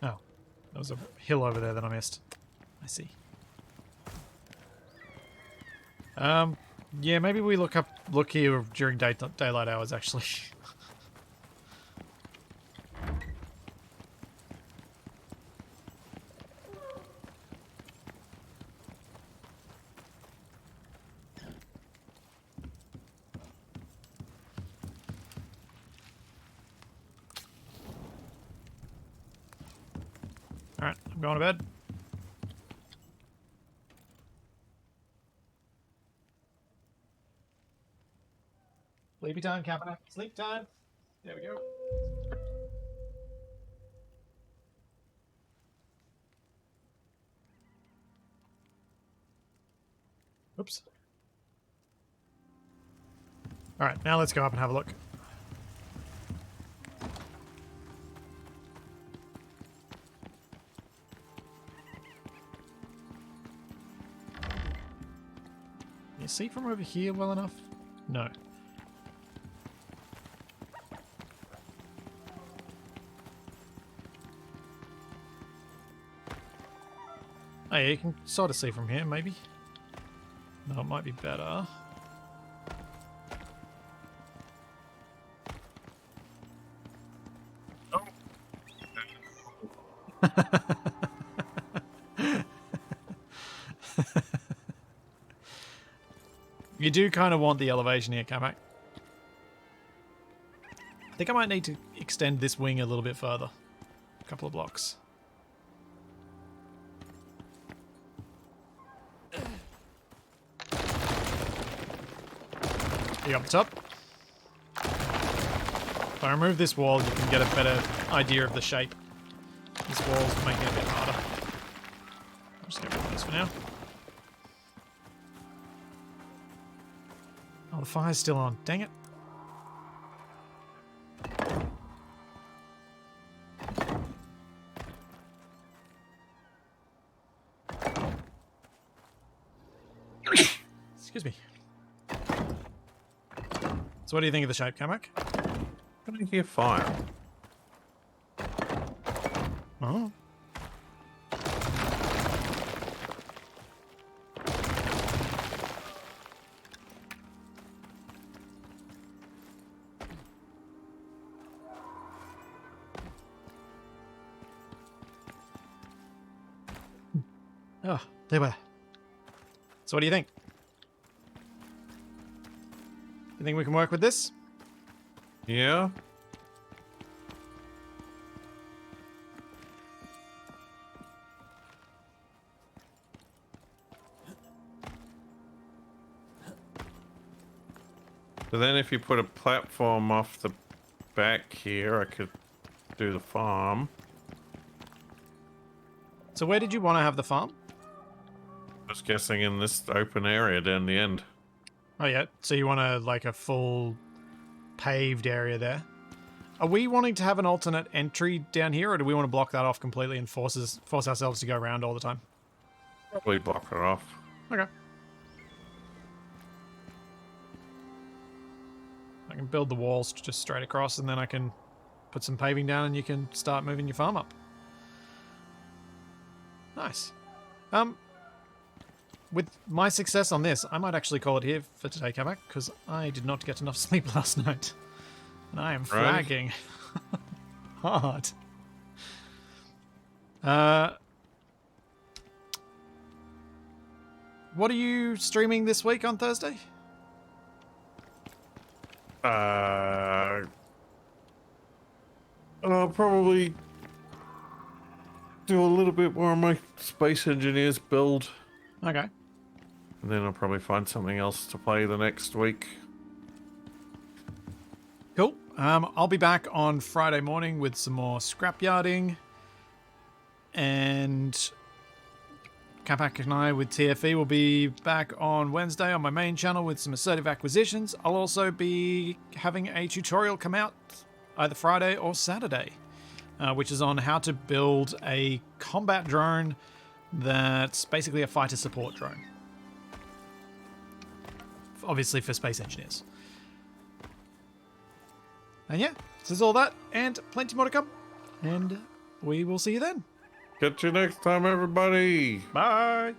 Speaker 2: Oh. There was a hill over there that I missed. I see. Yeah, maybe we look here during daylight hours, actually. Alright, I'm going to bed. Sleepy time, Capac. Sleep time. There we go. Oops. Alright, now let's go up and have a look. Can you see from over here well enough? No. Oh, yeah, you can sort of see from here, maybe. No, it might be better. You do kind of want the elevation here, Capac. I think I might need to extend this wing a little bit further. A couple of blocks. You up the top? If I remove this wall, you can get a better idea of the shape. This wall's making it a bit harder. I'll just get rid of this for now. Oh, the fire's still on. Dang it. Excuse me. So what do you think of the shape, Capac?
Speaker 1: I can hear fire.
Speaker 2: Oh. Oh, there we. So what do you think? You think we can work with this?
Speaker 1: Yeah. So then if you put a platform off the back here, I could do the farm.
Speaker 2: So where did you want to have the farm?
Speaker 1: Just guessing in this open area down the end.
Speaker 2: Oh yeah, so you want a full paved area there. Are we wanting to have an alternate entry down here, or do we want to block that off completely and force ourselves to go around all the time?
Speaker 1: Probably block it off.
Speaker 2: Okay. I can build the walls just straight across, and then I can put some paving down, and you can start moving your farm up. Nice. With my success on this, I might actually call it here for today, Capac, because I did not get enough sleep last night. And I am flagging hard. What are you streaming this week on Thursday?
Speaker 1: I'll probably do a little bit more of my Space Engineers build.
Speaker 2: Okay.
Speaker 1: And then I'll probably find something else to play the next week.
Speaker 2: Cool. I'll be back on Friday morning with some more scrapyarding. And Capac and I with TFE will be back on Wednesday on my main channel with some assertive acquisitions. I'll also be having a tutorial come out either Friday or Saturday, which is on how to build a combat drone that's basically a fighter support drone. Obviously for space engineers. And yeah, this is all that, and plenty more to come. And we will see you then.
Speaker 1: Catch you next time, everybody.
Speaker 2: Bye.